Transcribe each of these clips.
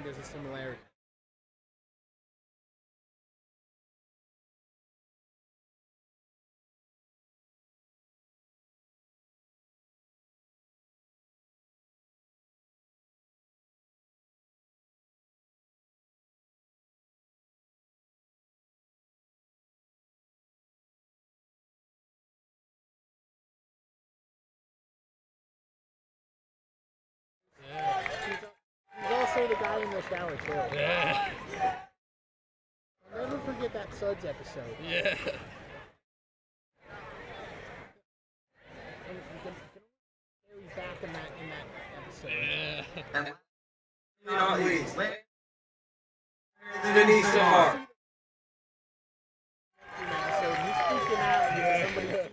think there's a similarity. Yeah. He's also the guy in the shower too. Yeah. I'll never forget that Suds episode. Yeah. And you can Harry's back in that episode. Yeah. And not least, Denise Star. So he's freaking out because somebody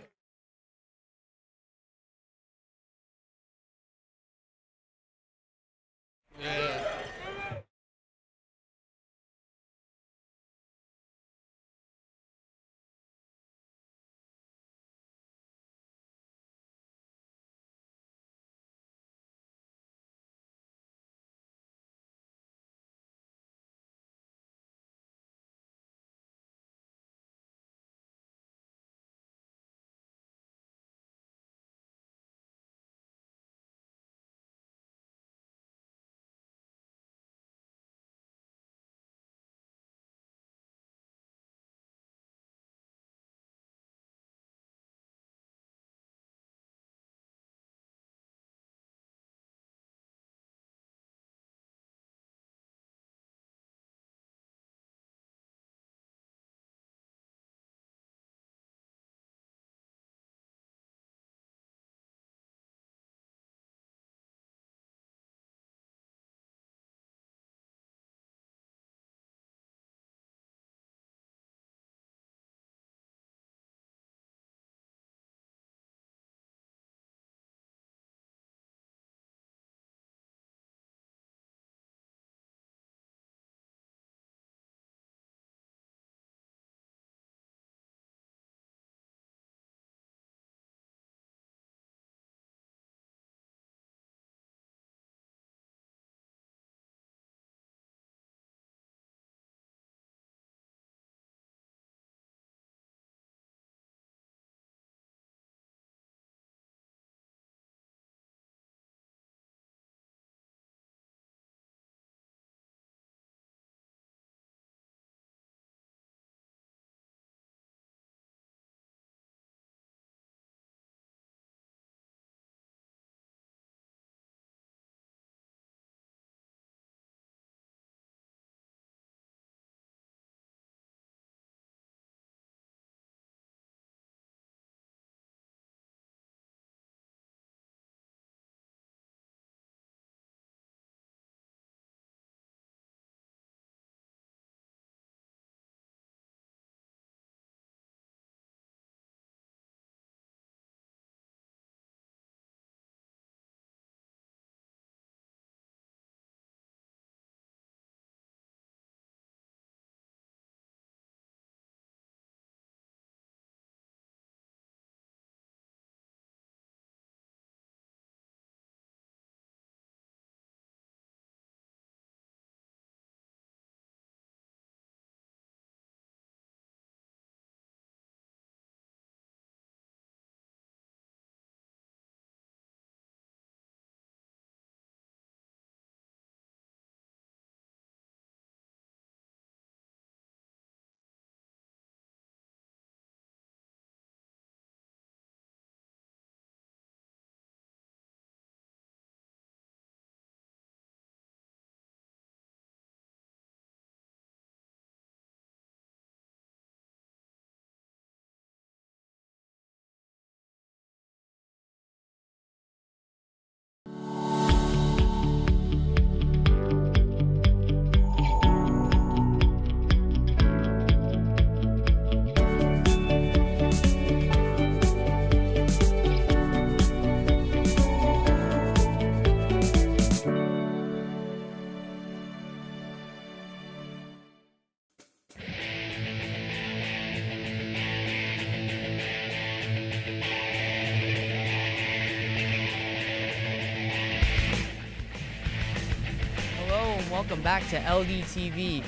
and welcome back to LDTV.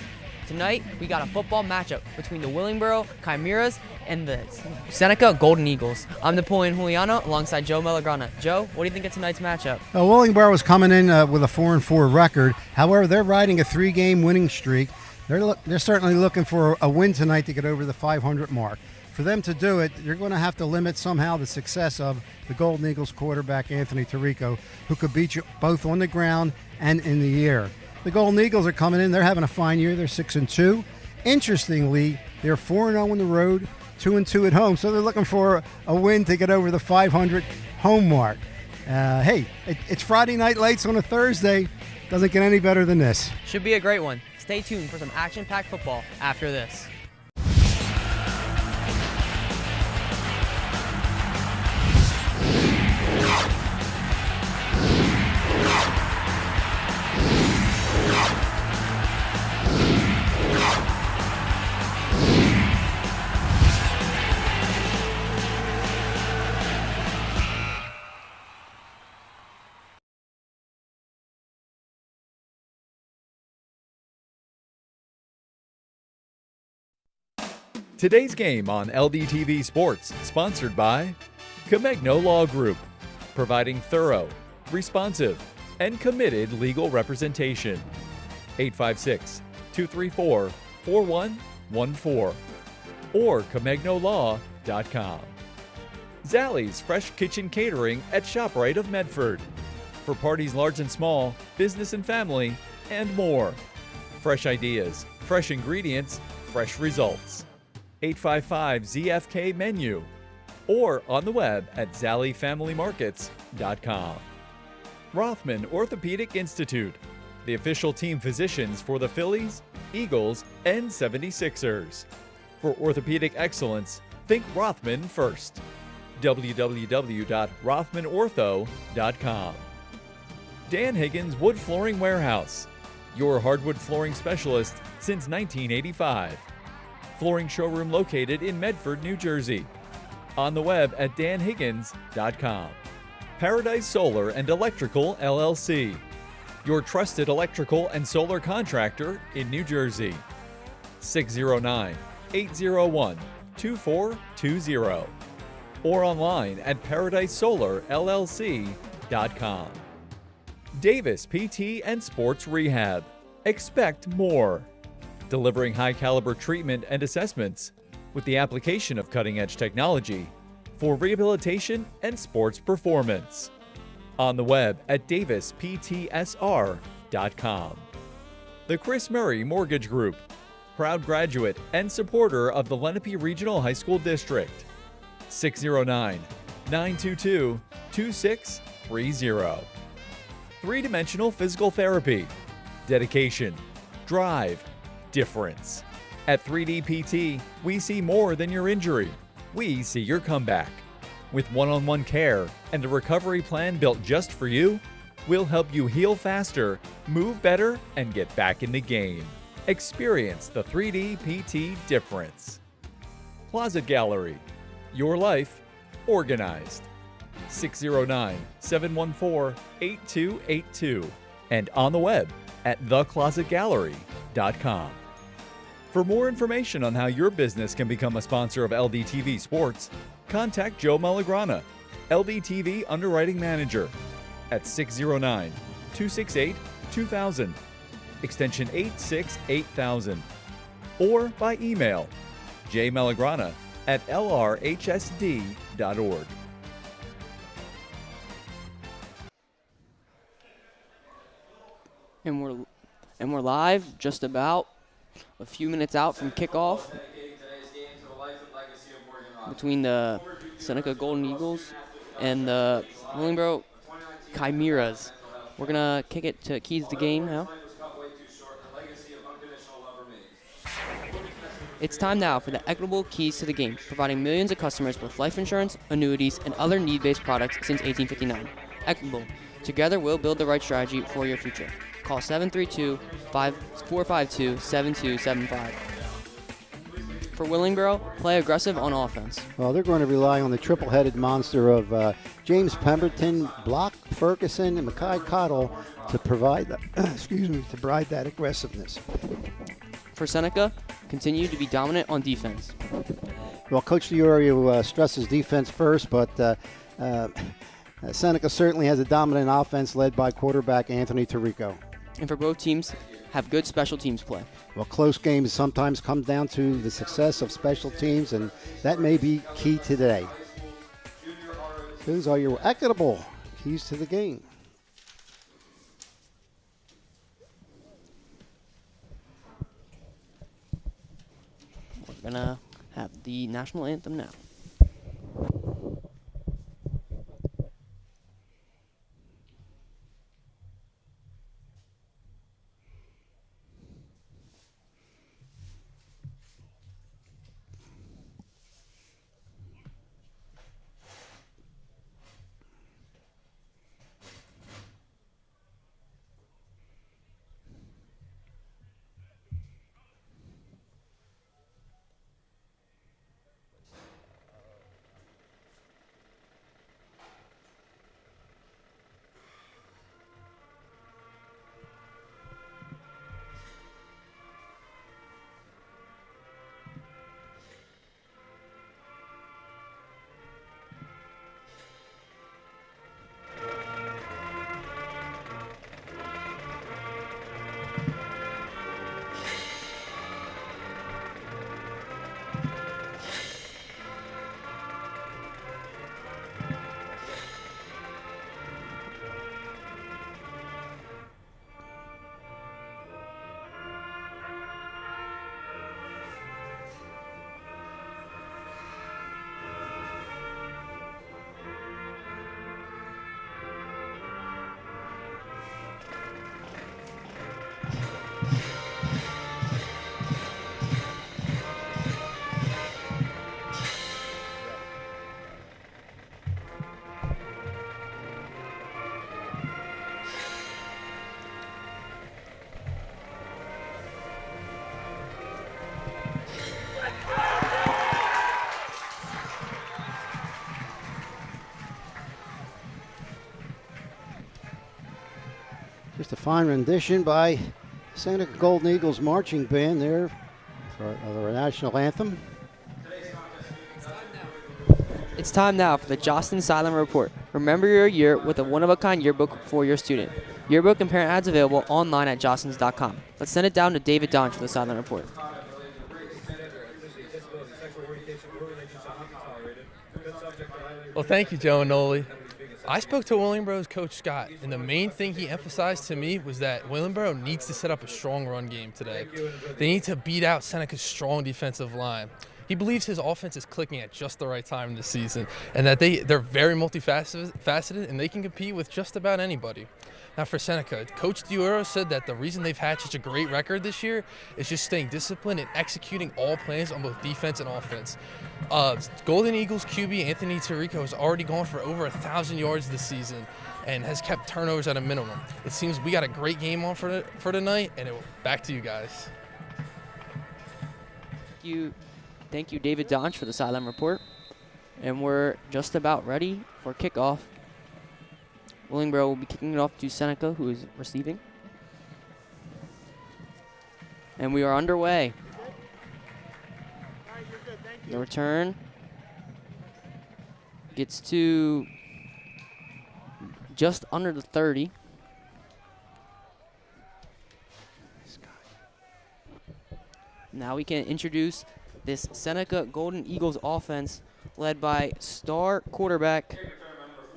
Tonight, we got a football matchup between the Willingboro Chimeras and the Seneca Golden Eagles. I'm Napoleon Juliano alongside Joe Melagrana. Joe, what do you think of tonight's matchup? Willingboro was coming in with a 4-4 record. However, they're riding a 3-game winning streak. They're certainly looking for a win tonight to get over the 500 mark. For them to do it, you're going to have to limit somehow the success of the Golden Eagles quarterback, Anthony Tirico, who could beat you both on the ground and in the air. The Golden Eagles are coming in. They're having a fine year. They're 6-2. Interestingly, they're 4-0 on the road, 2-2 at home. So they're looking for a win to get over the 500 home mark. Hey, it's Friday Night Lights on a Thursday. Doesn't get any better than this. Should be a great one. Stay tuned for some action-packed football after this. Today's game on LDTV Sports, sponsored by Comegno Law Group, providing thorough, responsive, and committed legal representation. 856-234-4114 or ComegnoLaw.com. Zallie's Fresh Kitchen Catering at ShopRite of Medford. For parties large and small, business and family, and more. Fresh ideas, fresh ingredients, fresh results. 855-ZFK Menu or on the web at ZallieFamilyMarkets.com. Rothman Orthopedic Institute, the official team physicians for the Phillies, Eagles, and 76ers. For orthopedic excellence, think Rothman first. www.rothmanortho.com. Dan Higgins Wood Flooring Warehouse, your hardwood flooring specialist since 1985. Flooring showroom located in Medford, New Jersey. On the web at danhiggins.com. Paradise Solar and Electrical LLC, your trusted electrical and solar contractor in New Jersey. 609-801-2420 or online at paradisesolarllc.com. Davis PT and Sports Rehab. Expect more. Delivering high-caliber treatment and assessments with the application of cutting-edge technology for rehabilitation and sports performance. On the web at davisptsr.com. The Chris Murray Mortgage Group, proud graduate and supporter of the Lenape Regional High School District. 609-922-2630. Three-dimensional physical therapy. Dedication. Drive. Difference. At 3D PT, we see more than your injury. We see your comeback. With one-on-one care and a recovery plan built just for you, we'll help you heal faster, move better, and get back in the game. Experience the 3D PT difference. Closet Gallery. Your life organized. 609-714-8282 and on the web at theclosetgallery.com. For more information on how your business can become a sponsor of LDTV Sports, contact Joe Melagrana, LDTV Underwriting Manager, at 609-268-2000, extension 868,000, or by email jmelagrana@lrhsd.org. And we're live just about a few minutes out from kickoff between the Seneca Golden Eagles and the Willingboro Chimeras. We're going to kick it to Keys to Game now. It's time now for the Equitable Keys to the Game, providing millions of customers with life insurance, annuities, and other need-based products since 1859. Equitable. Together, we'll build the right strategy for your future. Call 732-452-7275. For Willingboro, play aggressive on offense. Well, they're going to rely on the triple-headed monster of James Pemberton, block, Ferguson and Mackay Cottle to provide that, to provide that aggressiveness. For Seneca, continue to be dominant on defense. Well, Coach DiOrio stresses defense first, but Seneca certainly has a dominant offense led by quarterback Anthony Tirico. And for both teams, have good special teams play. Well, close games sometimes come down to the success of special teams, and that may be key today. Those are your equitable keys to the game. We're going to have the national anthem now. Just a fine rendition by Seneca Golden Eagles marching band there for the national anthem. It's time now for the Jostens Silent Report. Remember your year with a one-of-a-kind yearbook for your student. Yearbook and parent ads available online at jostens.com. Let's send it down to David Don for the Silent Report. Well, thank you, Joe and Noli. I spoke to Willingboro's Coach Scott, and the main thing he emphasized to me was that Willingboro needs to set up a strong run game today. They need to beat out Seneca's strong defensive line. He believes his offense is clicking at just the right time this season, and that they're very multifaceted, and they can compete with just about anybody. Now for Seneca, Coach DiOrio said that the reason they've had such a great record this year is just staying disciplined and executing all plans on both defense and offense. Golden Eagles QB Anthony Tirico has already gone for over 1,000 yards this season and has kept turnovers at a minimum. It seems we got a great game on for tonight, and back to you guys. Thank you, David Donch, for the Silent Report. And we're just about ready for kickoff. Willingboro will be kicking it off to Seneca, who is receiving. And we are underway. The return gets to just under the 30. Now we can introduce this Seneca Golden Eagles offense led by star quarterback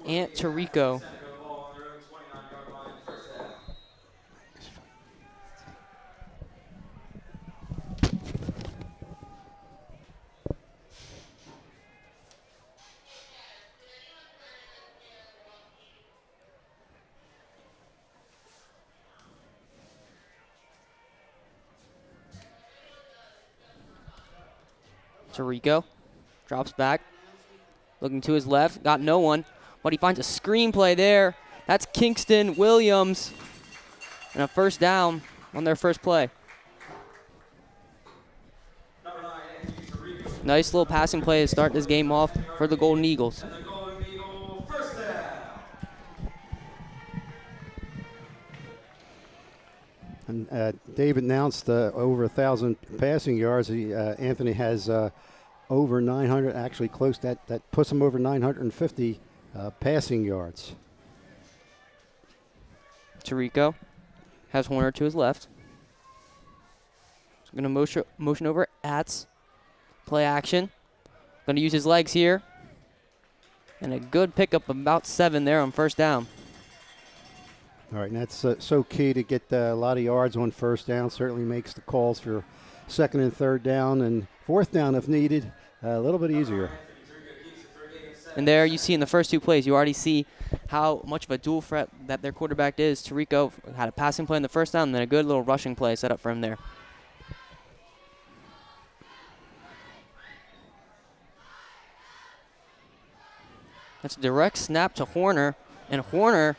Ant Tirico. Tirico drops back, looking to his left, got no one, but he finds a screenplay there. That's Kingston Williams, and a first down on their first play. Nice little passing play to start this game off for the Golden Eagles. And David announced over 1,000 passing yards. Anthony has over 900, actually close. That puts him over 950 passing yards. Tirico has Horner to his left. He's going to motion over Atz. Play action. Going to use his legs here. And a good pickup of about 7 there on first down. All right, and that's so key to get a lot of yards on first down. Certainly makes the calls for second and third down and fourth down if needed a little bit easier. And there you see in the first 2 plays, you already see how much of a dual threat that their quarterback is. Tirico had a passing play in the first down and then a good little rushing play set up for him there. That's a direct snap to Horner, and Horner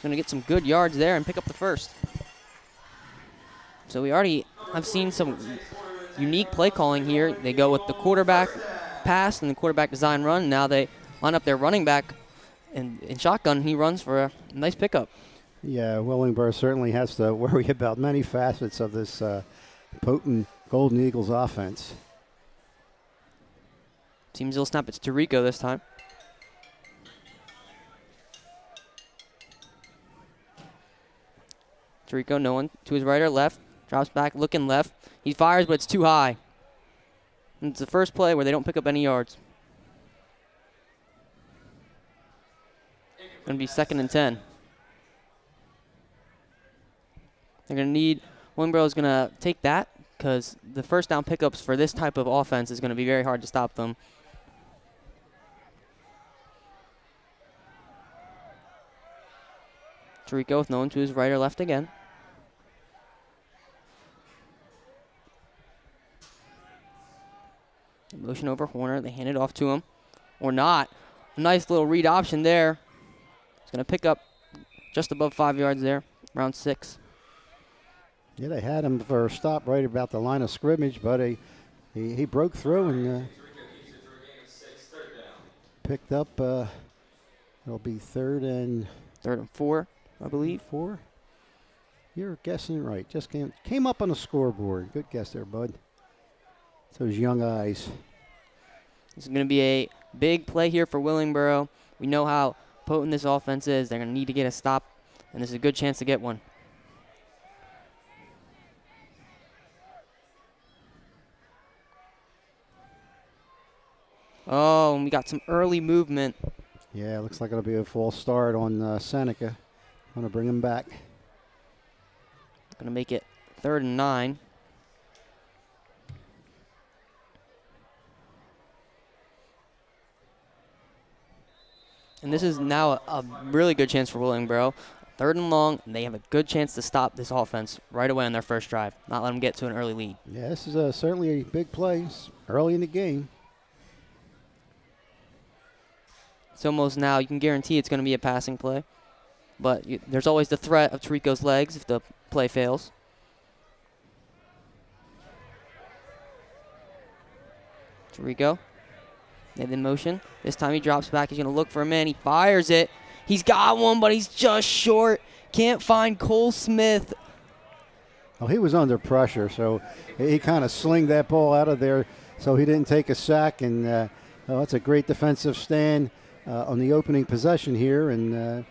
going to get some good yards there and pick up the first. So we already have seen some unique play calling here. They go with the quarterback pass and the quarterback design run. Now they line up their running back in shotgun. He runs for a nice pickup. Yeah, Willingboro certainly has to worry about many facets of this potent Golden Eagles offense. Seems he'll snap it to Tirico this time. Tirico, no one to his right or left. Drops back, looking left. He fires, but it's too high. And it's the first play where they don't pick up any yards. Going to be 2nd and 10. They're going to need, Willingboro is going to take that because the first down pickups for this type of offense is going to be very hard to stop them. Tirico with no one to his right or left again. Motion over Horner. They hand it off to him. Or not. A nice little read option there. He's going to pick up just above 5 yards there. Around 6. Yeah, they had him for a stop right about the line of scrimmage, but he broke through and picked up. It'll be third and 4, I believe. 4. You're guessing right. Just came up on the scoreboard. Good guess there, bud. Those young eyes. This is going to be a big play here for Willingboro. We know how potent this offense is. They're going to need to get a stop, and this is a good chance to get one. Oh, and we got some early movement. Yeah, looks like it'll be a false start on Seneca. Want to bring him back. Going to make it 3rd and 9. And this is now a really good chance for Willingboro. 3rd and long, and they have a good chance to stop this offense right away on their first drive. Not let them get to an early lead. Yeah, this is certainly a big play. It's early in the game. It's almost now, you can guarantee it's going to be a passing play. But there's always the threat of Tirico's legs if the play fails. Tirico. In motion. This time he drops back. He's going to look for a man. He fires it. He's got one, but he's just short. Can't find Cole Smith. Well, he was under pressure, so he kind of slinged that ball out of there so he didn't take a sack. And that's a great defensive stand on the opening possession here. And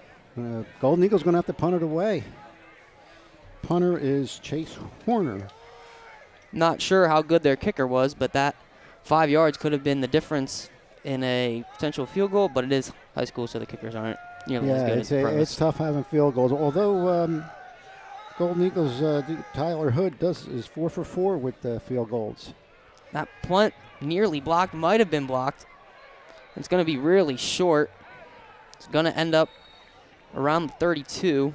Golden Eagles going to have to punt it away. Punter is Chase Horner. Not sure how good their kicker was, but that 5 yards could have been the difference in a potential field goal, but it is high school, so the kickers aren't nearly as good as the pros. It's tough having field goals. Although Golden Eagles, Tyler Hood is 4 for 4 with field goals. That punt nearly blocked, might have been blocked. It's going to be really short. It's going to end up around 32.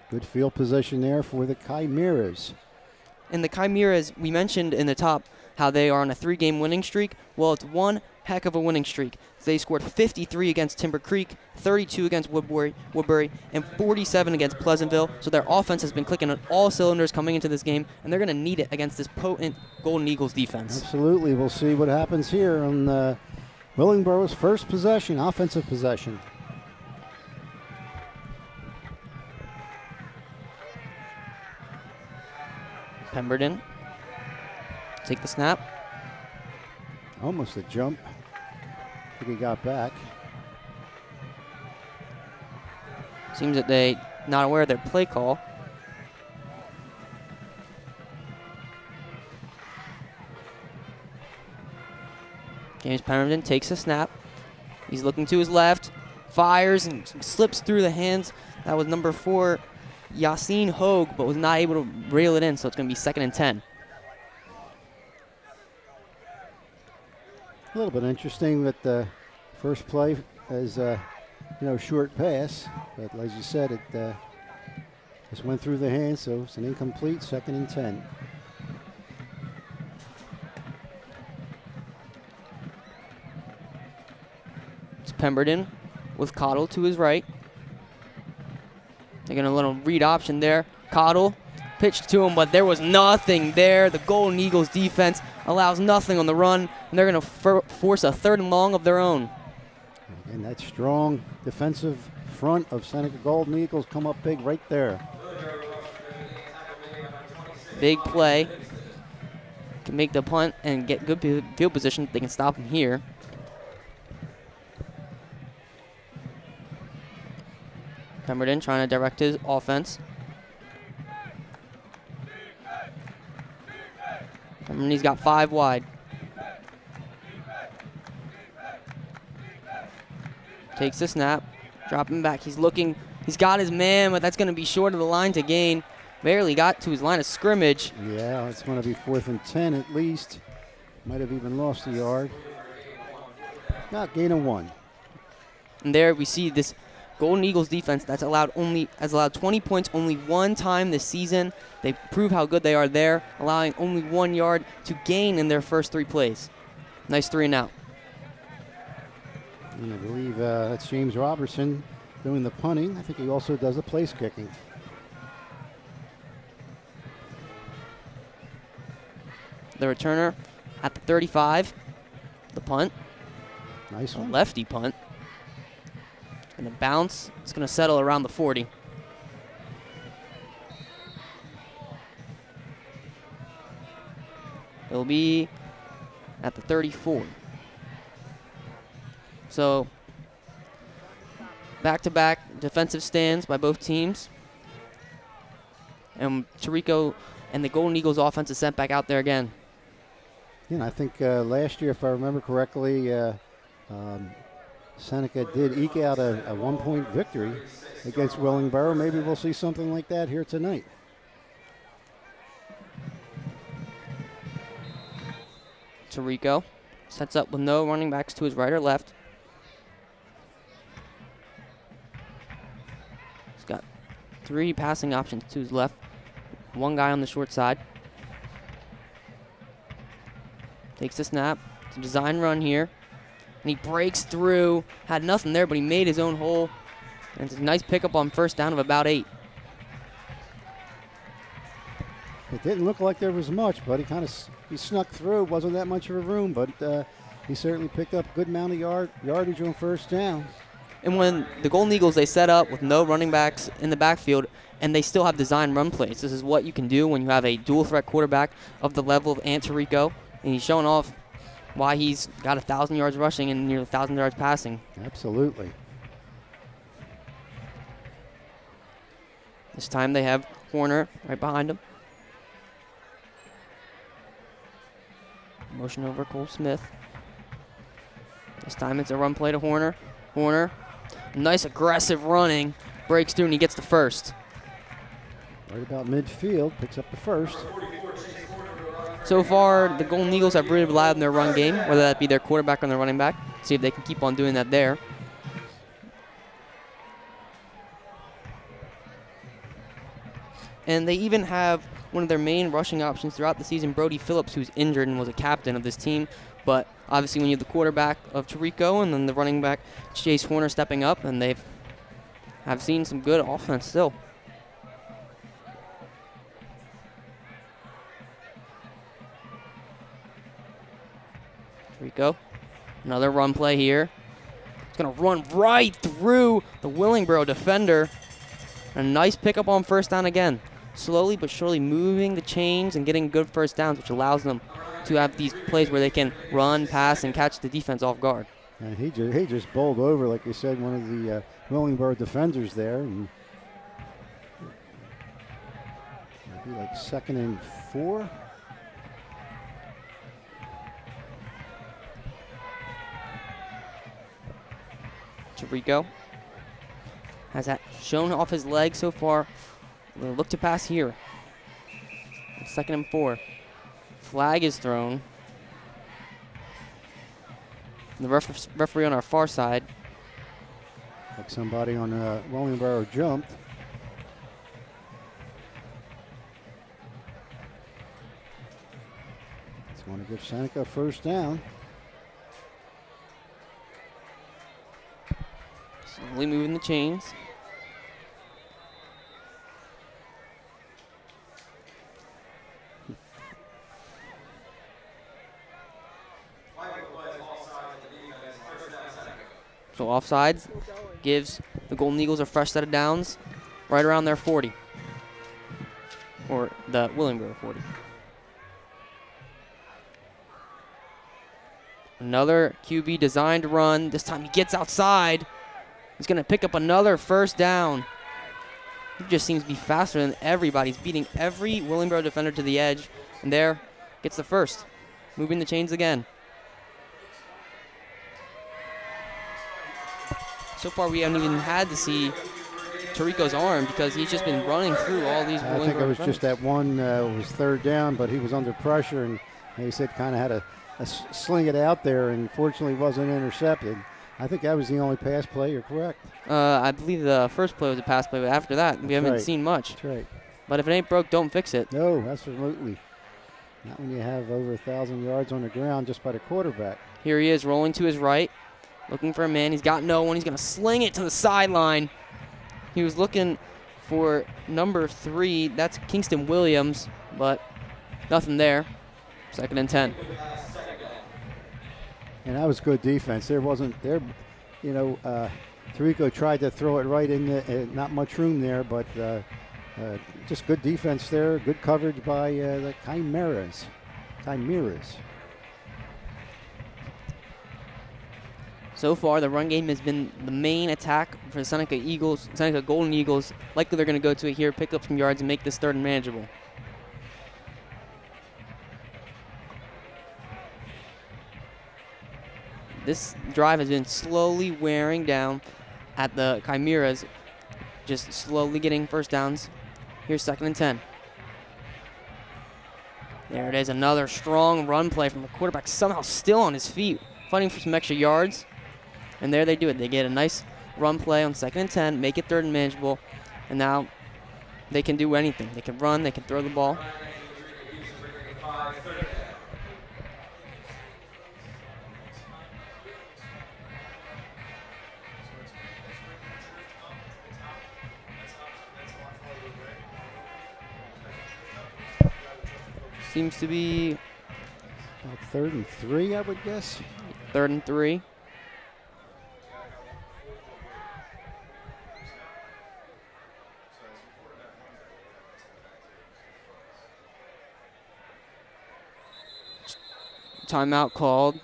Good field position there for the Chimeras. And the Chimeras, we mentioned in the top how they are on a 3-game winning streak. Well, it's one heck of a winning streak. They scored 53 against Timber Creek, 32 against Woodbury, and 47 against Pleasantville. So their offense has been clicking on all cylinders coming into this game, and they're going to need it against this potent Golden Eagles defense. Absolutely. We'll see what happens here on Willingboro's first possession, offensive possession. Pemberton. Take the snap. Almost a jump. I think he got back. Seems that they not aware of their play call. James Pemberton takes a snap. He's looking to his left, fires and slips through the hands. That was number 4, Yassine Hogue, but was not able to reel it in, so it's going to be 2nd and 10. A little bit interesting that the first play is, short pass, but as you said, it just went through the hands, so it's an incomplete 2nd and 10. It's Pemberton with Cottle to his right. They're going to let him read option there. Cottle pitched to him, but there was nothing there. The Golden Eagles defense allows nothing on the run, and they're going to force a 3rd and long of their own. And that strong defensive front of Seneca Golden Eagles come up big right there. Big play. Can make the punt and get good field position. They can stop him here. Pemberton trying to direct his offense. Pemberton, he's got 5 wide. Takes the snap, dropping back. He's looking, he's got his man, but that's going to be short of the line to gain. Barely got to his line of scrimmage. Yeah, it's going to be 4th and 10 at least. Might have even lost a yard. Not gain of 1. And there we see this Golden Eagles defense that's allowed 20 points only 1 time this season. They prove how good they are there, allowing only 1 yard to gain in their first 3 plays. Nice 3 and out. And I believe that's James Robertson doing the punting. I think he also does the place kicking. The returner at the 35. The punt. Nice A one. lefty punt. And the bounce, it's going to settle around the 40. It'll be at the 34. So, back-to-back defensive stands by both teams. And Tirico and the Golden Eagles offense is sent back out there again. I think last year, if I remember correctly, Seneca did eke out a 1-point victory against Willingboro. Maybe we'll see something like that here tonight. Tirico sets up with no running backs to his right or left. He's got 3 passing options to his left. 1 guy on the short side. Takes the snap. It's a design run here. And he breaks through. Had nothing there, but he made his own hole. And it's a nice pickup on 1st down of about 8. It didn't look like there was much, but he snuck through. Wasn't that much of a room, but he certainly picked up a good amount of yardage on 1st down. And when the Golden Eagles, they set up with no running backs in the backfield, and they still have design run plays. This is what you can do when you have a dual threat quarterback of the level of Tirico, and he's showing off why he's got 1,000 yards rushing and near 1,000 yards passing. Absolutely. This time they have Horner right behind him. Motion over Cole Smith. This time it's a run play to Horner. Horner, nice aggressive running, breaks through and he gets the 1st. Right about midfield, picks up the 1st. So far, the Golden Eagles have really relied on their run game, whether that be their quarterback or their running back. See if they can keep on doing that there. And they even have one of their main rushing options throughout the season, Brody Phillips, who's injured and was a captain of this team. But obviously when you have the quarterback of Tirico and then the running back Chase Horner stepping up, and they've have seen some good offense still. Tirico, another run play here. It's going to run right through the Willingboro defender. A nice pickup on 1st down again. slowly but surely moving the chains and getting good first downs, which allows them to have these plays where they can run, pass, and catch the defense off guard. And he just bowled over, like you said, one of the Willingboro defenders there. And it'd be like 2nd and 4. Rico has that shown off his leg so far. We'll look to pass here. 2nd and 4. Flag is thrown. The referee on our far side. Like somebody on Willingboro jumped. It's going to give Seneca a first down. Slowly moving the chains. So offsides gives the Golden Eagles a fresh set of downs right around their 40. Or the Willingboro 40. Another QB designed run. This time he gets outside. He's going to pick up another first down. He just seems to be faster than everybody. He's beating every Willingboro defender to the edge. And there gets the first. Moving the chains again. So far, we haven't even had to see Tarico's arm because he's just been running through all these. I think it was just that one was 3rd down, but he was under pressure, and he said kind of had to sling it out there, and fortunately wasn't intercepted. I think that was the only pass play. You're correct. I believe the first play was a pass play, but after that, we haven't seen much. That's right. But if it ain't broke, don't fix it. No, absolutely. Not when you have over 1,000 yards on the ground just by the quarterback. Here he is rolling to his right, looking for a man. He's got no one. He's going to sling it to the sideline. He was looking for number 3. That's Kingston Williams, but nothing there. 2nd and 10. And that was good defense. There wasn't there, Tarico tried to throw it right in the, not much room there, but just good defense there. Good coverage by the Chimeras. So far, the run game has been the main attack for the Seneca Golden Eagles. Likely they're going to go to it here, pick up some yards, and make this 3rd and manageable. This drive has been slowly wearing down at the Chimeras, just slowly getting first downs. Here's 2nd and 10. There it is, another strong run play from the quarterback, somehow still on his feet, fighting for some extra yards. And there they do it. They get a nice run play on 2nd and 10, make it 3rd and manageable, and now they can do anything. They can run, they can throw the ball. Seems to be about 3rd and 3, I would guess. 3rd and 3. Timeout called.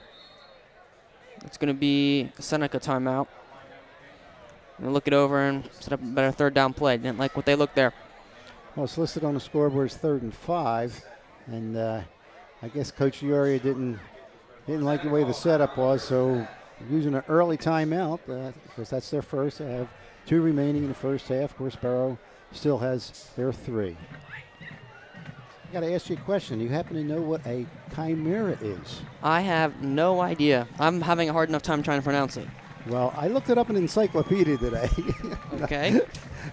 It's going to be a Seneca timeout. We'll look it over and set up a better 3rd down play. Didn't like what they looked there. Well, it's listed on the scoreboard as 3rd and 5, and I guess Coach Dioria didn't like the way the setup was, so using an early timeout because that's their first. They have 2 remaining in the first half. Of course, Barrow still has their 3. I got to ask you a question. You happen to know what a chimera is? I have no idea. I'm having a hard enough time trying to pronounce it. Well, I looked it up in an encyclopedia today. Okay.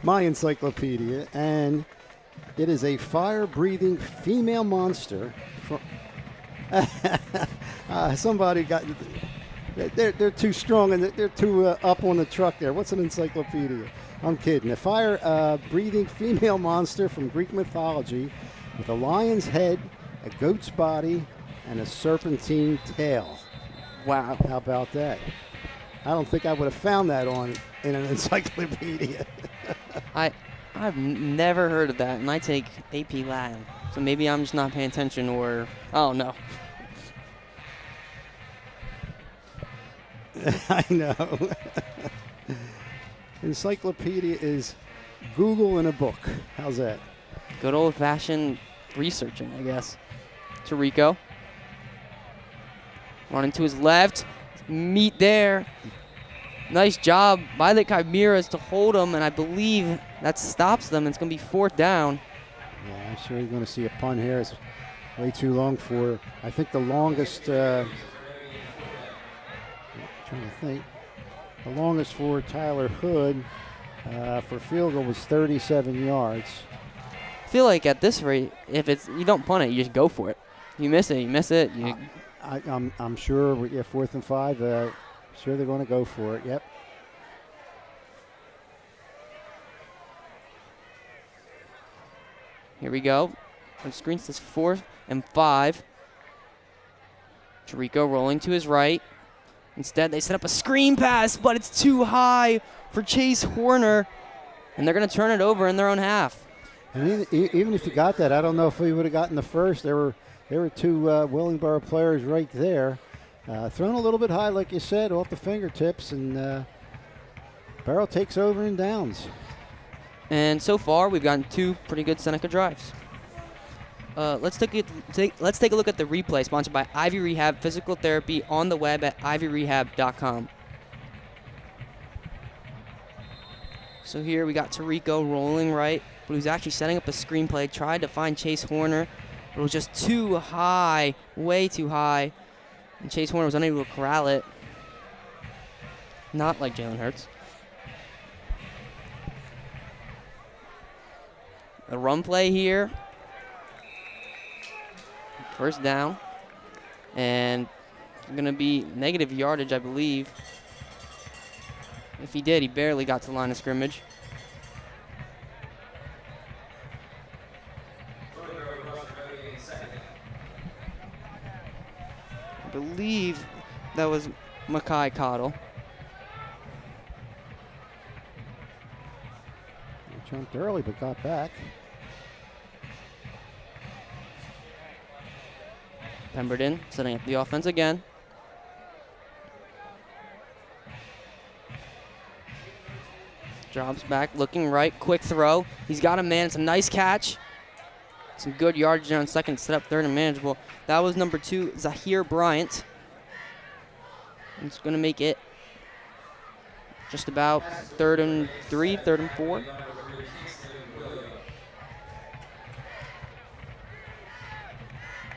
My encyclopedia, and it is a fire-breathing female monster. Somebody got. They're too strong and they're too up on the truck there. What's an encyclopedia? I'm kidding. A fire-breathing female monster from Greek mythology with a lion's head, a goat's body, and a serpentine tail. Wow. How about that? I don't think I would have found that in an encyclopedia. I I've never heard of that, and I take AP Latin. So maybe I'm just not paying attention, or I don't know. I know. Encyclopedia is Google in a book. How's that? Good old-fashioned researching, I guess. Tirico. Running to his left. Meet there. Nice job by the Chimeras to hold him, and I believe that stops them. It's going to be 4th down. Yeah, I'm sure you're going to see a punt here. It's way too long for, I think the longest, trying to think, the longest for Tyler Hood for field goal was 37 yards. I feel like at this rate, if it's you don't punt it, you just go for it. You miss it, you miss it. I'm sure, 4th and 5, sure they're going to go for it, yep. Here we go. On screen says 4th and 5. Tirico rolling to his right. Instead, they set up a screen pass, but it's too high for Chase Horner, and they're going to turn it over in their own half. And even if you got that, I don't know if we would have gotten the first. There were 2 Willingboro players right there. Thrown a little bit high, like you said, off the fingertips, and Barrow takes over in downs. And so far, we've gotten 2 pretty good Seneca drives. Let's take a look at the replay sponsored by Ivy Rehab Physical Therapy on the web at ivyrehab.com. So here we got Tirico rolling right, but he was actually setting up a screenplay, tried to find Chase Horner, but it was just too high, way too high, and Chase Horner was unable to corral it. Not like Jalen Hurts. A run play here. 1st down. And going to be negative yardage, I believe. If he did, he barely got to the line of scrimmage. I believe that was Makai Cottle. He jumped early but got back. Pemberton setting up the offense again. Drops back, looking right, quick throw. He's got a man, it's a nice catch. Some good yardage there on second, set up 3rd and manageable. That was number 2, Zahir Bryant. It's going to make it just about 3rd and 3, 3rd and 4.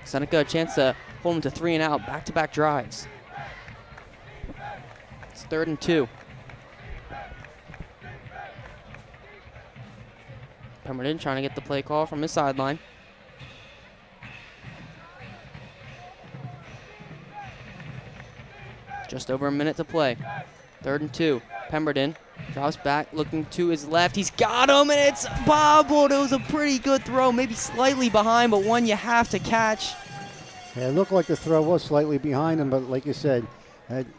Seneca a chance to hold him to 3 and out, back-to-back drives. It's 3rd and 2. Pemberton trying to get the play call from his sideline. Just over a minute to play. 3rd and 2. Pemberton drops back, looking to his left. He's got him, and it's bobbled. It was a pretty good throw, maybe slightly behind, but one you have to catch. Yeah, it looked like the throw was slightly behind him, but like you said,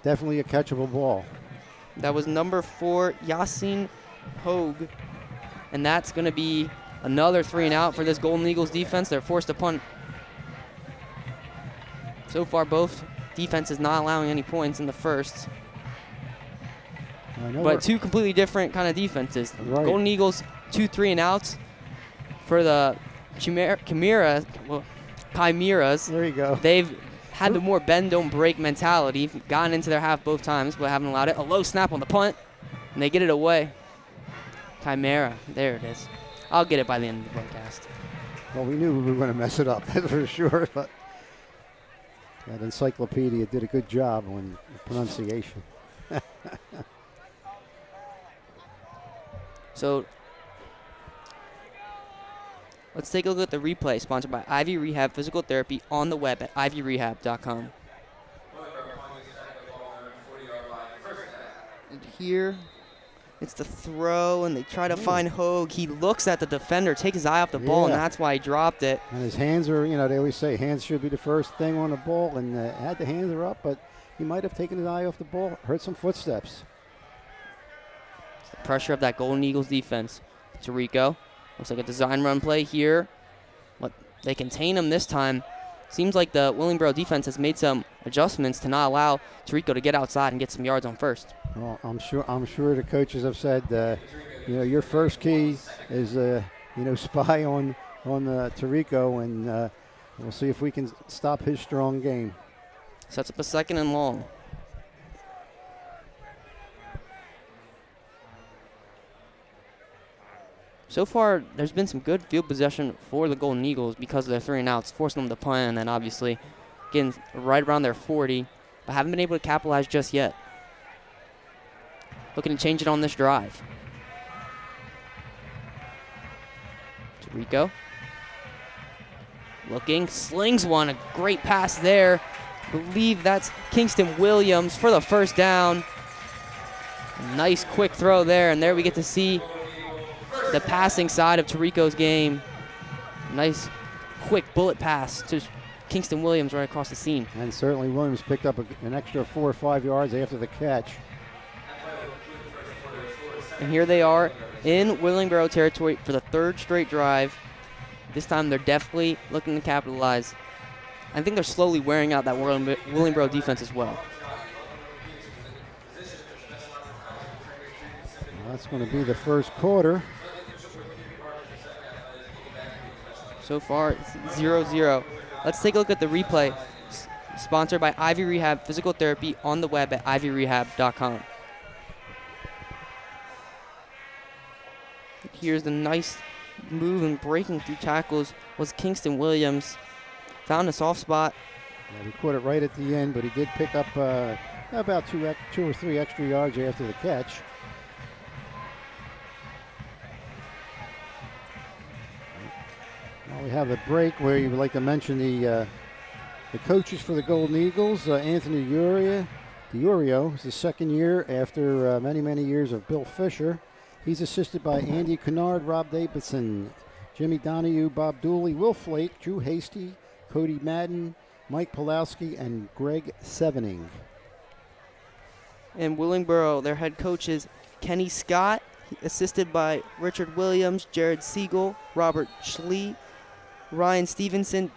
definitely a catchable ball. That was number 4, Yasin Hogue. And that's going to be another 3 and out for this Golden Eagles defense. They're forced to punt. So far, both defenses not allowing any points in the first. But 2 completely different kind of defenses. Right. Golden Eagles, 2 3 and outs. For the Chimeras, there you go. They've had the more bend, don't break mentality. Gotten into their half both times, but haven't allowed it. A low snap on the punt, and they get it away. Chimera, there it is. I'll get it by the end of the broadcast. Well, we knew we were going to mess it up, that's for sure, but that encyclopedia did a good job on pronunciation. So let's take a look at the replay sponsored by Ivy Rehab Physical Therapy on the web at ivyrehab.com. And here, it's the throw, and they try to find Hogue. He looks at the defender, takes his eye off the ball, and that's why he dropped it. And his hands are, they always say hands should be the first thing on the ball, and had the hands are up, but he might have taken his eye off the ball, heard some footsteps. It's the pressure of that Golden Eagles defense. Tirico. Looks like a design run play here. But they contain him this time. Seems like the Willingboro defense has made some adjustments to not allow Tirico to get outside and get some yards on first. Well, I'm sure the coaches have said, your first key is, spy on Tirico, and we'll see if we can stop his strong game. Sets up a 2nd and long. So far, there's been some good field possession for the Golden Eagles because of their 3 and outs, forcing them to punt, and then obviously getting right around their 40, but haven't been able to capitalize just yet. Looking to change it on this drive. Tirico. Looking, slings one, a great pass there. Believe that's Kingston Williams for the first down. Nice quick throw there, and there we get to see the passing side of Tirico's game. Nice quick bullet pass to Kingston Williams right across the seam. And certainly Williams picked up an extra 4 or 5 yards after the catch. And here they are in Willingboro territory for the 3rd straight drive. This time they're definitely looking to capitalize. I think they're slowly wearing out that Willingboro defense as well. That's going to be the first quarter. So far, it's 0-0. Let's take a look at the replay. Sponsored by Ivy Rehab Physical Therapy on the web at ivyrehab.com. Here's the nice move and breaking through tackles was Kingston Williams. Found a soft spot. Yeah, he caught it right at the end, but he did pick up about 2 or 3 extra yards after the catch. Well, we have a break where you would like to mention the coaches for the Golden Eagles. Anthony DiOrio is the 2nd year after many years of Bill Fisher. He's assisted by Andy Kennard, Rob Davidson, Jimmy Donahue, Bob Dooley, Will Flake, Drew Hasty, Cody Madden, Mike Pulowski, and Greg Sevening. And Willingboro, their head coach is Kenny Scott, assisted by Richard Williams, Jared Siegel, Robert Schlee, Ryan Stevenson,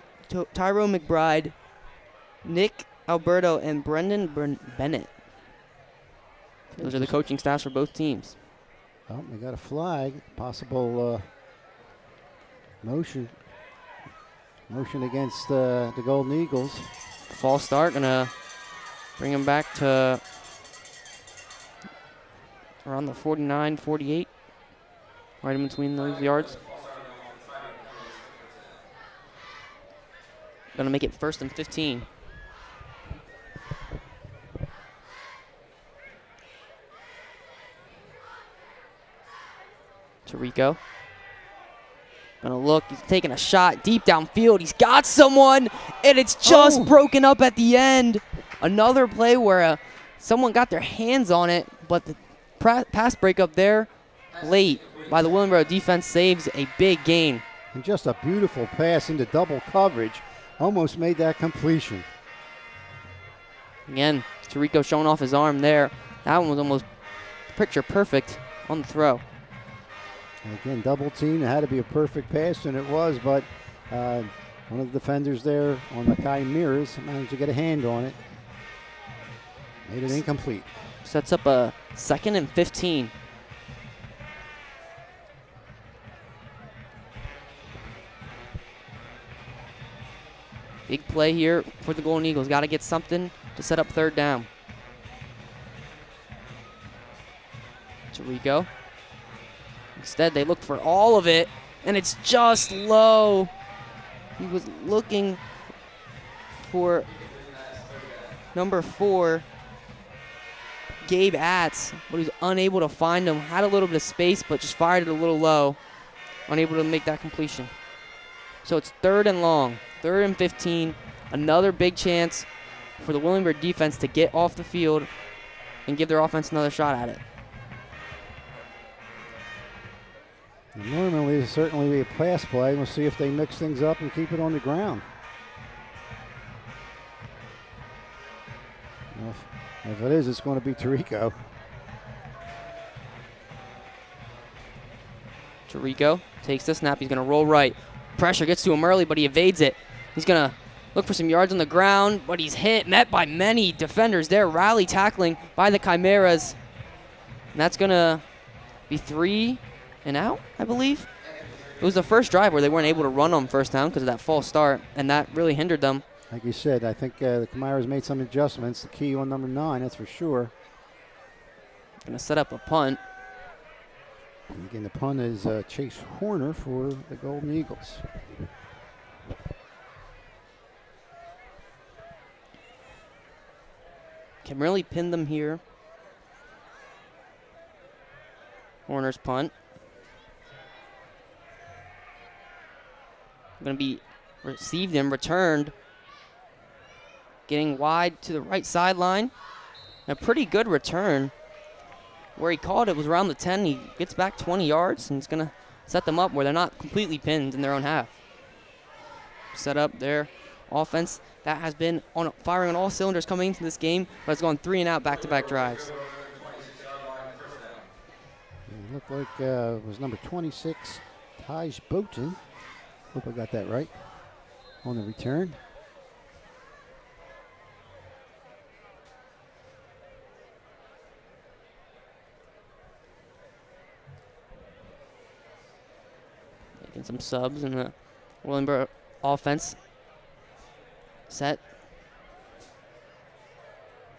Tyrone McBride, Nick Alberto, and Brendan Bennett. Those are the coaching staffs for both teams. Oh, we got a flag. Possible motion against the Golden Eagles. False start, gonna bring him back to around the 49, 48, right in between those yards. Gonna make it 1st and 15. Tirico. Gonna look, he's taking a shot deep downfield. He's got someone, and it's just broken up at the end. Another play where someone got their hands on it, but the pass breakup there late by the Willingboro defense saves a big gain. And just a beautiful pass into double coverage. Almost made that completion. Again, Tirico showing off his arm there. That one was almost picture perfect on the throw. And again, double team. It had to be a perfect pass, and it was, but one of the defenders there on the Chimeras managed to get a hand on it. Made it incomplete. Sets up a 2nd and 15. Big play here for the Golden Eagles. Got to get something to set up 3rd down. Tirico. Instead, they looked for all of it, and it's just low. He was looking for number 4, Gabe Atz, but he was unable to find him. Had a little bit of space, but just fired it a little low. Unable to make that completion. So it's 3rd and long, 3rd and 15. Another big chance for the Willingboro defense to get off the field and give their offense another shot at it. Normally, it'll certainly be a pass play. We'll see if they mix things up and keep it on the ground. If it is, it's going to be Tirico. Chirico takes the snap. He's going to roll right. Pressure gets to him early, but he evades it. He's going to look for some yards on the ground, but he's met by many defenders there. Rally tackling by the Chimeras. And that's going to be 3 and out, I believe. It was the first drive where they weren't able to run on first down because of that false start, and that really hindered them. Like you said, I think the Chimeras made some adjustments. The key on number 9, that's for sure. Going to set up a punt. And again, the punt is Chase Horner for the Golden Eagles. Can really pin them here. Horner's punt. Going to be received and returned. Getting wide to the right sideline. A pretty good return. Where he caught it was around the 10. He gets back 20 yards, and he's going to set them up where they're not completely pinned in their own half. Set up their offense that has been firing on all cylinders coming into this game, but it's gone 3 and out back-to-back drives. It looked like it was number 26, Taj Boaton. Hope I got that right on the return. Making some subs in the Willingboro offense. Set.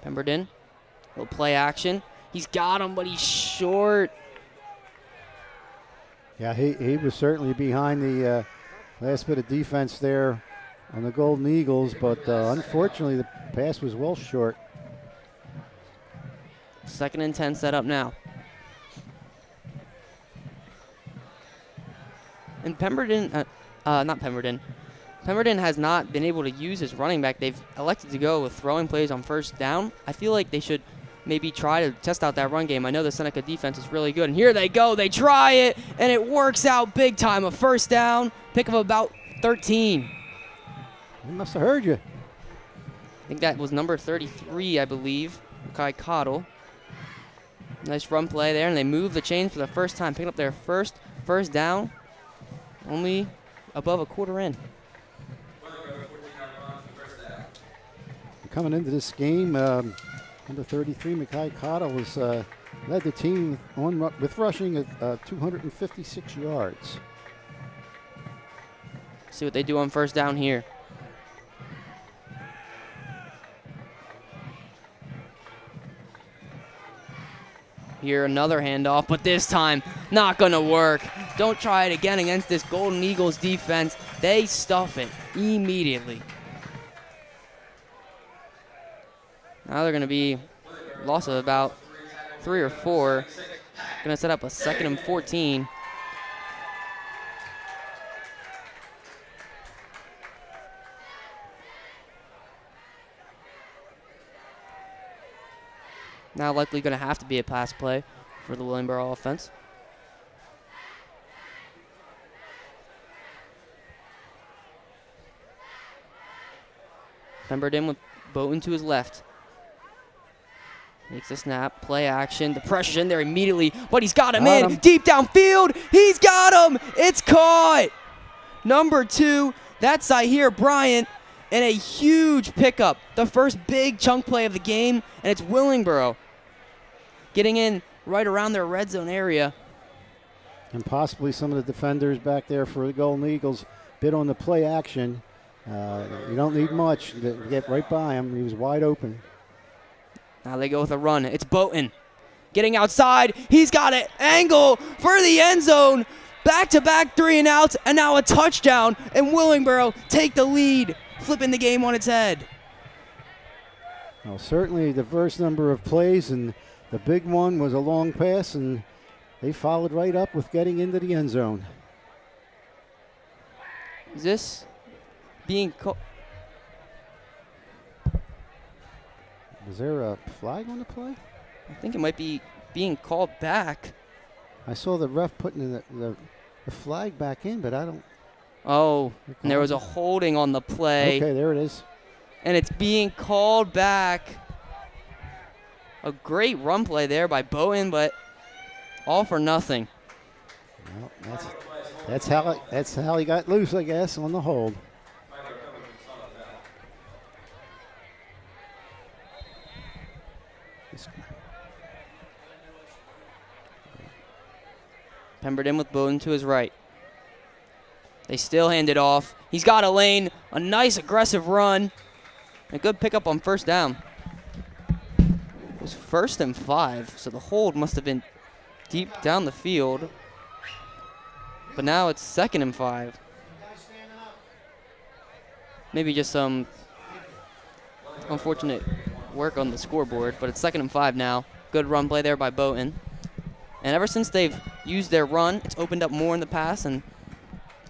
Pemberton. Little play action. He's got him, but he's short. Yeah, he was certainly behind the last bit of defense there on the Golden Eagles, but unfortunately the pass was well short. 2nd and 10 set up now. And Pemberton has not been able to use his running back. They've elected to go with throwing plays on first down. I feel like they should maybe try to test out that run game. I know the Seneca defense is really good. And here they go. They try it, and it works out big time. A first down, pick of about 13. He must have heard you. I think that was number 33, I believe, Kai Cottle. Nice run play there, and they move the chains for the first time, picking up their first down, only above a quarter in. Coming into this game, number 33, Mackay Cottle, was led the team with rushing at 256 yards. See what they do on first down here. Here, another handoff, but this time, not gonna work. Don't try it again against this Golden Eagles defense. They stuff it immediately. Now they're gonna be loss of about 3 or 4. Gonna set up a 2nd and 14. Now likely going to have to be a pass play for the Willingboro offense. Pemberton with Bowden to his left. Makes a snap, play action. The pressure's in there immediately, but he's got him in. Deep downfield, he's got him. It's caught. Number 2, that's Zahir Bryant, and a huge pickup. The first big chunk play of the game, and it's Willingboro getting in right around their red zone area. And possibly some of the defenders back there for the Golden Eagles bid on the play action. You don't need much to get right by him. He was wide open. Now they go with a run. It's Bowden getting outside. He's got an angle for the end zone. Back-to-back 3 and outs, and now a touchdown. And Willingboro take the lead, flipping the game on its head. Well, certainly a diverse number of plays, and the big one was a long pass, and they followed right up with getting into the end zone. Is this being called? Was there a flag on the play? I think it might be being called back. I saw the ref putting the flag back in, but I don't. Oh, and there was a holding on the play. Okay, there it is. And it's being called back. A great run play there by Bowen, but all for nothing. Well, that's how he got loose, I guess, on the hold. Pemberton with Bowden to his right. They still hand it off. He's got a lane, a nice aggressive run. A good pickup on first down. It was 1st and 5, so the hold must have been deep down the field. But now it's 2nd and 5. Maybe just some unfortunate work on the scoreboard, but it's 2nd and 5 now. Good run play there by Bowden. And ever since they've used their run, it's opened up more in the pass and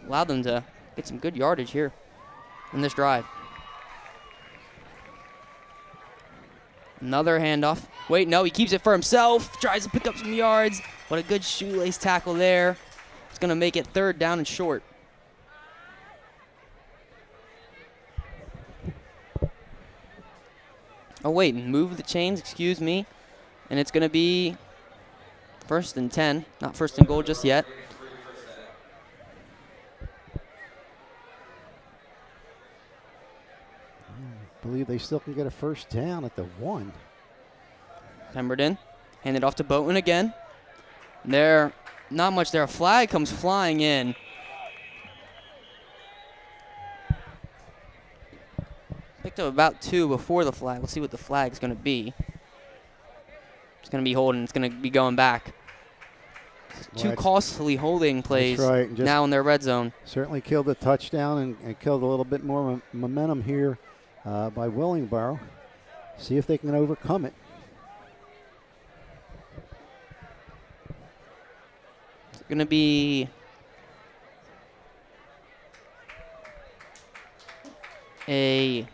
allowed them to get some good yardage here in this drive. Another handoff. Wait, no, he keeps it for himself. Tries to pick up some yards. What a good shoelace tackle there. It's going to make it 3rd down and short. Oh, wait, move the chains, excuse me. And it's going to be 1st and 10. Not 1st and goal just yet. I believe they still can get a first down at the 1. Pemberton, hand it off to Bowden again. There, not much there. A flag comes flying in. Picked up about 2 before the flag. Let's see what the flag's going to be. It's going to be holding. It's going to be going back. Two costly holding plays now in their red zone. Certainly killed the touchdown and killed a little bit more momentum here by Willingboro. See if they can overcome it. It's going to be a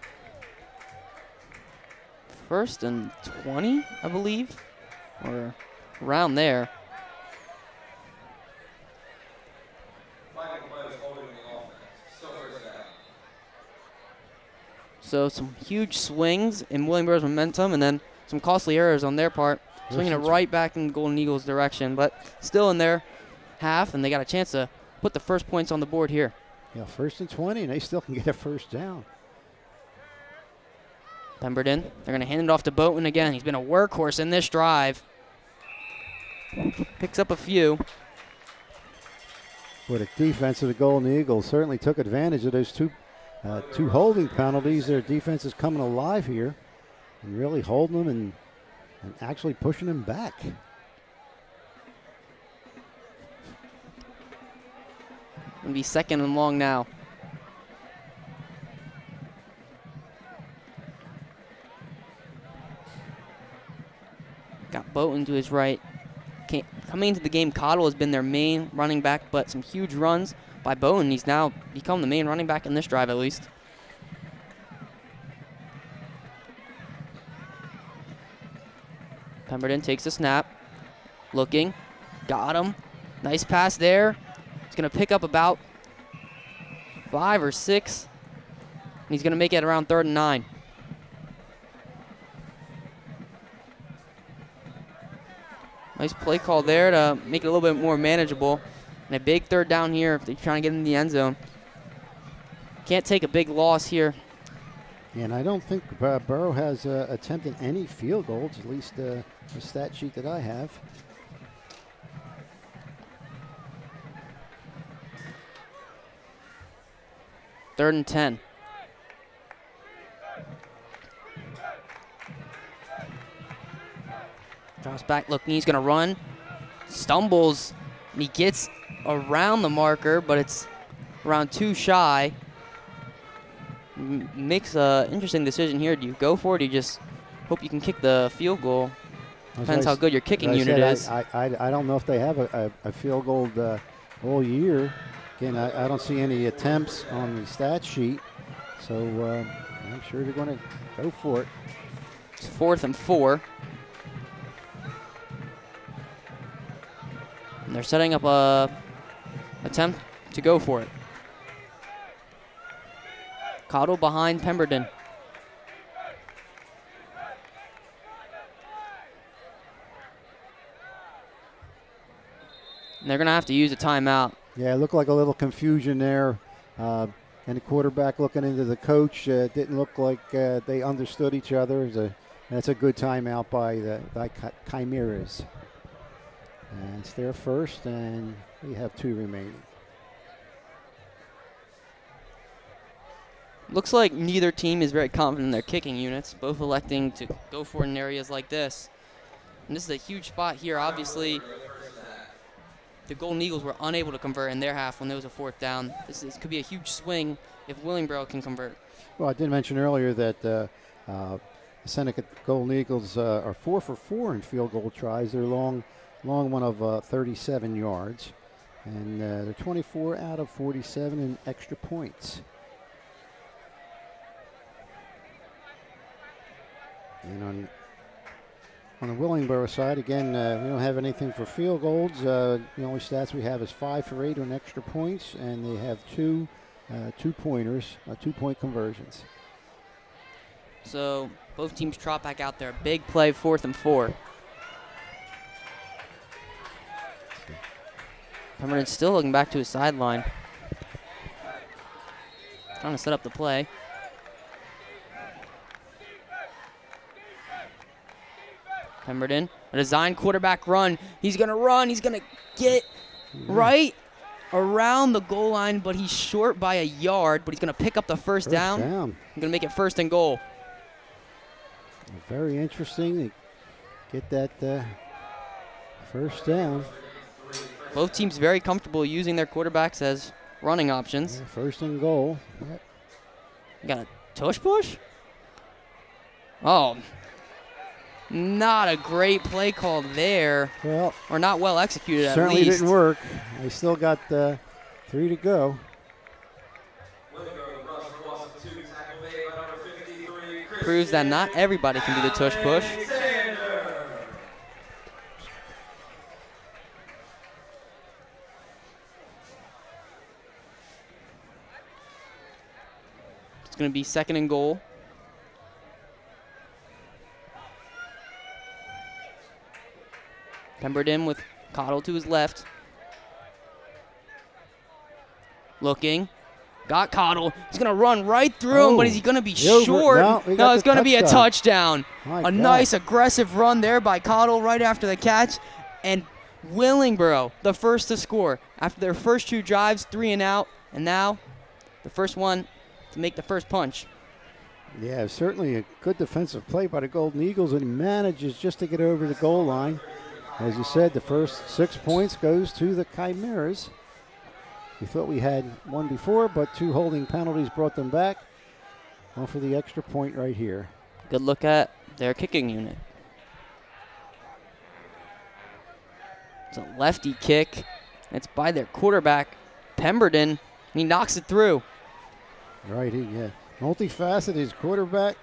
1st and 20, I believe, or around there. So some huge swings in Willingboro's momentum and then some costly errors on their part, swinging it right back in Golden Eagles' direction, but still in their half, and they got a chance to put the first points on the board here. Yeah, 1st and 20, and they still can get a first down. Pemberton, they're going to hand it off to Bowden again. He's been a workhorse in this drive. Picks up a few. But the defense of the Golden Eagles certainly took advantage of those two holding penalties. Their defense is coming alive here and really holding them and actually pushing them back. Going to be 2nd and long now. Got Bowden to his right. Coming into the game, Cottle has been their main running back, but some huge runs by Bowden. He's now become the main running back in this drive, at least. Pemberton takes a snap. Looking. Got him. Nice pass there. He's going to pick up about 5 or 6. And he's going to make it around 3rd and 9. Nice play call there to make it a little bit more manageable. And a big 3rd down here if they're trying to get in the end zone. Can't take a big loss here. And I don't think Burrow has attempted any field goals, at least the stat sheet that I have. Third and 10. Drops back looking, he's gonna run. Stumbles, and he gets around the marker, but it's around 2 shy. Makes an interesting decision here. Do you go for it, or do you just hope you can kick the field goal? Depends how good your kicking unit is. I don't know if they have a field goal all year. Again, I don't see any attempts on the stat sheet, so I'm sure they're going to go for it. It's 4th and 4. And they're setting up a attempt to go for it. Cottle behind Pemberton. And they're going to have to use a timeout. Yeah, it looked like a little confusion there. And the quarterback looking into the coach didn't look like they understood each other. That's a good timeout by the Chimeras. And it's their first, and we have 2 remaining. Looks like neither team is very confident in their kicking units, both electing to go for it in areas like this. And this is a huge spot here. Obviously, the Golden Eagles were unable to convert in their half when there was a 4th down. This could be a huge swing if Willingboro can convert. Well, I did mention earlier that Seneca Golden Eagles are 4 for 4 in field goal tries. They're long one of 37 yards. And they're 24 out of 47 in extra points. And on the Willingboro side, again, we don't have anything for field goals. The only stats we have is 5 for 8 on extra points, and they have 2 2-pointers, 2-point conversions. So both teams trot back out there. Big play, 4th and 4. Pemberton's still looking back to his sideline. Trying to set up the play. Pemberton, a design quarterback run. He's going to run. He's going to get right around the goal line, but he's short by a yard, but he's going to pick up the first down. I'm going to make it 1st and goal. Very interesting to get that first down. Both teams very comfortable using their quarterbacks as running options. Yeah, 1st and goal. Yep. Got a tush push? Oh, not a great play call there. Well, or not well executed at least. Certainly didn't work. They still got 3 to go. Proves that not everybody can do the tush push. It's going to be 2nd and goal. Pemberton with Cottle to his left. Looking. Got Cottle. He's going to run right through him, but is he going to be short? No, it's going to be a touchdown. A nice aggressive run there by Cottle right after the catch. And Willingboro, the first to score. After their first 2 drives, 3 and out. And now the first one to make the first punch. Yeah, certainly a good defensive play by the Golden Eagles, and he manages just to get over the goal line. As you said, the first 6 points goes to the Chimeras. We thought we had one before, but 2 holding penalties brought them back. One for the extra point right here. Good look at their kicking unit. It's a lefty kick. It's by their quarterback, Pemberton, and he knocks it through. Right, multifaceted quarterback.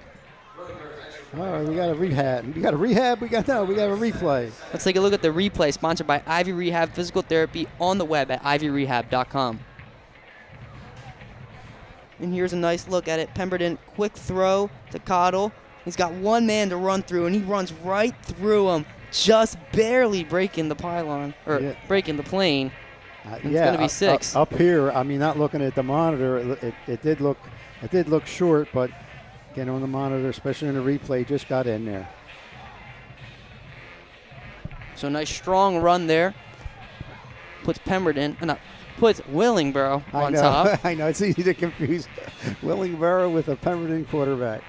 Oh, we got a rehab. We got a rehab. We got a replay. Let's take a look at the replay, sponsored by Ivy Rehab Physical Therapy on the web at ivyrehab.com. And here's a nice look at it. Pemberton, quick throw to Cottle. He's got 1 man to run through, and he runs right through him, just barely breaking the pylon, or breaking the plane. It's going to be 6. Up here, I mean, not looking at the monitor, it did look short, but again on the monitor, especially in the replay, just got in there. So nice strong run there. Puts puts Willingboro on top. I know, it's easy to confuse Willingboro with a Pemberton quarterback.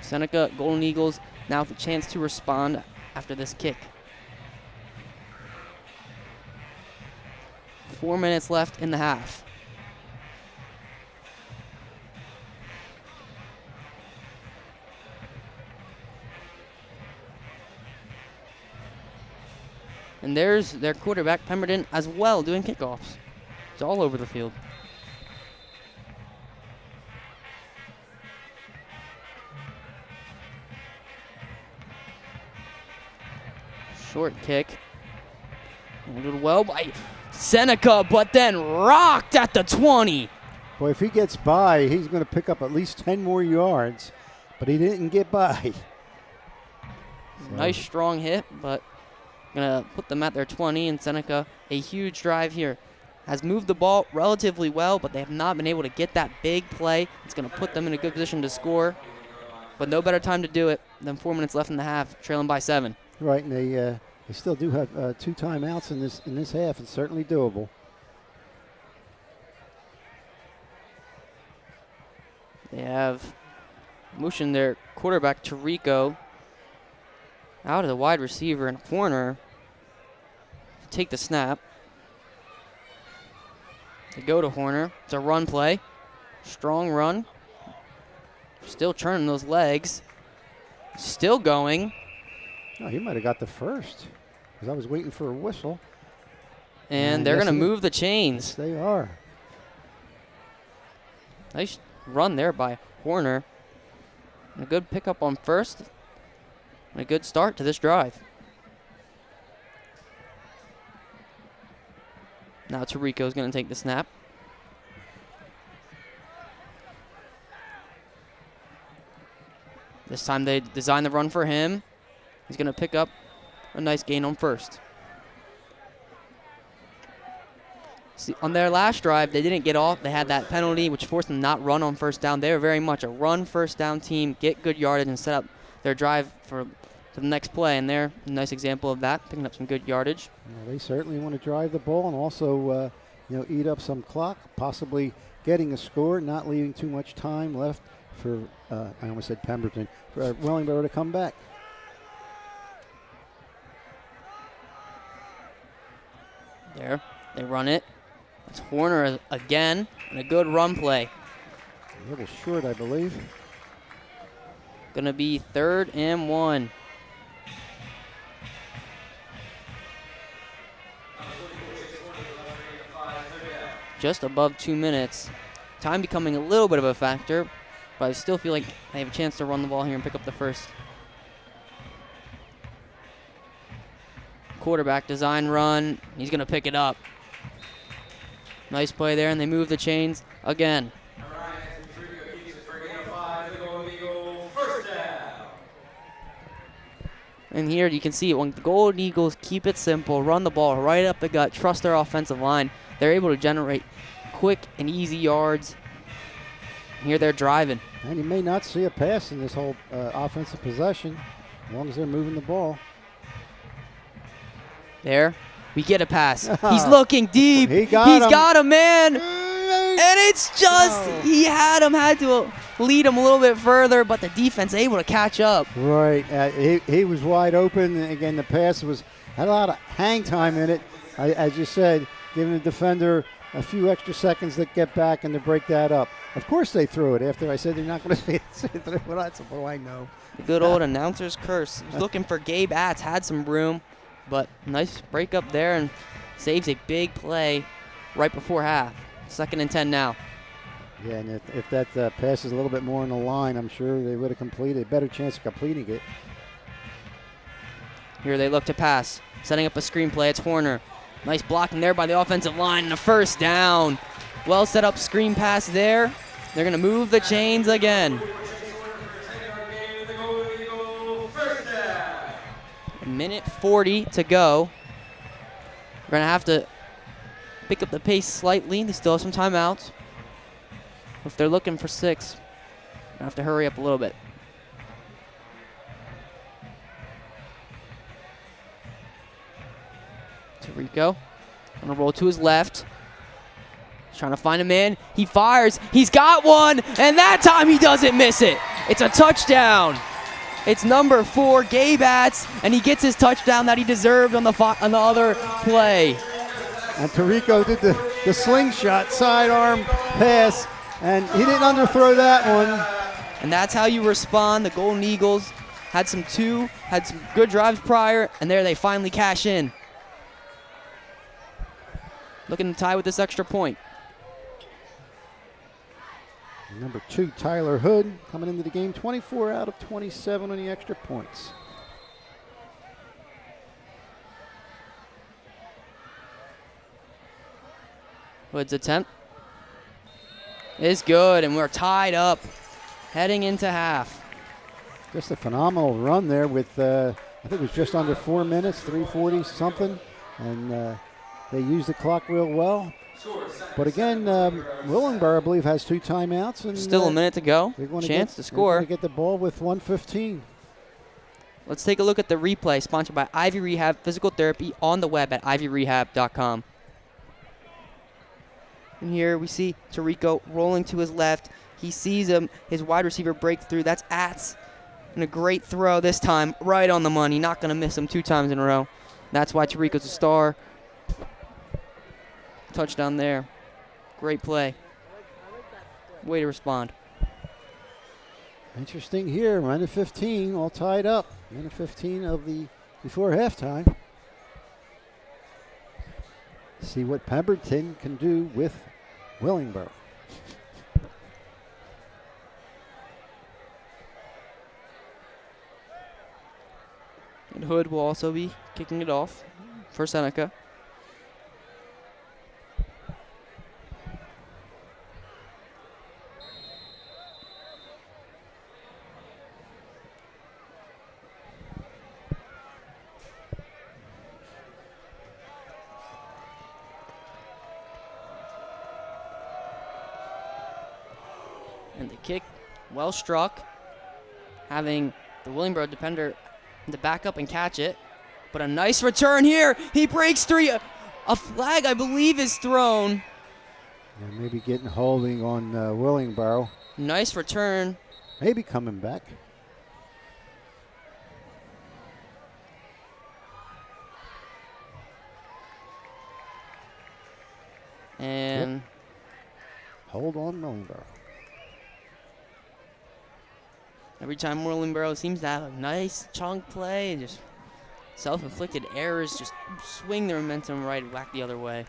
Seneca Golden Eagles now with a chance to respond after this kick. 4 minutes left in the half. And there's their quarterback, Pemberton, as well, doing kickoffs. It's all over the field. Short kick. Handled well by Seneca, but then rocked at the 20. Boy, if he gets by, he's going to pick up at least 10 more yards, but he didn't get by. Nice strong hit, but Gonna put them at their 20, and Seneca, a huge drive here. Has moved the ball relatively well, but they have not been able to get that big play. It's gonna put them in a good position to score. But no better time to do it than 4 minutes left in the half, trailing by 7. Right, and they still do have 2 timeouts in this half. It's certainly doable. They have motioned their quarterback, Tarico, out of the wide receiver and corner to take the snap. They go to Horner. It's a run play. Strong run. Still turning those legs. Still going. Oh, he might have got the first because I was waiting for a whistle. And they're going to move the chains. Yes, they are. Nice run there by Horner. And a good pickup on first. And a good start to this drive. Now Tarico's going to take the snap. This time they design the run for him. He's going to pick up a nice gain on first. See, on their last drive, they didn't get off. They had that penalty, which forced them not run on first down. They were very much a run first down team, get good yardage, and set up their drive for the next play. And they're a nice example of that, picking up some good yardage. Well, they certainly want to drive the ball and also, eat up some clock, possibly getting a score, not leaving too much time left for, I almost said Pemberton, for Willingboro to come back. There, they run it. It's Horner again, and a good run play. A little short, I believe. Gonna be 3rd and 1. Just above 2 minutes. Time becoming a little bit of a factor, but I still feel like they have a chance to run the ball here and pick up the first. Quarterback design run. He's going to pick it up. Nice play there, and they move the chains again. And here you can see when the Golden Eagles keep it simple, run the ball right up the gut, trust their offensive line, they're able to generate quick and easy yards. Here they're driving. And you may not see a pass in this whole offensive possession as long as they're moving the ball. There, we get a pass. He's looking deep. He's got him, man. And it's just, he had to lead him a little bit further, but the defense able to catch up. Right, he was wide open. And again, the pass had a lot of hang time in it. As you said, giving the defender a few extra seconds to get back and to break that up. Of course they threw it after I said they're not going to say it. Well, that's what I know. The good old announcer's curse. He was looking for Gabe Atz, had some room, but nice break up there and saves a big play right before half. 2nd and 10 now. Yeah, and if that pass is a little bit more on the line, I'm sure they would have completed, a better chance of completing it. Here they look to pass, setting up a screen play. It's Horner. Nice blocking there by the offensive line and a first down. Well set up screen pass there. They're going to move the chains again. A minute 40 to go. We're going to have to pick up the pace slightly. They still have some timeouts. If they're looking for 6, they're going to have to hurry up a little bit. Tarico on a roll to his left. He's trying to find a man. He fires. He's got one, and that time he doesn't miss it. It's a touchdown. It's number 4, Gabe Atz, and he gets his touchdown that he deserved on the other play. And Tarico did the slingshot sidearm pass, and he didn't underthrow that one. And that's how you respond. The Golden Eagles had some good drives prior, and there they finally cash in. Looking to tie with this extra point. Number 2, Tyler Hood, coming into the game, 24 out of 27 on the extra points. Hood's attempt is good, and we're tied up heading into half. Just a phenomenal run there with I think it was just under 4 minutes, 3:40 something, and they used the clock real well. But again, Willingboro, I believe, has 2 timeouts. And Still a minute to go. Chance to score. They're going to get the ball with 1:15. Let's take a look at the replay, sponsored by Ivy Rehab Physical Therapy on the web at ivyrehab.com. And here we see Tarico rolling to his left. He sees him, his wide receiver break through. That's Atz. And a great throw this time, right on the money. Not going to miss him 2 times in a row. That's why Tarico's a star. Touchdown there. Great play. Way to respond. Interesting here, minute 15, all tied up. Minute 15 of the before halftime. See what Pemberton can do with Willingboro. And Hood will also be kicking it off for Seneca. And the kick, well struck, having the Willingboro defender to back up and catch it. But a nice return here. He breaks 3. A flag, I believe, is thrown. And maybe getting holding on Willingboro. Nice return. Maybe coming back. And yep. Hold on, Willingboro. Every time Willingboro seems to have a nice chunk play, and just self-inflicted errors just swing their momentum right, whack the other way.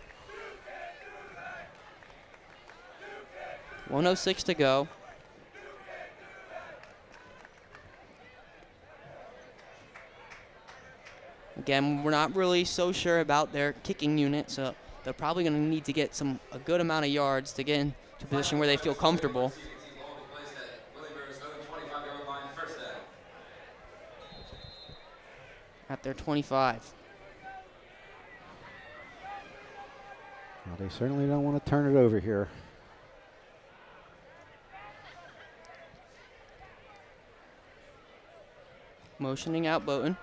1:06 to go. Again, we're not really so sure about their kicking unit, so they're probably going to need to get a good amount of yards to get into a position where they feel comfortable. At their 25. Well, they certainly don't want to turn it over here. Motioning out Bowden.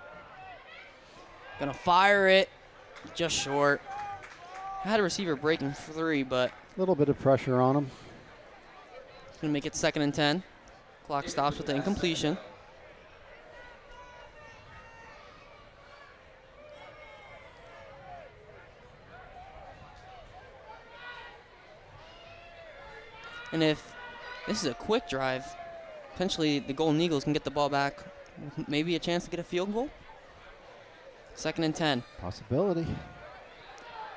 Gonna fire it. Just short. Had a receiver breaking 3, but A little bit of pressure on him. gonna make it 2nd and 10. Clock stops with the incompletion. And if this is a quick drive, potentially the Golden Eagles can get the ball back. Maybe a chance to get a field goal. 2nd and 10. Possibility.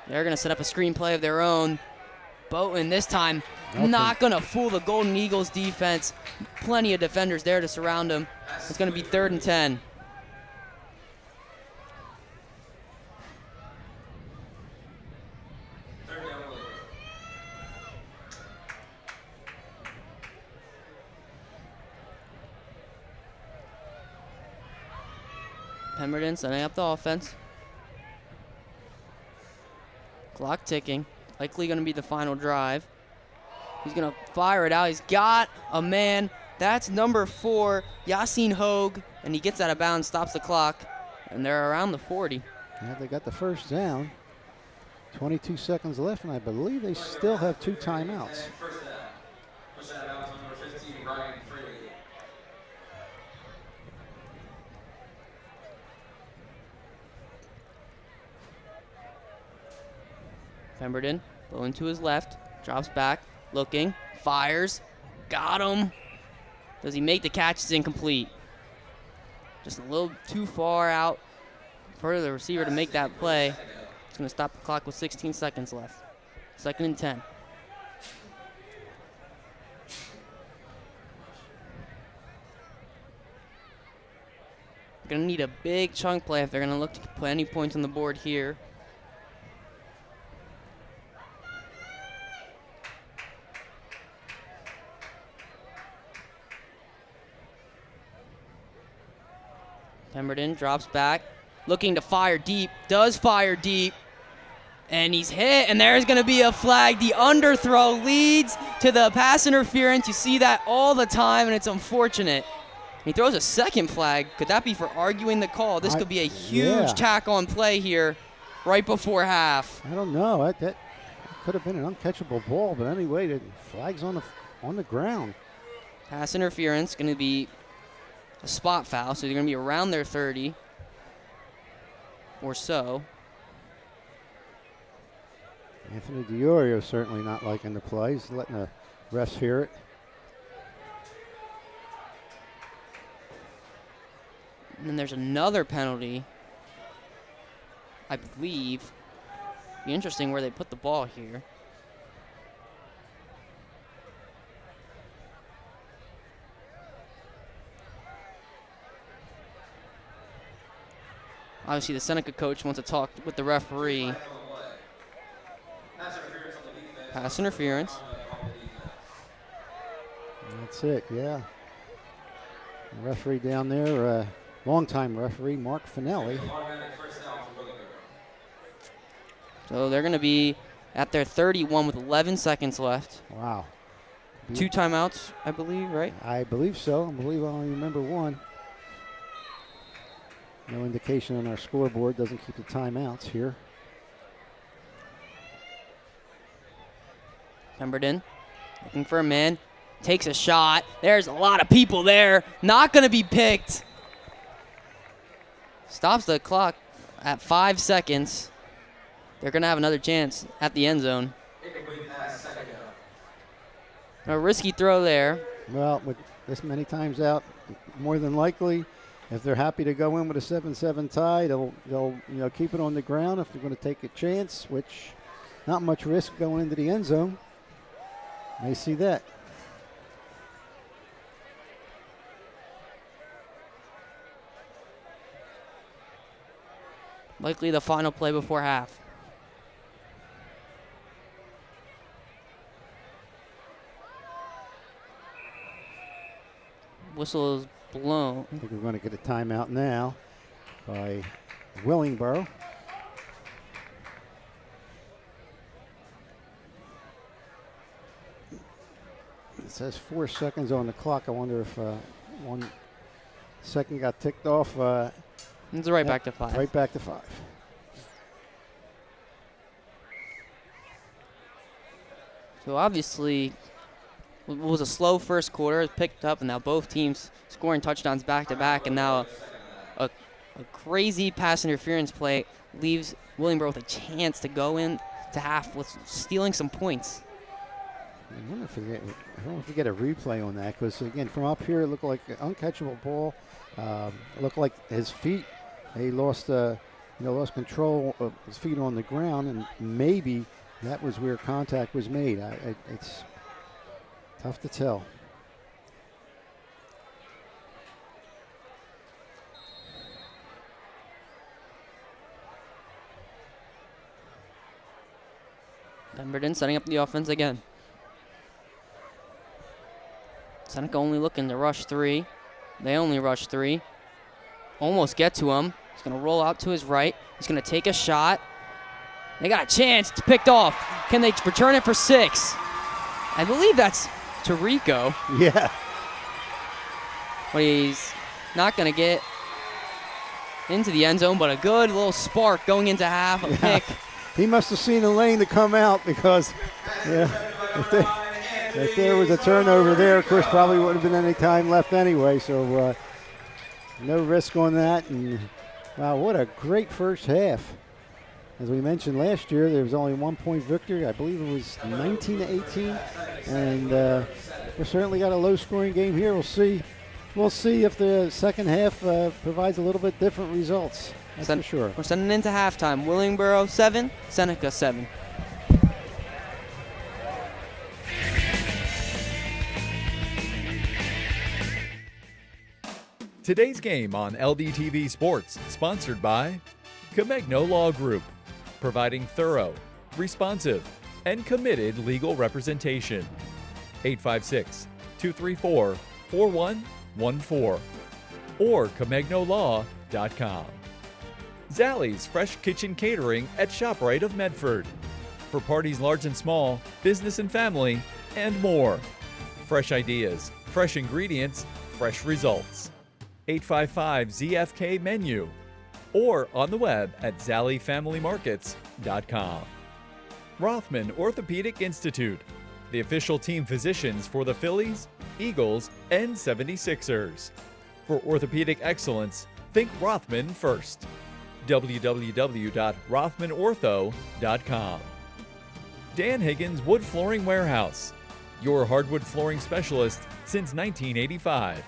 They're going to set up a screen play of their own. Bowden this time Nothing. not going to fool the Golden Eagles defense. Plenty of defenders there to surround him. It's going to be 3rd and 10. Pemberton setting up the offense. Clock ticking. Likely going to be the final drive. He's going to fire it out. He's got a man. That's number 4, Yassine Hogue. And he gets out of bounds, stops the clock. And they're around the 40. Yeah, they got the first down. 22 seconds left, and I believe they still have 2 timeouts. Pemberton going to his left, drops back, looking, fires, got him. Does he make the catch? It's incomplete. Just a little too far out for the receiver to make that play. It's going to stop the clock with 16 seconds left. 2nd and 10. They're going to need a big chunk play if they're going to look to put any points on the board here. Pemberton drops back, looking to fire deep, does fire deep, and he's hit, and there's going to be a flag. The underthrow leads to the pass interference. You see that all the time, and it's unfortunate. He throws a second flag. Could that be for arguing the call? This could be a huge tack-on play here right before half. I don't know. That could have been an uncatchable ball, but anyway, the flag's on the ground. Pass interference, going to be a spot foul, so they're going to be around their 30 or so. Anthony DiOrio certainly not liking the play. He's letting the refs hear it. And then there's another penalty, I believe. Be interesting where they put the ball here. Obviously, the Seneca coach wants to talk with the referee. Pass interference. That's it, yeah. The referee down there, longtime referee, Mark Finelli. So they're going to be at their 31 with 11 seconds left. Wow. 2 timeouts, I believe, right? I believe so. I believe I only remember one. No indication on our scoreboard. Doesn't keep the timeouts here. Pemberton looking for a man. Takes a shot. There's a lot of people there. Not going to be picked. Stops the clock at 5 seconds. They're going to have another chance at the end zone. A risky throw there. Well, with this many times out, more than likely, if they're happy to go in with a 7-7 tie, they'll keep it on the ground if they're going to take a chance, which not much risk going into the end zone. May see that. Likely the final play before half. Whistle is blown. I think we're going to get a timeout now by Willingboro. It says 4 seconds on the clock. I wonder if 1 second got ticked off. It's right back to 5. Right back to 5. So obviously, it was a slow first quarter. It picked up, and now both teams scoring touchdowns back to back, and now a crazy pass interference play leaves Willingboro with a chance to go in to half with stealing some points. I wonder if we get a replay on that, because again, from up here, it looked like an uncatchable ball. It looked like his feet. He lost control of his feet on the ground, and maybe that was where contact was made. It's tough to tell. Pemberton setting up the offense again. Seneca only looking to rush 3. They only rush 3. Almost get to him. He's going to roll out to his right. He's going to take a shot. They got a chance. It's picked off. Can they return it for 6? I believe that's Tarico. Yeah. But he's not going to get into the end zone, but a good little spark going into half, a pick. He must have seen a lane to come out, because if there was a turnover there, of course, probably wouldn't have been any time left anyway. So no risk on that. And wow, what a great first half. As we mentioned last year, there was only 1-point victory. I believe it was 19-18. And we certainly got a low-scoring game here. We'll see if the second half provides a little bit different results. That's for sure. We're sending into halftime. Willingboro 7, Seneca 7. Today's game on LDTV Sports, sponsored by Comegno Law Group, providing thorough, responsive, and committed legal representation. 856-234-4114 or ComegnoLaw.com. SolarContractor.com. Zallie's Fresh Kitchen Catering at ShopRite of Medford. For parties large and small, business and family, and more. Fresh ideas, fresh ingredients, fresh results. 855-ZFK menu or on the web at ZallieFamilyMarkets.com. Rothman Orthopedic Institute, the official team physicians for the Phillies, Eagles, and 76ers. For orthopedic excellence, think Rothman first. www.rothmanortho.com. Dan Higgins Wood Flooring Warehouse, your hardwood flooring specialist since 1985.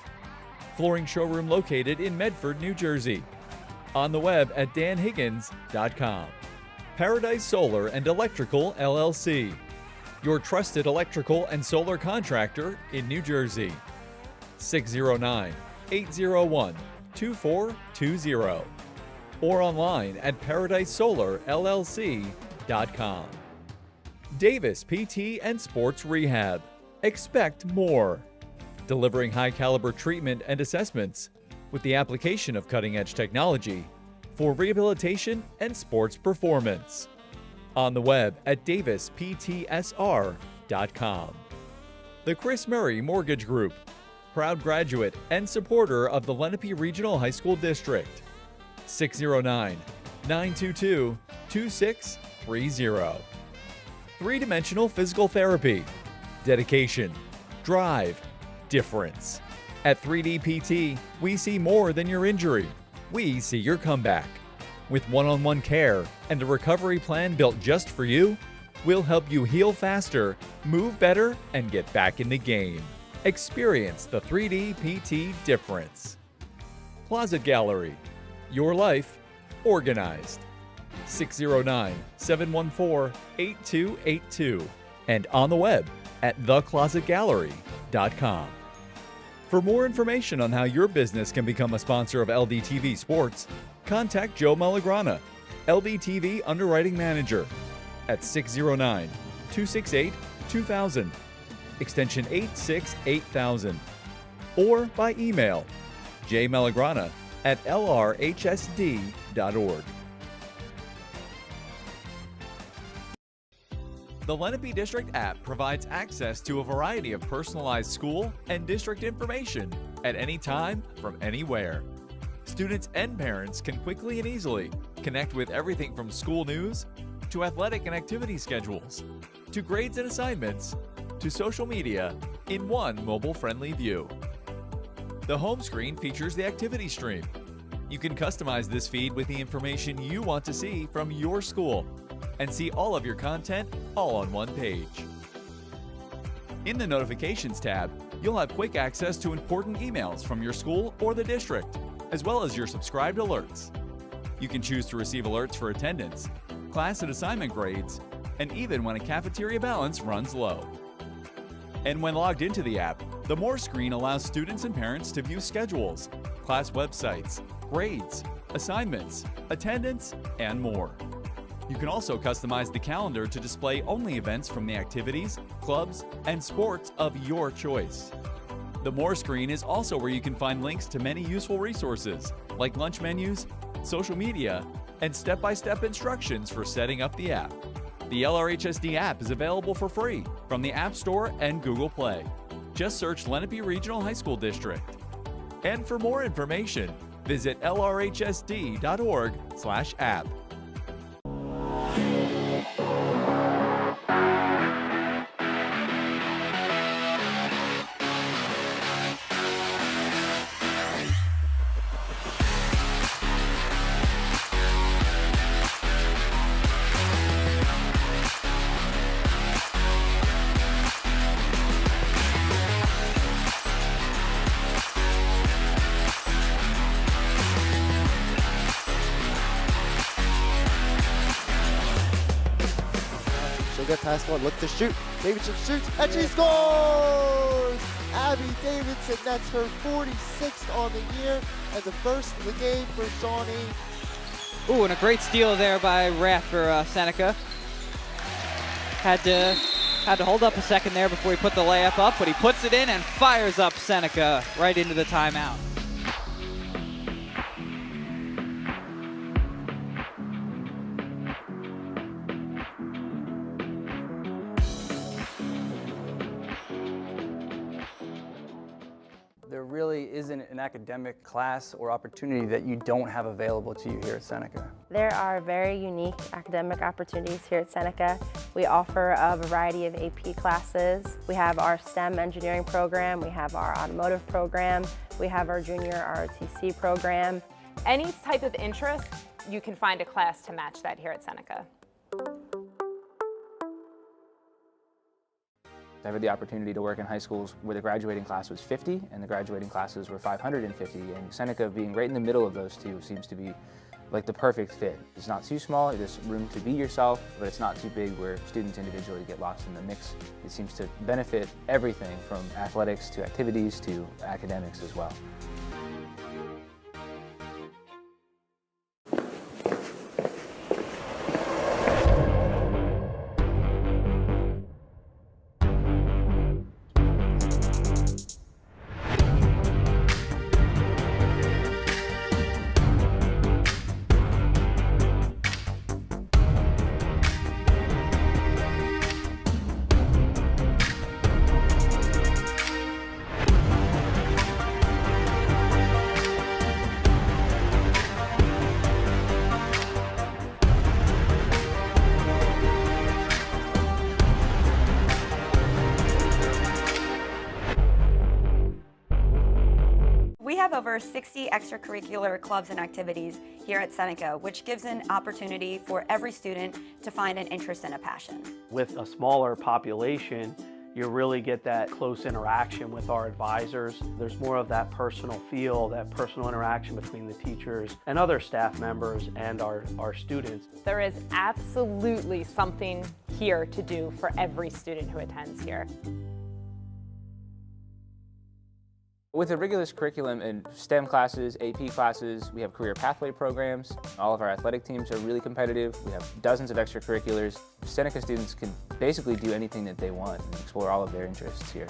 Flooring showroom located in Medford, New Jersey. On the web at danhiggins.com. Paradise Solar and Electrical LLC, your trusted electrical and solar contractor in New Jersey. 609-801-2420 or online at paradisesolarllc.com. Davis PT and Sports Rehab. Expect more. Delivering high-caliber treatment and assessments with the application of cutting-edge technology for rehabilitation and sports performance. On the web at davisptsr.com. The Chris Murray Mortgage Group, proud graduate and supporter of the Lenape Regional High School District. 609-922-2630. Three-dimensional physical therapy. Dedication, drive, difference. At 3D PT, we see more than your injury. We see your comeback. With one-on-one care and a recovery plan built just for you, we'll help you heal faster, move better, and get back in the game. Experience the 3D PT difference. Closet Gallery, your life organized. 609-714-8282 and on the web at theclosetgallery.com. For more information on how your business can become a sponsor of LDTV Sports, contact Joe Malagrana, LDTV Underwriting Manager, at 609-268-2000, extension 868,000, or by email jmalagrana@lrhsd.org. The Lenape District app provides access to a variety of personalized school and district information at any time from anywhere. Students and parents can quickly and easily connect with everything from school news to athletic and activity schedules to grades and assignments to social media in one mobile-friendly view. The home screen features the activity stream. You can customize this feed with the information you want to see from your school and see all of your content all on one page. In the Notifications tab, you'll have quick access to important emails from your school or the district, as well as your subscribed alerts. You can choose to receive alerts for attendance, class and assignment grades, and even when a cafeteria balance runs low. And when logged into the app, the More screen allows students and parents to view schedules, class websites, grades, assignments, attendance, and more. You can also customize the calendar to display only events from the activities, clubs, and sports of your choice. The More screen is also where you can find links to many useful resources, like lunch menus, social media, and step-by-step instructions for setting up the app. The LRHSD app is available for free from the App Store and Google Play. Just search Lenape Regional High School District. And for more information, visit lrhsd.org/app. Get past one, look to shoot. Davidson shoots, and she scores! Abby Davidson, that's her 46th on the year, and the first of the game for Shawnee. Ooh, and a great steal there by Rath for Seneca. Had to hold up a second there before he put the layup up, but he puts it in and fires up Seneca right into the timeout. really isn't an academic class or opportunity that you don't have available to you here at Seneca. There are very unique academic opportunities here at Seneca. We offer a variety of AP classes. We have our STEM engineering program, we have our automotive program, we have our junior ROTC program. Any type of interest, you can find a class to match that here at Seneca. I've had the opportunity to work in high schools where the graduating class was 50 and the graduating classes were 550, and Seneca being right in the middle of those two seems to be like the perfect fit. It's not too small, there's room to be yourself, but it's not too big where students individually get lost in the mix. It seems to benefit everything from athletics to activities to academics as well. We have over 60 extracurricular clubs and activities here at Seneca, which gives an opportunity for every student to find an interest and a passion. With a smaller population, you really get that close interaction with our advisors. There's more of that personal feel, that personal interaction between the teachers and other staff members and our students. There is absolutely something here to do for every student who attends here. With a rigorous curriculum in STEM classes, AP classes, we have career pathway programs. All of our athletic teams are really competitive. We have dozens of extracurriculars. Seneca students can basically do anything that they want and explore all of their interests here.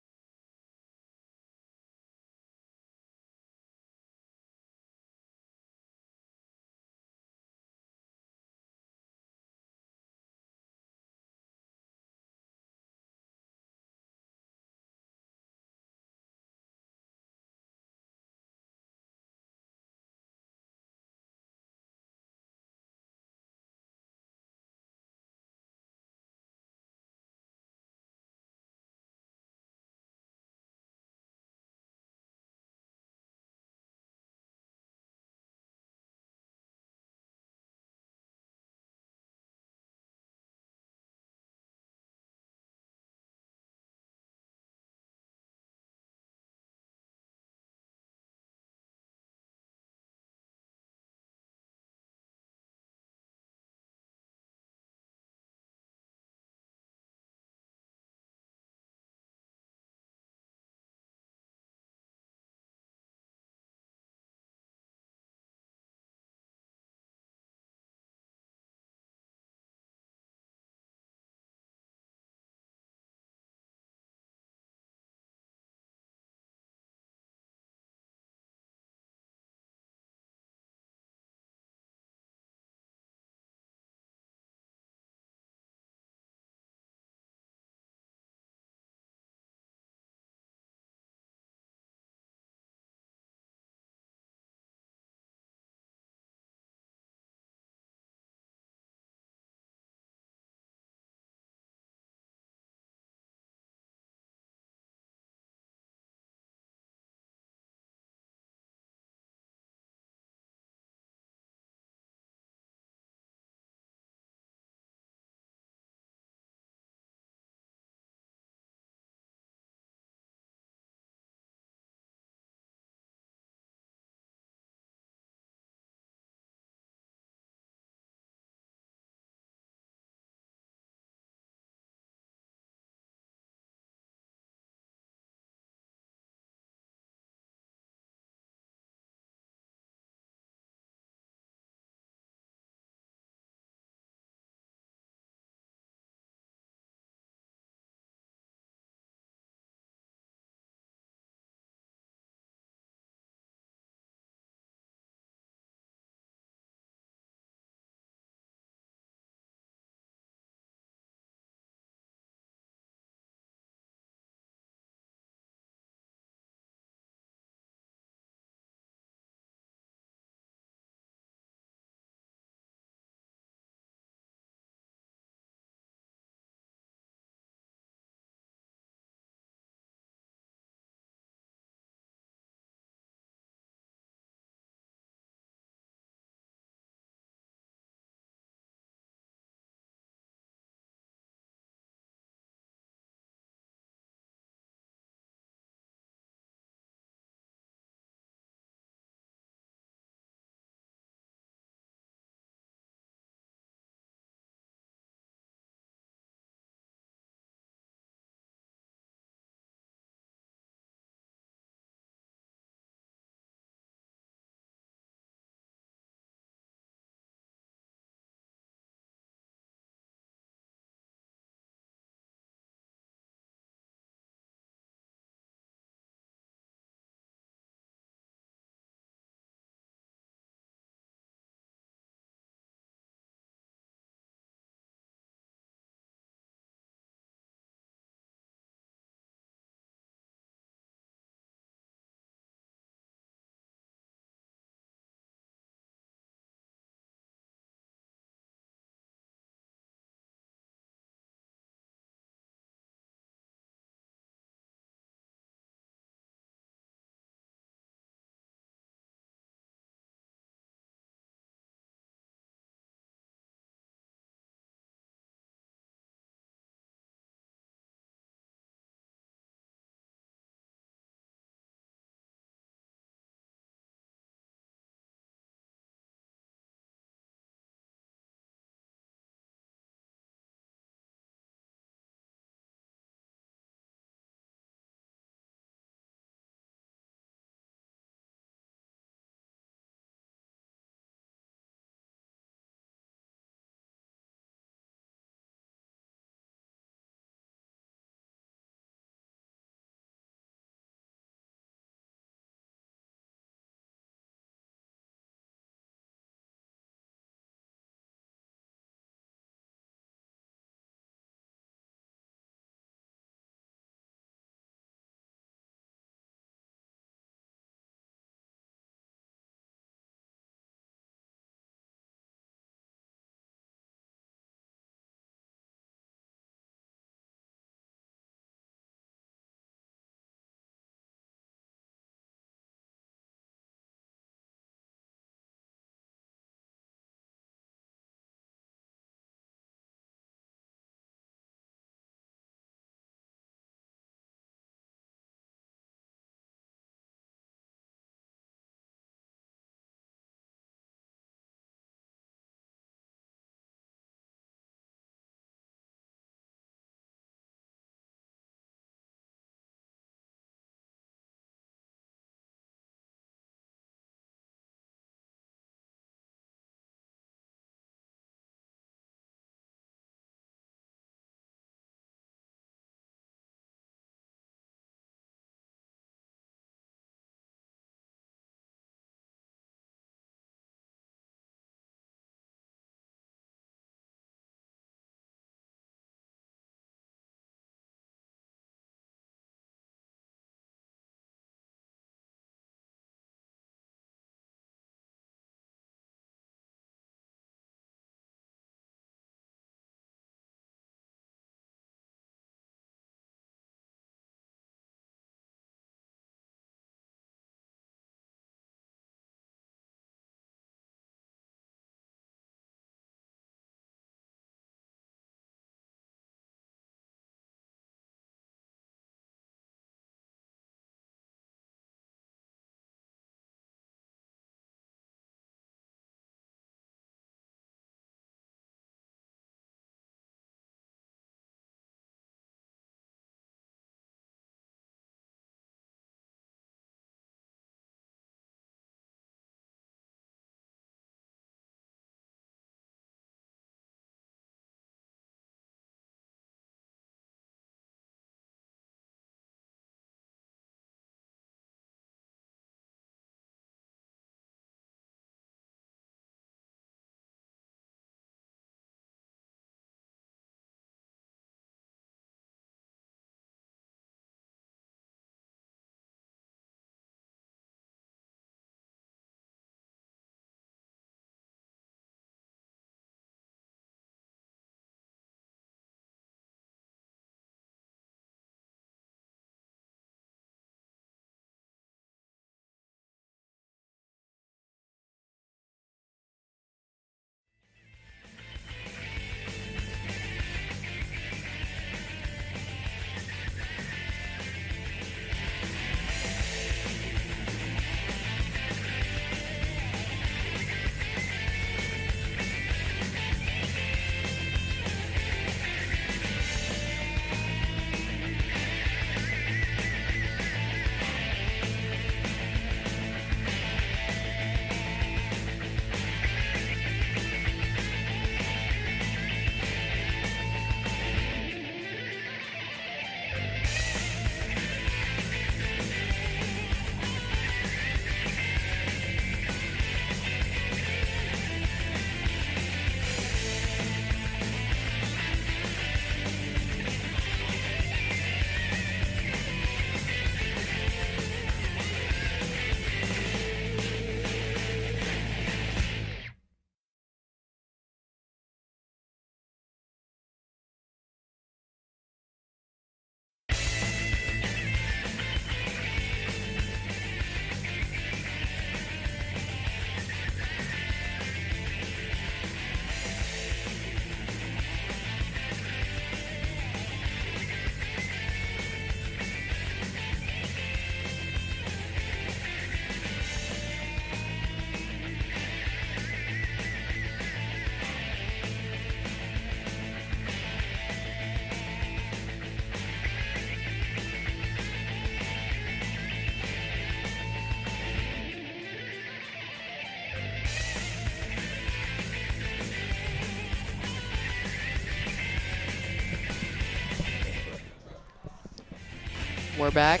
We're back,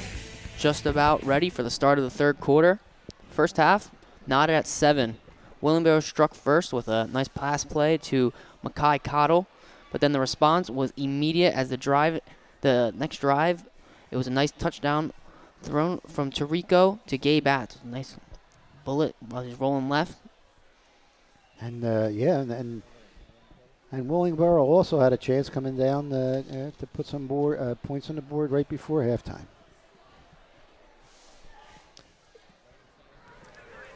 just about ready for the start of the third quarter. First half, knotted at 7. Willingboro struck first with a nice pass play to Makai Cottle, but then the response was immediate as the next drive, it was a nice touchdown thrown from Tarico to Gabe Batts. Nice bullet while he's rolling left. And and Willingboro also had a chance coming down to put some points on the board right before halftime.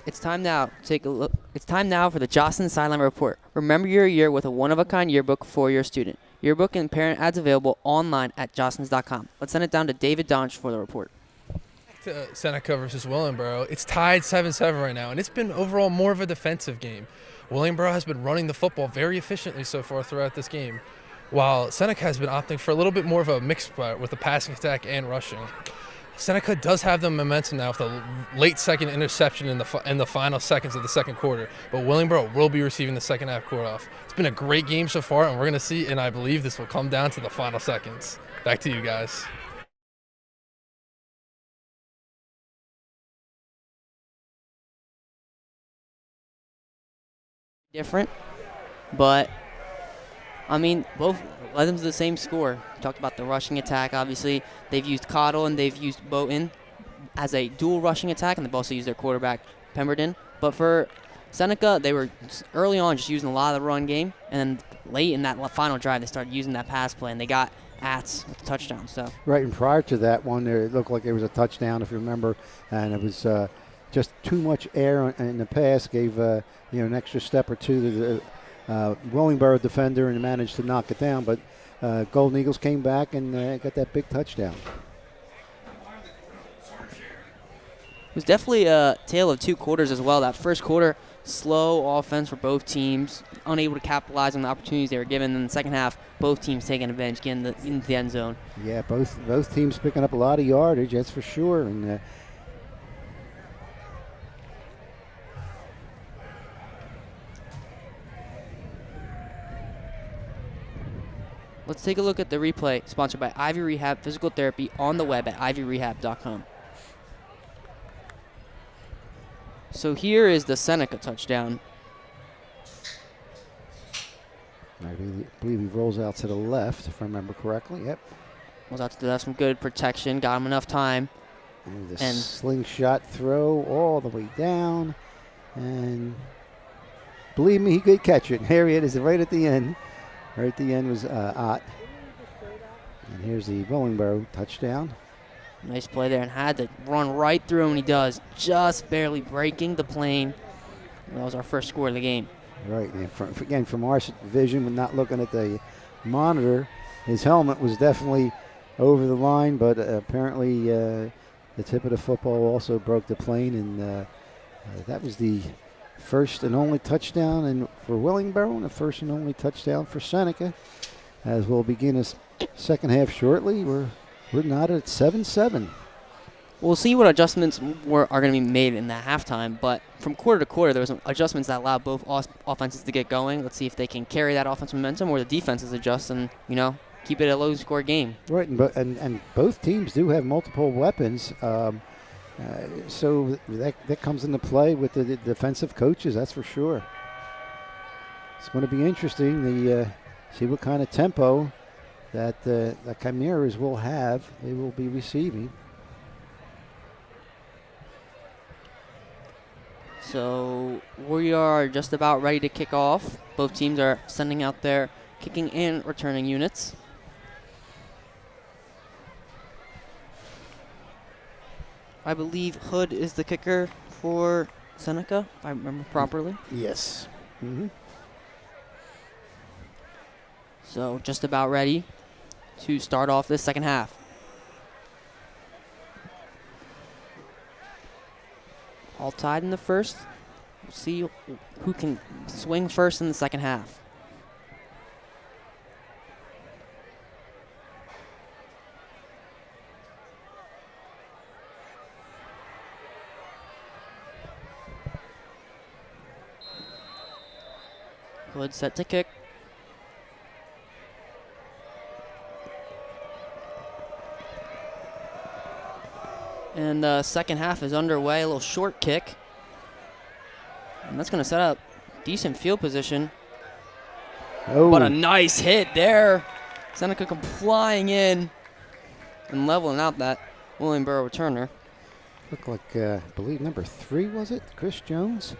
It's time now. Take a look. It's time now for the Jocelyn Sideline Report. Remember your year with a one-of-a-kind yearbook for your student. Yearbook and parent ads available online at jocelyn's.com. Let's send it down to David Donch for the report. To Seneca versus Willingboro. It's tied 7-7 right now, and it's been overall more of a defensive game. Willingboro has been running the football very efficiently so far throughout this game, while Seneca has been opting for a little bit more of a mixed spot with the passing attack and rushing. Seneca does have the momentum now with a late second interception in the final seconds of the second quarter, but Willingboro will be receiving the second half quarter off. It's been a great game so far, and we're going to see, and I believe this will come down to the final seconds. Back to you guys. Different, but I mean, both led them to the same score. We talked about the rushing attack. Obviously, they've used Cottle and they've used Bowden as a dual rushing attack, and they've also used their quarterback, Pemberton. But for Seneca, they were early on just using a lot of the run game, and then late in that final drive, they started using that pass play, and they got Atz with the touchdown. So Right, and prior to that one, it looked like it was a touchdown, if you remember, and it was just too much air in the pass, gave an extra step or two to the Willingboro defender and managed to knock it down. But Golden Eagles came back and got that big touchdown. it was definitely a tale of two quarters as well. That first quarter, slow offense for both teams, unable to capitalize on the opportunities they were given. In the second half, both teams taking advantage, getting into the end zone. Yeah, both teams picking up a lot of yardage, that's for sure. And Let's take a look at the replay, sponsored by Ivy Rehab Physical Therapy on the web at ivyrehab.com. So here is the Seneca touchdown. I believe he rolls out to the left, if I remember correctly. Yep. Rolls out to the left, some good protection, got him enough time. And the slingshot throw all the way down. And believe me, he could catch it. Here it is, right at the end. Right at the end was Ott. And here's the Willingboro touchdown. Nice play there, and had to run right through him, and he does, just barely breaking the plane. That was our first score of the game. Right, and again, from our vision, when not looking at the monitor, his helmet was definitely over the line, but apparently the tip of the football also broke the plane, and that was the first and only touchdown for Willingboro, and the first and only touchdown for Seneca. As we'll begin this second half shortly, we're not at 7-7. We'll see what adjustments are going to be made in the halftime, but from quarter to quarter, there were some adjustments that allowed both offenses to get going. Let's see if they can carry that offensive momentum, or the defenses adjust and keep it a low-score game. Right, and both teams do have multiple weapons. So that comes into play with the defensive coaches, that's for sure. It's going to be interesting to see what kind of tempo that the Chimeras will have. They will be receiving. So we are just about ready to kick off. Both teams are sending out their kicking and returning units. I believe Hood is the kicker for Seneca, if I remember properly. Yes. Mm-hmm. So just about ready to start off this second half. All tied in the first. We'll see who can swing first in the second half. Hood set to kick. And the second half is underway. A little short kick. And that's going to set up decent field position. Oh. But a nice hit there. Seneca come flying in and leveling out that Willingboro returner. Looked like, I believe, number 3, was it? Chris Jones?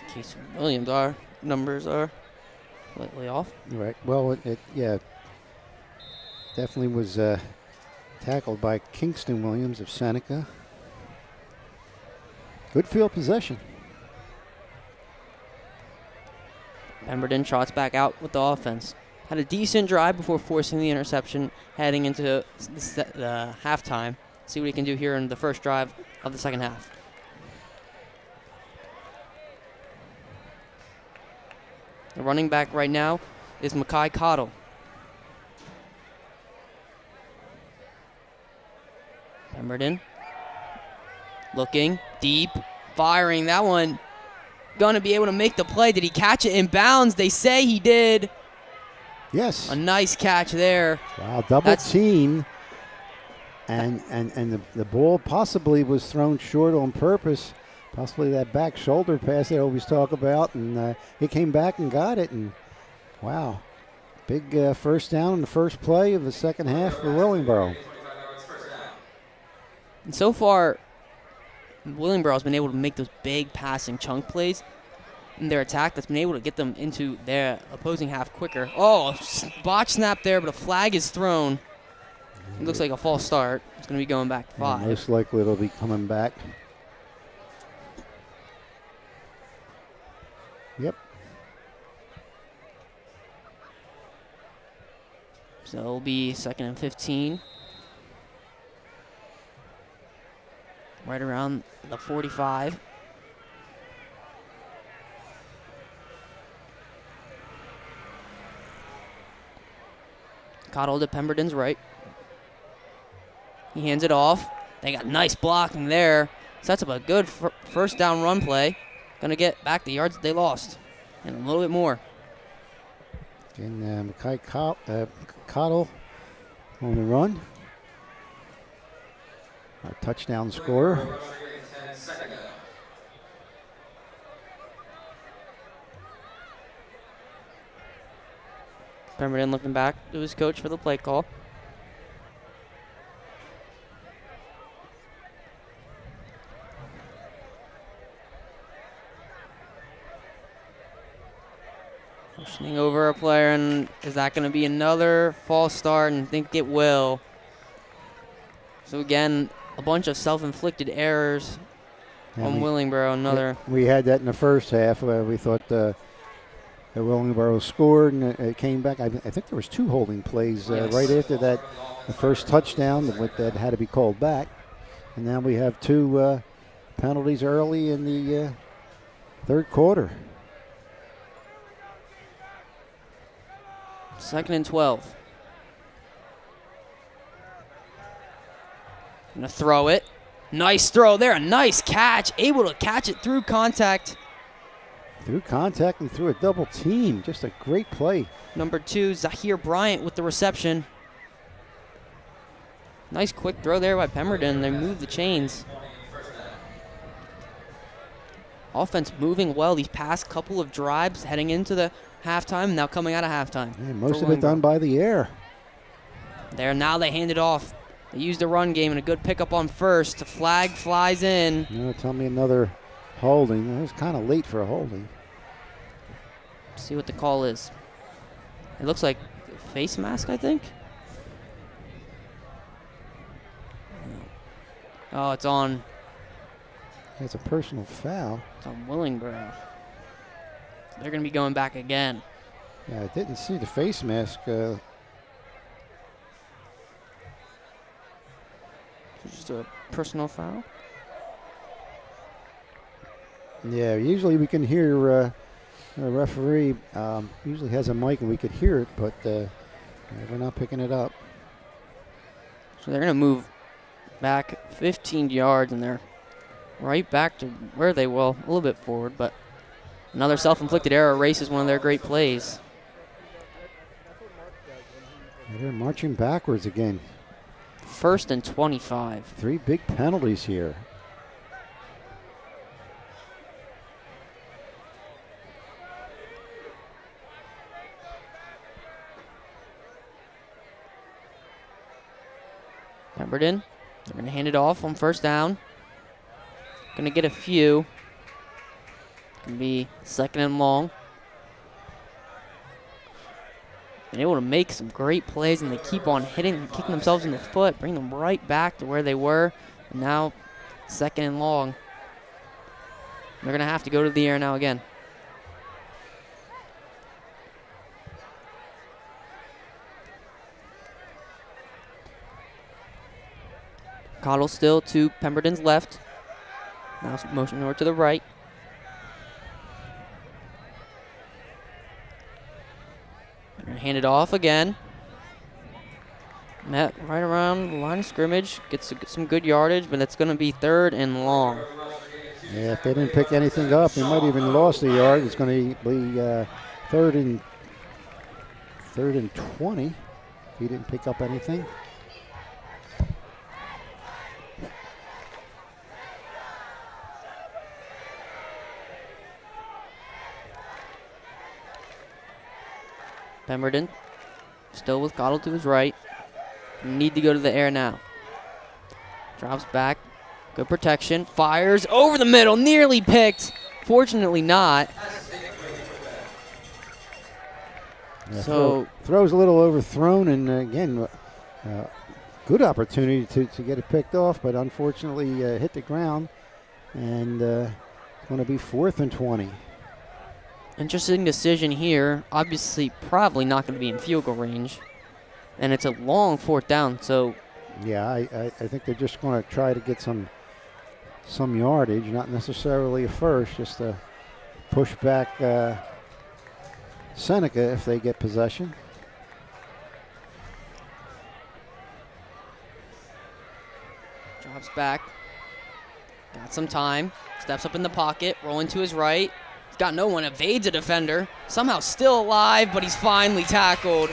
Case Williams, our numbers are slightly off. Right. Well, yeah, definitely was tackled by Kingston Williams of Seneca. Good field possession. Pemberton trots back out with the offense. Had a decent drive before forcing the interception heading into the halftime. See what he can do here in the first drive of the second half. The running back right now is Mackay Cottle. Pemberton looking deep, firing that one. Gonna be able to make the play. Did he catch it in bounds? They say he did. Yes. A nice catch there. Wow, double team. And the ball possibly was thrown short on purpose. Possibly that back shoulder pass they always talk about. And he came back and got it. And wow, big first down in the first play of the second half for Willingboro. And so far, Willingboro's been able to make those big passing chunk plays in their attack that's been able to get them into their opposing half quicker. Oh, botch snap there, but a flag is thrown. It looks like a false start. It's going to be going back to 5. Most likely it'll be coming back. Yep. So it'll be 2nd and 15. Right around the 45. Cottle to Pemberton's right. He hands it off. They got nice blocking there. Sets up a good first down run play. Gonna get back the yards that they lost and a little bit more. And Mackay Cottle on the run. Our touchdown scorer. Pemberton looking back to his coach for the play call. Motioning over a player, and is that going to be another false start? And I think it will. So again, a bunch of self-inflicted errors on Willingboro. Another. We had that in the first half. We thought that Willingboro scored, and it came back. I think there was 2 holding plays right after that, the first touchdown that had to be called back. And now we have 2 penalties early in the third quarter. 2nd and 12. Gonna throw it. Nice throw there. A nice catch. Able to catch it through contact. Through contact and through a double team. Just a great play. Number 2, Zahir Bryant with the reception. Nice quick throw there by Pemberton. They moved the chains. Offense moving well these past couple of drives heading into the halftime, now coming out of halftime. Yeah, most of it done by the air. There, now they hand it off. They used the run game and a good pickup on first. The flag flies in. Tell me another holding. It was kind of late for a holding. See what the call is. It looks like face mask, I think. Oh, it's on. It's a personal foul. It's on Willingboro. They're going to be going back again. Yeah, I didn't see the face mask. Just a personal foul? Yeah, usually we can hear the referee usually has a mic and we could hear it, but we're not picking it up. So they're going to move back 15 yards, and they're right back to where they will, a little bit forward, but another self-inflicted error erases one of their great plays. They're marching backwards again. 1st and 25. 3 big penalties here. Pemberton, they're going to hand it off on 1st down. Going to get a few. Going to be 2nd and long. Been able to make some great plays, and they keep on hitting, kicking themselves in the foot, bring them right back to where they were. And now 2nd and long. They're going to have to go to the air now again. Cottle still to Pemberton's left. Now motion over to the right. They're going to hand it off again. Met right around the line of scrimmage. Gets some good yardage, but it's going to be 3rd and long. Yeah, if they didn't pick anything up, they might even lost the yard. It's going to be 3rd and 20 if he didn't pick up anything. Pemberton still with Cottle to his right. Need to go to the air now. Drops back. Good protection. Fires over the middle. Nearly picked. Fortunately not. Yeah, So throws a little overthrown, and again, good opportunity to get it picked off, but unfortunately hit the ground, and it's going to be 4th and 20. interesting decision here. Obviously, probably not going to be in field goal range. And it's a long 4th down, so. Yeah, I think they're just going to try to get some yardage, not necessarily a first, just to push back Seneca if they get possession. Drops back. Got some time. Steps up in the pocket, rolling to his right. He's got no one, evades a defender. Somehow still alive, but he's finally tackled.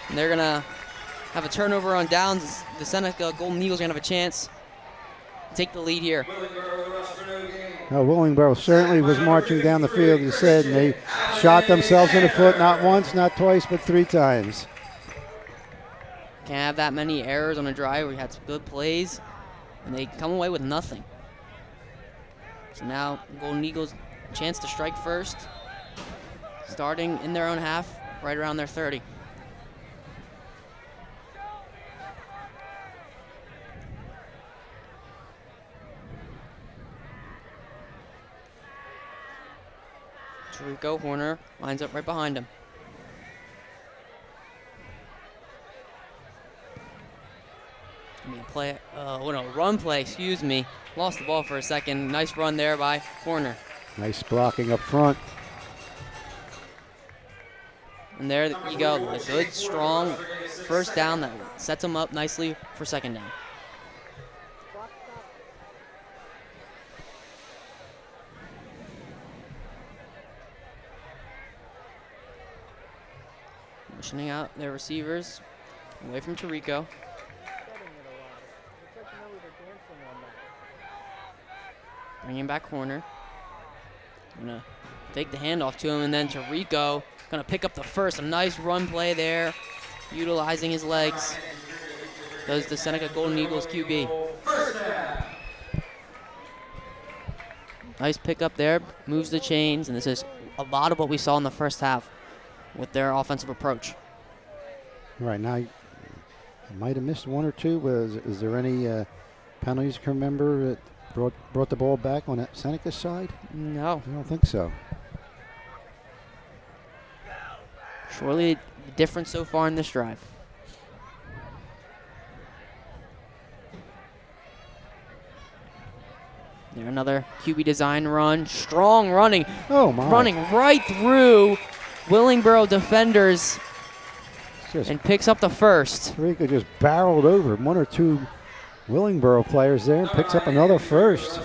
And they're going to have a turnover on downs. The Seneca Golden Eagles are going to have a chance to take the lead here. Willingboro certainly was marching down the field, you said, and they shot themselves in the foot not once, not twice, but 3 times. Can't have that many errors on a drive where we had some good plays, and they come away with nothing. So now Golden Eagles chance to strike first, starting in their own half, right around their 30. Rico Horner lines up right behind him. Run play, excuse me. Lost the ball for a second. Nice run there by Horner. Nice blocking up front. And there you go, a good, strong 1st down that sets them up nicely for 2nd down. Motioning out their receivers away from Tarico. Bringing back Horner. Gonna take the handoff to him, and then Tarico gonna pick up the first. A nice run play there, utilizing his legs. Does the Seneca Golden Eagles QB. Nice pickup there, moves the chains, and this is a lot of what we saw in the 1st half with their offensive approach. Right now, I might have missed 1 or 2. Is there any penalties you can remember that brought the ball back on that Seneca side? No. I don't think so. Surely the difference so far in this drive. There, another QB design run. Strong running. Oh, my. Running right through Willingboro defenders and picks up the first. Rico just barreled over 1 or 2 Willingboro players there and picks up another first.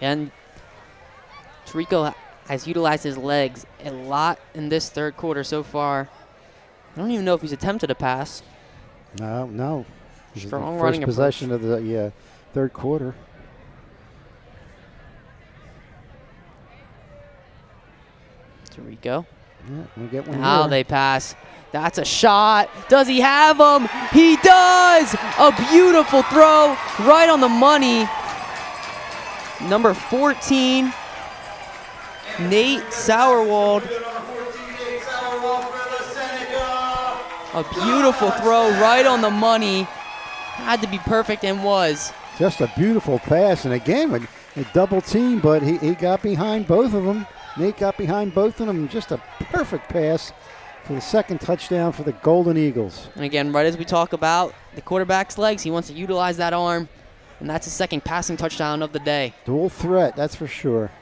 And Tarico has utilized his legs a lot in this third quarter so far. I don't even know if he's attempted a pass. No. Strong running first possession of the third quarter. Rico. Yeah, we get one Now here. they pass. That's a shot. Does he have him? He does! A beautiful throw right on the money. Number 14, Nate Sauerwald. A beautiful throw right on the money. Had to be perfect and was. Just a beautiful pass. And again, with a double team, but he got behind both of them. Nate got behind both of them. Just a perfect pass for the second touchdown for the Golden Eagles. And again, right as we talk about the quarterback's legs, he wants to utilize that arm. And that's the second passing touchdown of the day. Dual threat, that's for sure.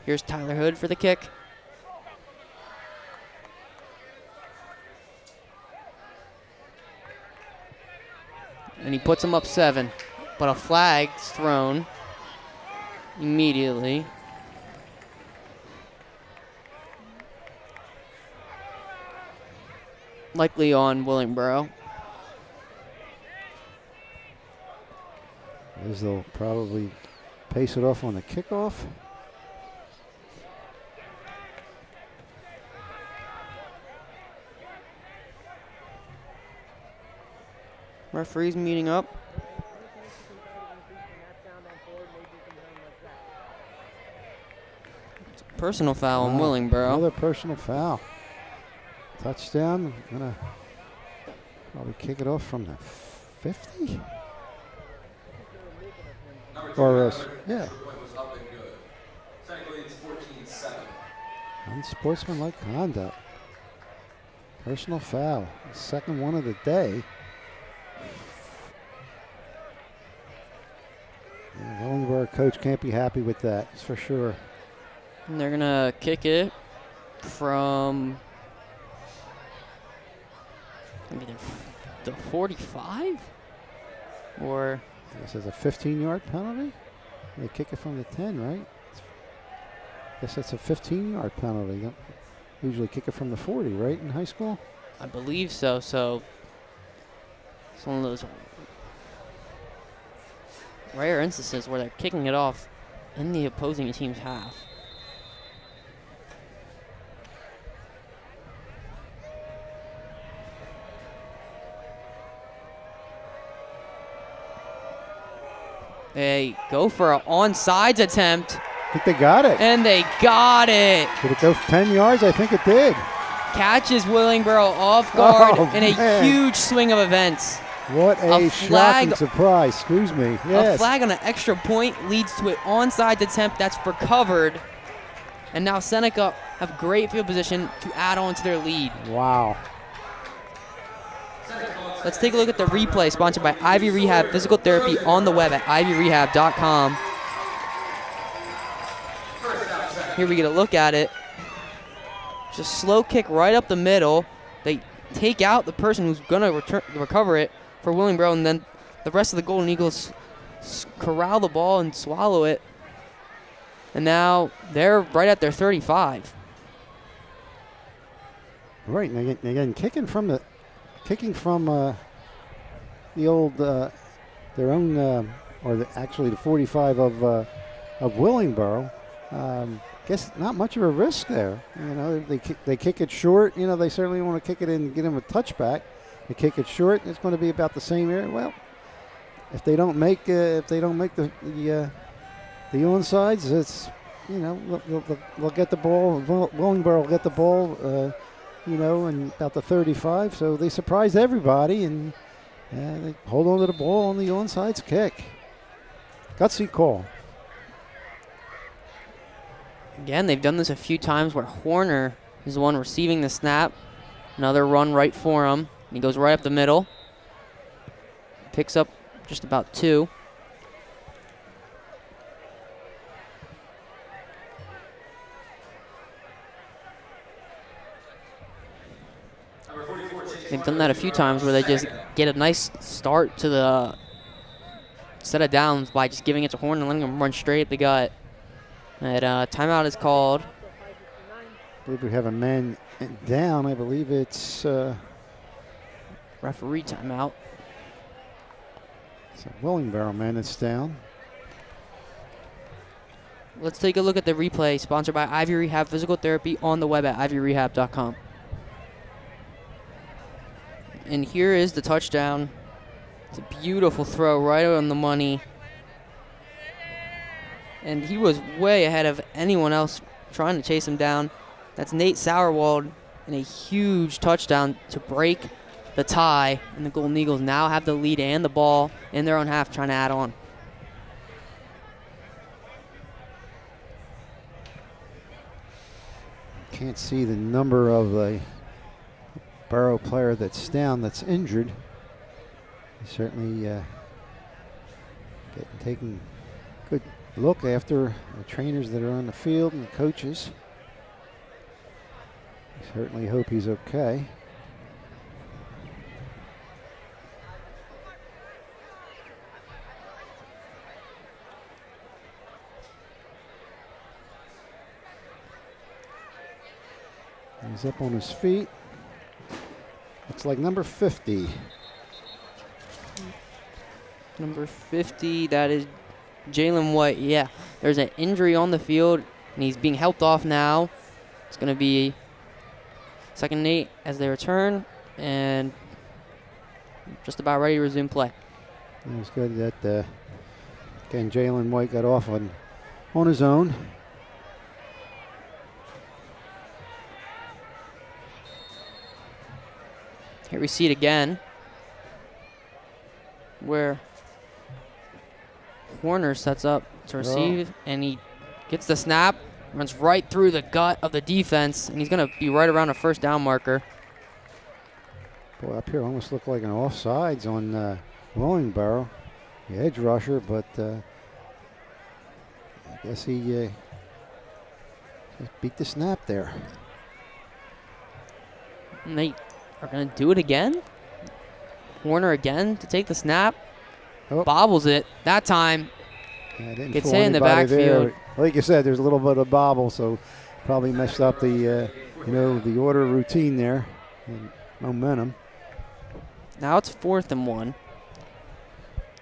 Here's Tyler Hood for the kick. And he puts him up 7. But a flag's thrown immediately. Likely on Willingboro. As they'll probably pace it off on the kickoff. Referees meeting up. It's a personal foul on Willingboro. Another personal foul. Touchdown. Gonna probably kick it off from the 50. Or yeah. Unsportsmanlike conduct. Personal foul. Second one of the day. Yeah, Willingboro coach can't be happy with that, that's for sure. And they're gonna kick it from maybe the 45? Or this is a 15-yard penalty? They kick it from the 10, right? Guess that's a 15-yard penalty. Don't usually kick it from the 40, right, in high school? I believe so. So it's one of those rare instances where they're kicking it off in the opposing team's half. They go for an onside attempt. I think they got it. And they got it. Did it go 10 yards? I think it did. Catches Willingboro off guard in a man. huge swing of events. What a shocking surprise. Excuse me. Yes. A flag on an extra point leads to an onside attempt that's recovered. And now Seneca have great field position to add on to their lead. Wow. Let's take a look at the replay sponsored by Ivy Rehab Physical Therapy on the web at ivyrehab.com. Here we get a look at it. Just slow kick right up the middle. They take out the person who's going to recover it for Willingboro, and then the rest of the Golden Eagles corral the ball and swallow it. And now they're right at their 35. Right, and again, kicking from the old their own actually the 45 of Willingboro. Guess not much of a risk there. You know, they kick it short. You know, they certainly want to kick it in and get them a touchback. They kick it short, it's going to be about the same area. Well, if they don't make the onsides, it's, you know, they'll get the ball. Willingboro will get the ball. You know, and about the 35. So they surprise everybody and they hold on to the ball on the onsides kick. Gutsy call. Again, they've done this a few times where Horner is the one receiving the snap. Another run right for him. And he goes right up the middle. Picks up just about 2. They've done that a few times where they just get a nice start to the set of downs by just giving it to Horner and letting him run straight at the gut. And timeout is called. I believe we have a man down. I believe it's referee timeout. It's a Willingboro man that's down. Let's take a look at the replay, sponsored by Ivy Rehab Physical Therapy on the web at ivyrehab.com. And here is the touchdown. It's a beautiful throw right on the money. And he was way ahead of anyone else trying to chase him down. That's Nate Sauerwald in a huge touchdown to break the tie. And the Golden Eagles now have the lead and the ball in their own half, trying to add on. Can't see the number of the Borough player that's down, that's injured. He's certainly taking good look after the trainers that are on the field and the coaches. Certainly hope he's okay. He's up on his feet. Looks like number 50. Number 50, that is Jalen White. Yeah, there's an injury on the field, and he's being helped off now. It's going to be 2nd and 8 as they return, and just about ready to resume play. It was good that, again, Jalen White got off on his own. Here we see it again, where Horner sets up to receive, and he gets the snap, runs right through the gut of the defense, and he's going to be right around a first down marker. Boy, up here almost looked like an offsides on Willingboro, the edge rusher, but I guess he just beat the snap there. And they are going to do it again. Horner again to take the snap. Bobbles it. That time gets hit in the backfield. Like you said, there's a little bit of bobble, so probably messed up the the order routine there, and momentum. Now it's 4th and 1.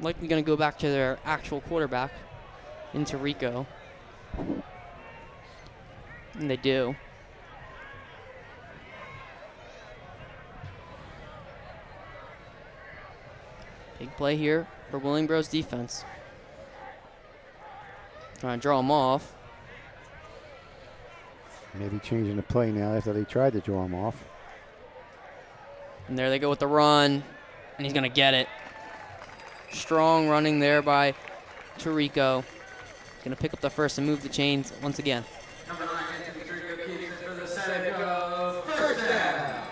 Likely going to go back to their actual quarterback, into Rico. And they do. Big play here for Willingboro's defense. Trying to draw him off. Maybe changing the play now after they tried to draw him off. And there they go with the run, and he's going to get it. Strong running there by Tarico. He's going to pick up the first and move the chains once again. Number 9, Tarico keeps for the Seneca. First down.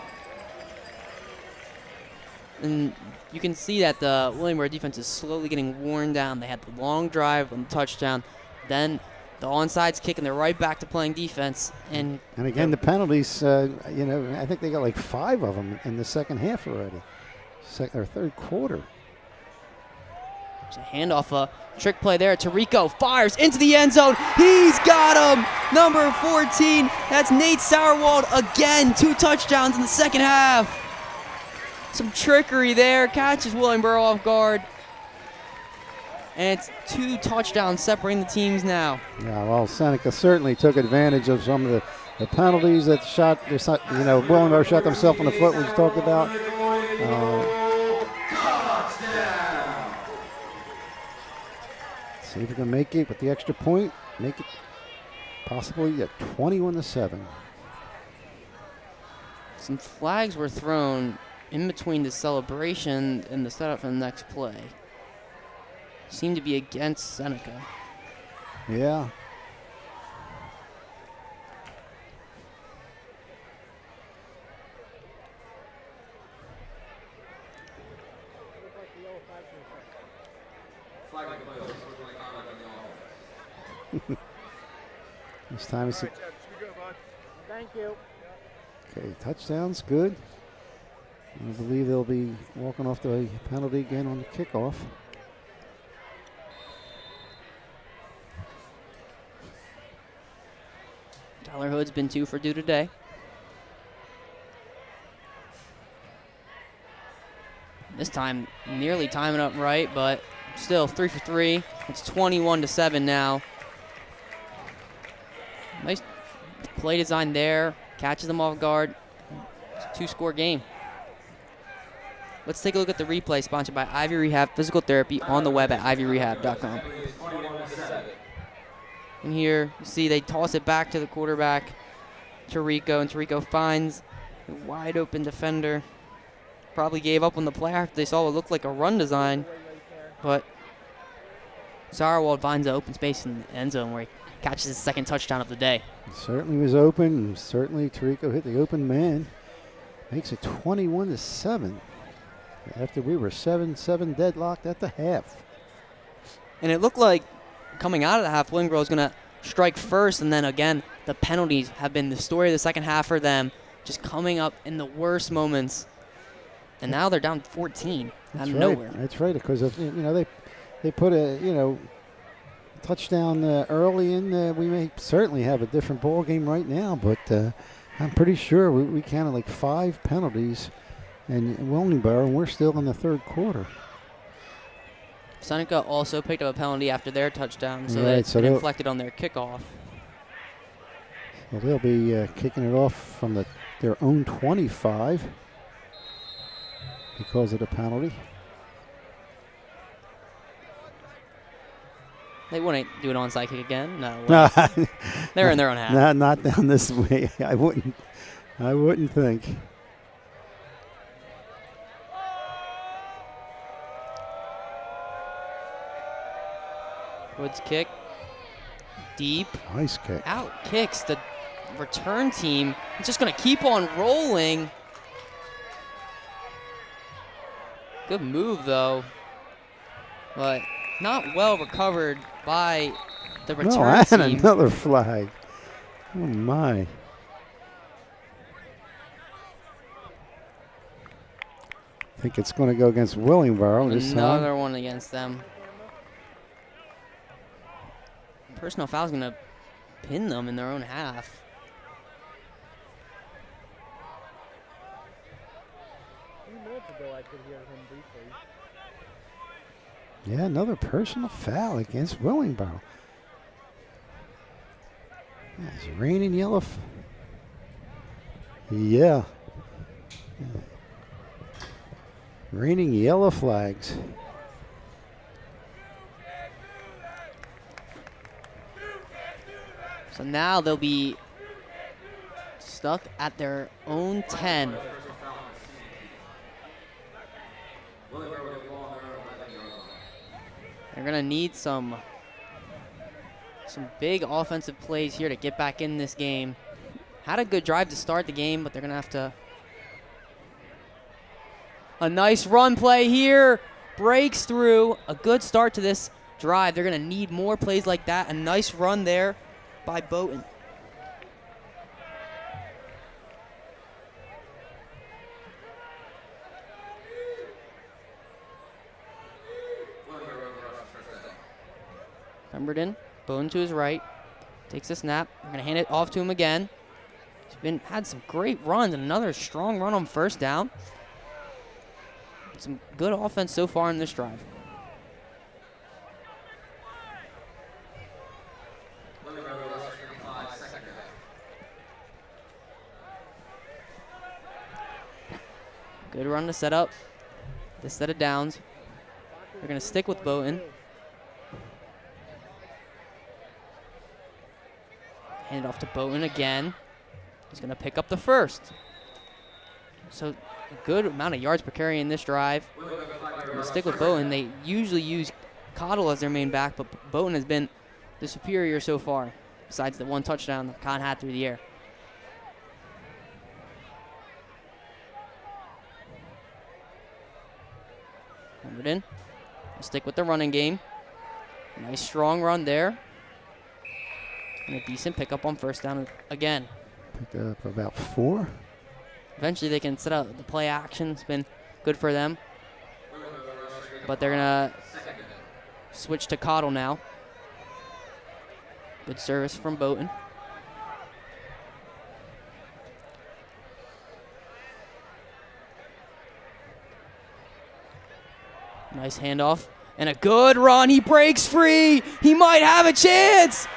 And you can see that the Willingboro defense is slowly getting worn down. They had the long drive on the touchdown, then the onside's kick, and they're right back to playing defense. And again, the penalties, I think they got like 5 of them in the second half already, or third quarter. There's a handoff, a trick play there. Tarico fires into the end zone. He's got him. Number 14, that's Nate Sauerwald again. 2 touchdowns in the second half. Some trickery there, catches Willingboro off guard. And it's 2 touchdowns separating the teams now. Yeah, well, Seneca certainly took advantage of some of the penalties that shot, Willingboro shot themselves in the foot, which we talked about. See if we can make it with the extra point, make it possibly at 21-7. Some flags were thrown in between the celebration and the setup for the next play. Seemed to be against Seneca. Yeah. This time it's Thank you. okay. Touchdown's good. I believe they'll be walking off the penalty again on the kickoff. Tyler Hood's been 2 for 2 today. This time, nearly timing up right, but still 3 for 3. It's 21-7 now. Nice play design there. Catches them off guard. It's a 2-score game. Let's take a look at the replay sponsored by Ivy Rehab Physical Therapy on the web at ivyrehab.com. And here, you see they toss it back to the quarterback, Tarico, and Tarico finds a wide open defender. Probably gave up on the play after they saw what looked like a run design, but Sarwald finds an open space in the end zone where he catches his second touchdown of the day. Certainly was open. Certainly Tarico hit the open man. Makes it 21-7 after we were 7-7 deadlocked at the half. And it looked like coming out of the half, Willingboro was going to strike first, and then again, the penalties have been the story of the second half for them, just coming up in the worst moments. And now they're down 14 out of nowhere. That's right, because of, they put a touchdown early in. We may certainly have a different ball game right now, but I'm pretty sure we counted like 5 penalties in Willingboro, and we're still in the third quarter. Seneca also picked up a penalty after their touchdown, so right, they inflected on their kickoff. So they'll be kicking it off from their own 25 because of the penalty. They wouldn't do an onside kick again. No. They're in their own half. Not down this way. I wouldn't think. Woods kick. Deep. Nice kick. Out kicks the return team. It's just going to keep on rolling. Good move, though. But not well recovered by the return team. And another flag. Oh, my. I think it's going to go against Willingboro this time. Another one against them. Personal foul is going to pin them in their own half. A few minutes ago, I could hear him briefly. Yeah, another personal foul against Willingboro. Yeah, it's raining yellow. Yeah. Raining yellow flags. So now they'll be stuck at their own 10. They're going to need some big offensive plays here to get back in this game. Had a good drive to start the game, but they're going to have to. A nice run play here. Breaks through. A good start to this drive. They're going to need more plays like that. A nice run there by Bowden. Pemberton, Bowden to his right, takes a snap. We're going to hand it off to him again. He's had some great runs and another strong run on first down. Some good offense so far in this drive. Good run to set up this set of downs. They're going to stick with Bowden. Hand it off to Bowden again. He's going to pick up the first. So a good amount of yards per carry in this drive. We'll stick with Bowden. They usually use Cottle as their main back, but Bowden has been the superior so far, besides the one touchdown that Con had through the air. Pemberton, stick with the running game. Nice strong run there. And a decent pickup on first down again. Picked up about 4. Eventually they can set up the play action. It's been good for them. But they're going to switch to Cottle now. Good service from Bowden. Nice handoff and a good run. He breaks free. He might have a chance.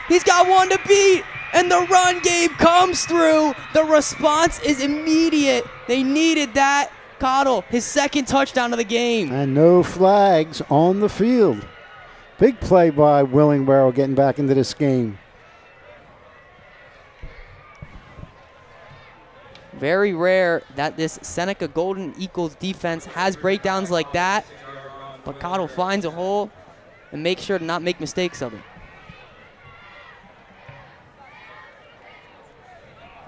He's got one to beat, and the run game comes through. The response is immediate. They needed that. Cottle, his second touchdown of the game. And no flags on the field. Big play by Willingboro getting back into this game. Very rare that this Seneca Golden Eagles defense has breakdowns like that, but Cottle finds a hole and makes sure to not make mistakes of it.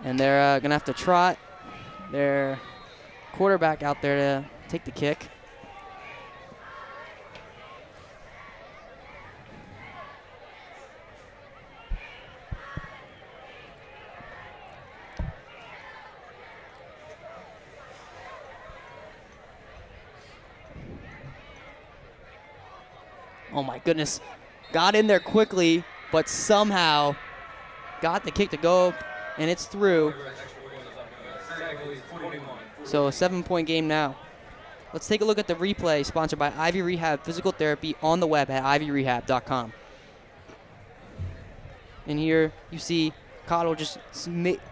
And they're going to have to trot their quarterback out there to take the kick. Oh my goodness. Got in there quickly, but somehow got the kick to go, and it's through. So a 7-point game now. Let's take a look at the replay sponsored by Ivy Rehab Physical Therapy on the web at ivyrehab.com. And here you see Cottle just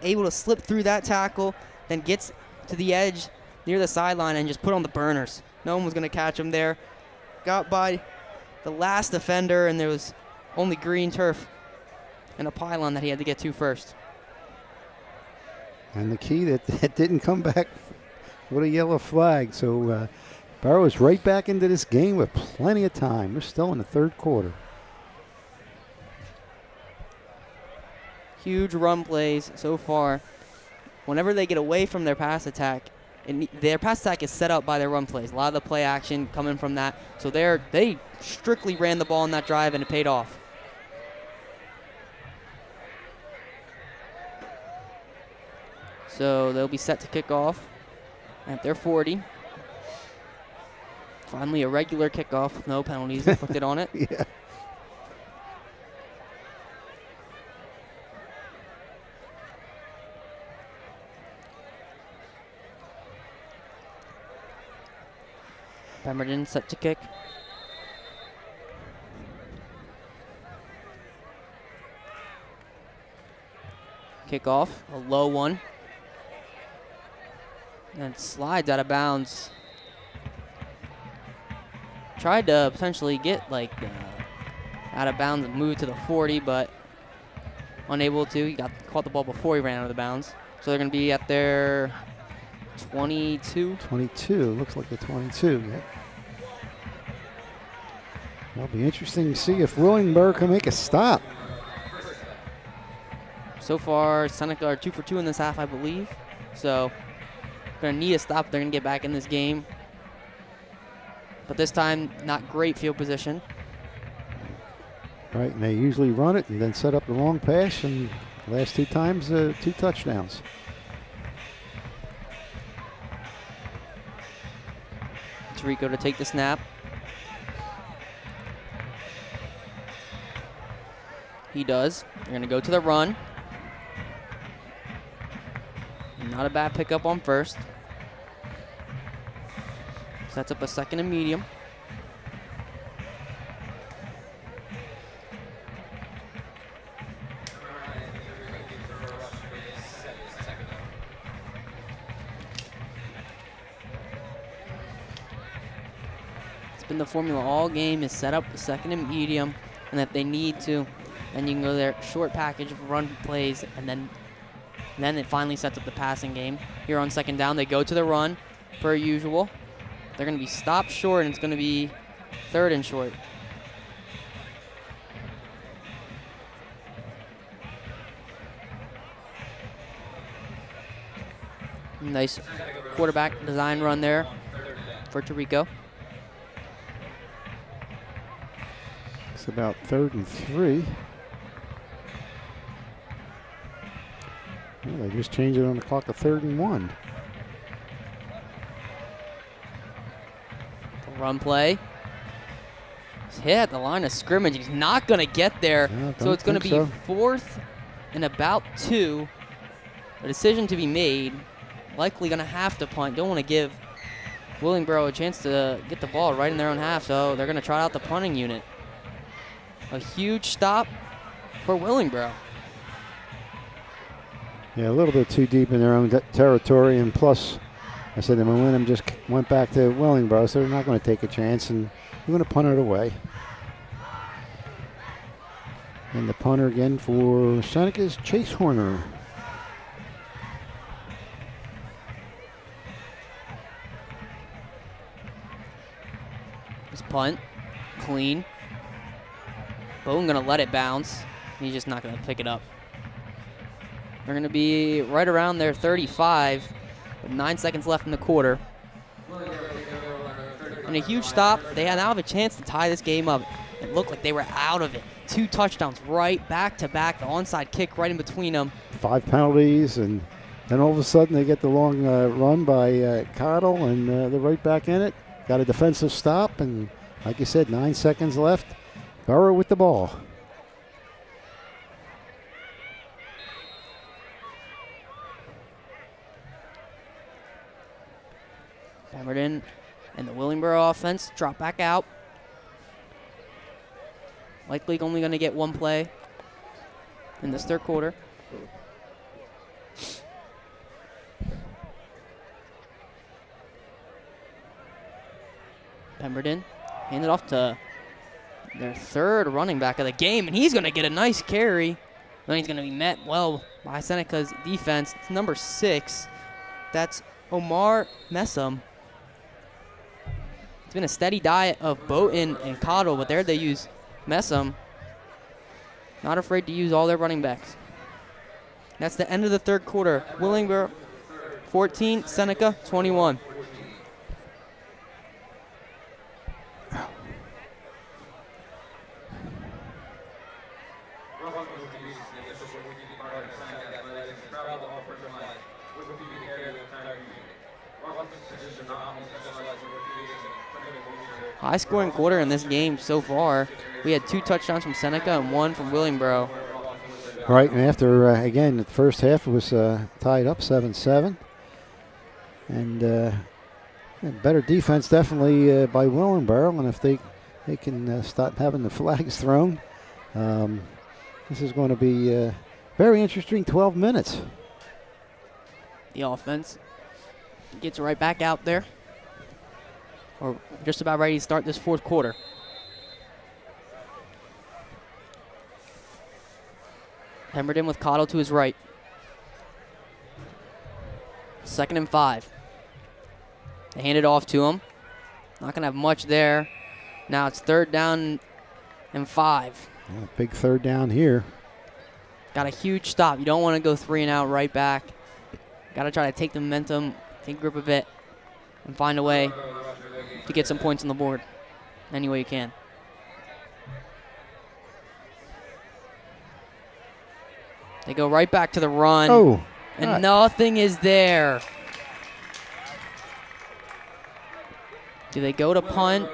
able to slip through that tackle, then gets to the edge near the sideline and just put on the burners. No one was going to catch him there. Got by the last defender, and there was only green turf and a pylon that he had to get to first. And the key that didn't come back with a yellow flag. So Barrow is right back into this game with plenty of time. We're still in the third quarter. Huge run plays so far. Whenever they get away from their pass attack, their pass attack is set up by their run plays. A lot of the play action coming from that. So they strictly ran the ball in that drive, and it paid off. So they'll be set to kick off at their 40. Finally a regular kickoff with no penalties inflicted on it. Yeah. Pemberton set to kick. Kickoff, a low one. And slides out of bounds. Tried to potentially get out of bounds and move to the 40, but unable to. He caught the ball before he ran out of the bounds. So they're going to be at their 22. 22, looks like the 22. Yeah. It'll be interesting to see if Willingboro can make a stop. So far, Seneca are 2 for 2 in this half, I believe. So going to need a stop. They're going to get back in this game. But this time, not great field position. Right, and they usually run it and then set up the long pass, and last 2 times, 2 touchdowns. Rico to take the snap. He does. They're going to go to the run. Not a bad pickup on first. Sets up a second and medium. It's been the formula all game is set up a second and medium, and if they need to, then you can go there, short package of run plays, and then it finally sets up the passing game. Here on second down, they go to the run, per usual. They're going to be stopped short, and it's going to be 3rd and short. Nice quarterback design run there for Tarico. It's about 3rd and 3. Well, they just changed it on the clock to 3rd and 1. The run play. He's hit at the line of scrimmage. He's not going to get there. So it's going to be 4th and about 2. A decision to be made. Likely going to have to punt. Don't want to give Willingboro a chance to get the ball right in their own half, so they're going to try out the punting unit. A huge stop for Willingboro. Yeah, a little bit too deep in their own territory, and plus, I said the momentum just went back to Willingboro, so they're not going to take a chance, and they're going to punt it away. And the punter again for Seneca's Chase Horner. This punt, clean. Bowden gonna let it bounce. He's just not gonna pick it up. They're gonna be right around their 35 with 9 seconds left in the quarter. And a huge stop. They now have a chance to tie this game up. It looked like they were out of it. 2 touchdowns right back to back. The onside kick right in between them. 5 penalties, and then all of a sudden they get the long run by Cottle, and they're right back in it. Got a defensive stop, and like you said, 9 seconds left. Burrow with the ball. Pemberton and the Willingboro offense drop back out. Likely only going to get 1 play in this third quarter. Pemberton handed off to their third running back of the game, and he's going to get a nice carry. Then he's going to be met well by Seneca's defense. It's number 6. That's Omar Messam. It's been a steady diet of Bowden and Cottle, but there they use Messam. Not afraid to use all their running backs. That's the end of the third quarter. Willingboro 14, Seneca 21. High scoring quarter in this game so far. We had 2 touchdowns from Seneca and 1 from Willingboro. Right, and after, again, the first half was tied up 7-7. And better defense definitely by Willingboro, and if they can stop having the flags thrown, this is going to be a very interesting 12 minutes. The offense gets right back out there. We're just about ready to start this fourth quarter. Pemberton with Cottle to his right. 2nd and 5. They hand it off to him. Not going to have much there. Now it's 3rd down and 5. Yeah, big 3rd down here. Got a huge stop. You don't want to go 3 and out right back. Got to try to take the momentum, take grip of it, and find a way to get some points on the board any way you can. They go right back to the run. Oh, and nothing is there. Do they go to punt?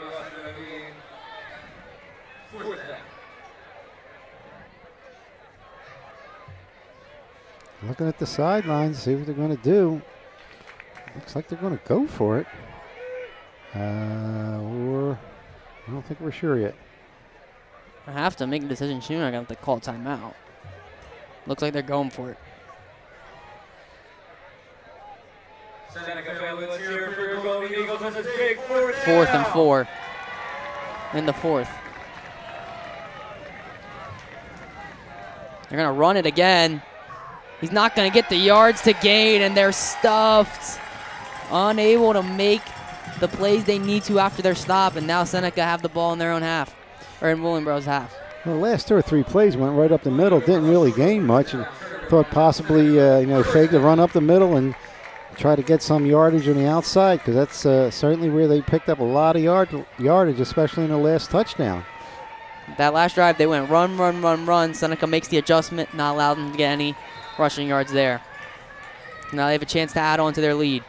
Looking at the sidelines, see what they're going to do. Looks like they're going to go for it. Or I don't think we're sure yet. I have to make a decision soon. I got to call timeout. Looks like they're going for it. Seneca family, let's hear it for your Golden Eagles. This is big 4th and 4 in the 4th. They're going to run it again. He's not going to get the yards to gain, and they're stuffed. Unable to make the plays they need to after their stop, and now Seneca have the ball in their own half, or in Willingboro's half. Well, the last 2 or 3 plays went right up the middle. Didn't really gain much, and thought possibly fake the run up the middle and try to get some yardage on the outside, because that's certainly where they picked up a lot of yardage, especially in the last touchdown. That last drive, they went run, run, run, run. Seneca makes the adjustment, not allow them to get any rushing yards there. Now they have a chance to add on to their lead.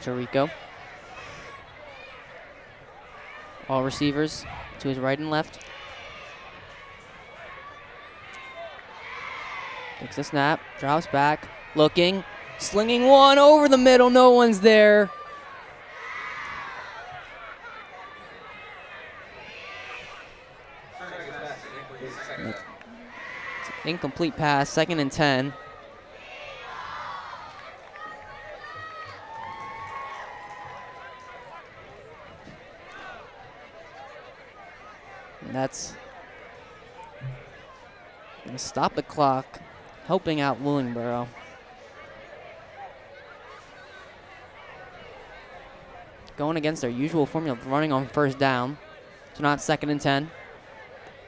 Chirico. All receivers to his right and left. Takes a snap, drops back, looking, slinging one over the middle. No one's there. It's an incomplete pass, 2nd and 10. And that's going to stop the clock, helping out Willingboro. Going against their usual formula of running on 1st down. So now it's 2nd and 10.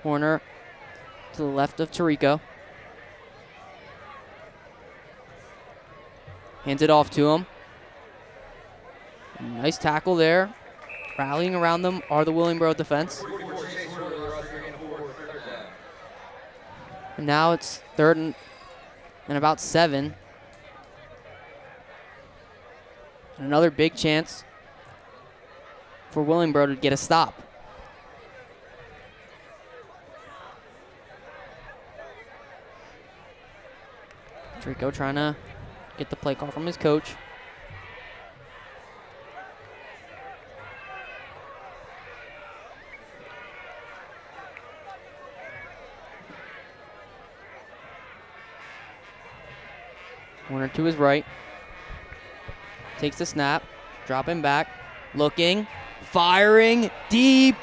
Horner to the left of Tirico. Hands it off to him. Nice tackle there. Rallying around them are the Willingboro defense. And now it's 3rd and about 7. And another big chance for Willingboro to get a stop. Tirico trying to get the play call from his coach. Horner to his right. Takes the snap. Dropping back. Looking. Firing. Deep.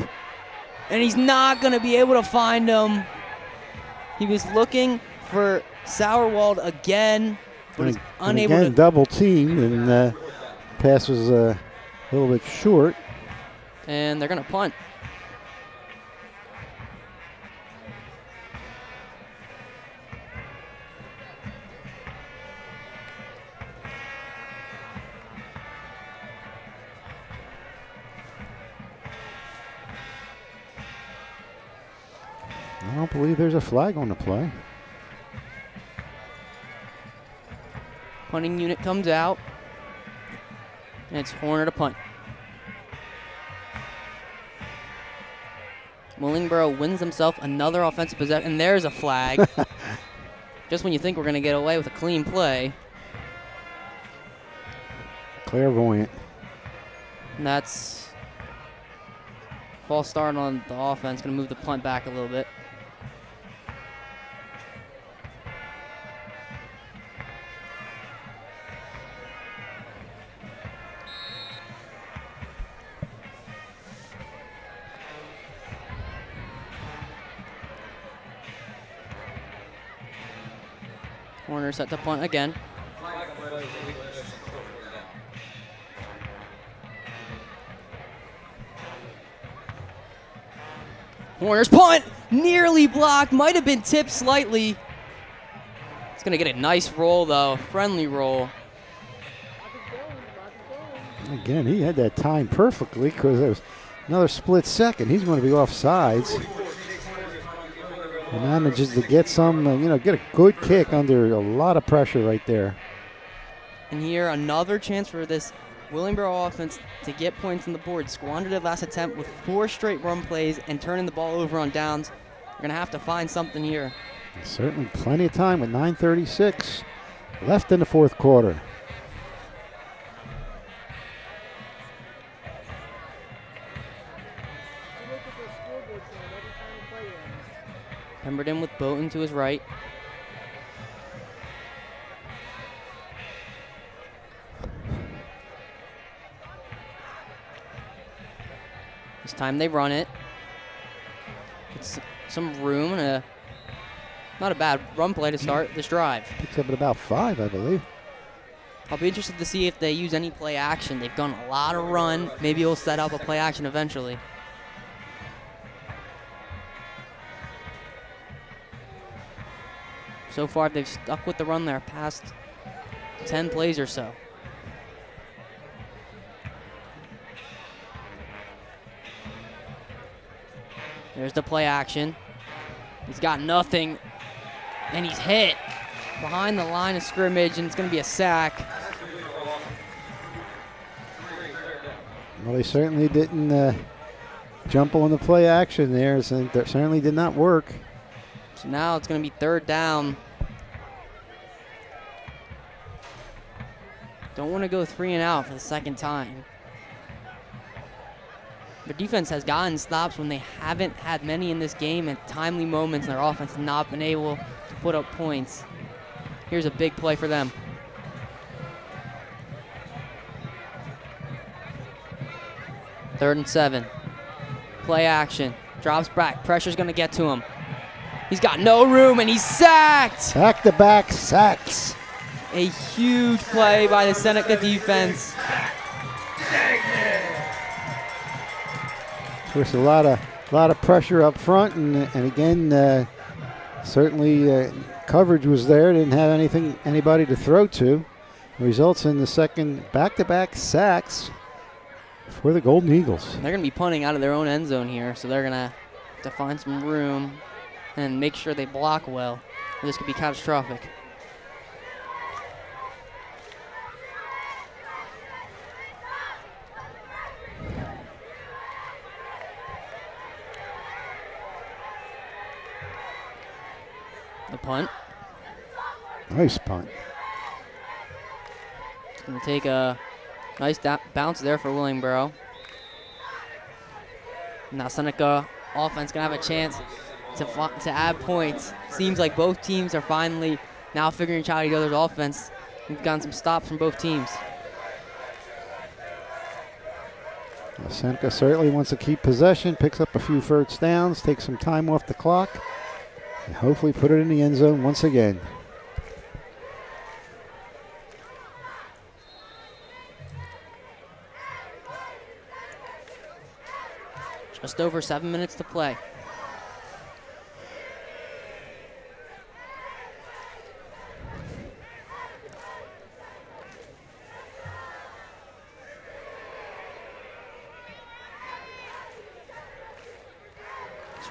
And he's not going to be able to find him. He was looking for Sauerwald again, but he's unable again, to. Double teamed, and pass was a little bit short. And they're going to punt. I don't believe there's a flag on the play. Punting unit comes out, and it's Horner to punt. Willingboro wins himself another offensive possession, and there's a flag. Just when you think we're going to get away with a clean play. Clairvoyant. And that's false start on the offense, going to move the punt back a little bit. Horner set to punt again. Horner's punt, nearly blocked, might have been tipped slightly. It's gonna get a nice roll though, friendly roll. Again, he had that time perfectly because there was another split second. He's going to be off sides. He manages to get some, get a good kick under a lot of pressure right there. And here, another chance for this Willingboro offense to get points on the board. Squandered their last attempt with 4 straight run plays and turning the ball over on downs. We're going to have to find something here. Certainly plenty of time with 9:36 left in the 4th quarter. Pemberton with Bowden to his right. This time they run it. It's some room and not a bad run play to start this drive. Picks up at about 5, I believe. I'll be interested to see if they use any play action. They've done a lot of run. Maybe he'll set up a play action eventually. So far, they've stuck with the run their past 10 plays or so. There's the play action. He's got nothing, and he's hit behind the line of scrimmage, and it's going to be a sack. Well, they certainly didn't jump on the play action there, so that certainly did not work. So now it's going to be 3rd down Don't want to go 3 and out for the second time. But defense has gotten stops when they haven't had many in this game at timely moments, and their offense has not been able to put up points. Here's a big play for them. Third and 7. Play action. Drops back. Pressure's going to get to him. He's got no room, and he's sacked. Back-to-back sacks. A huge play by the Seneca defense. Of course, a lot of pressure up front, and again, certainly coverage was there. Didn't have anybody to throw to. Results in the second back-to-back sacks for the Golden Eagles. They're going to be punting out of their own end zone here, so they're going to have to find some room and make sure they block well, or this could be catastrophic. The punt. Nice punt. It's going to take a nice bounce there for Willingboro. Now Seneca offense going to have a chance to add points. Seems like both teams are finally now figuring out each other's offense. We've gotten some stops from both teams. Seneca certainly wants to keep possession, picks up a few first downs, takes some time off the clock, and hopefully put it in the end zone once again. Just over 7 minutes to play.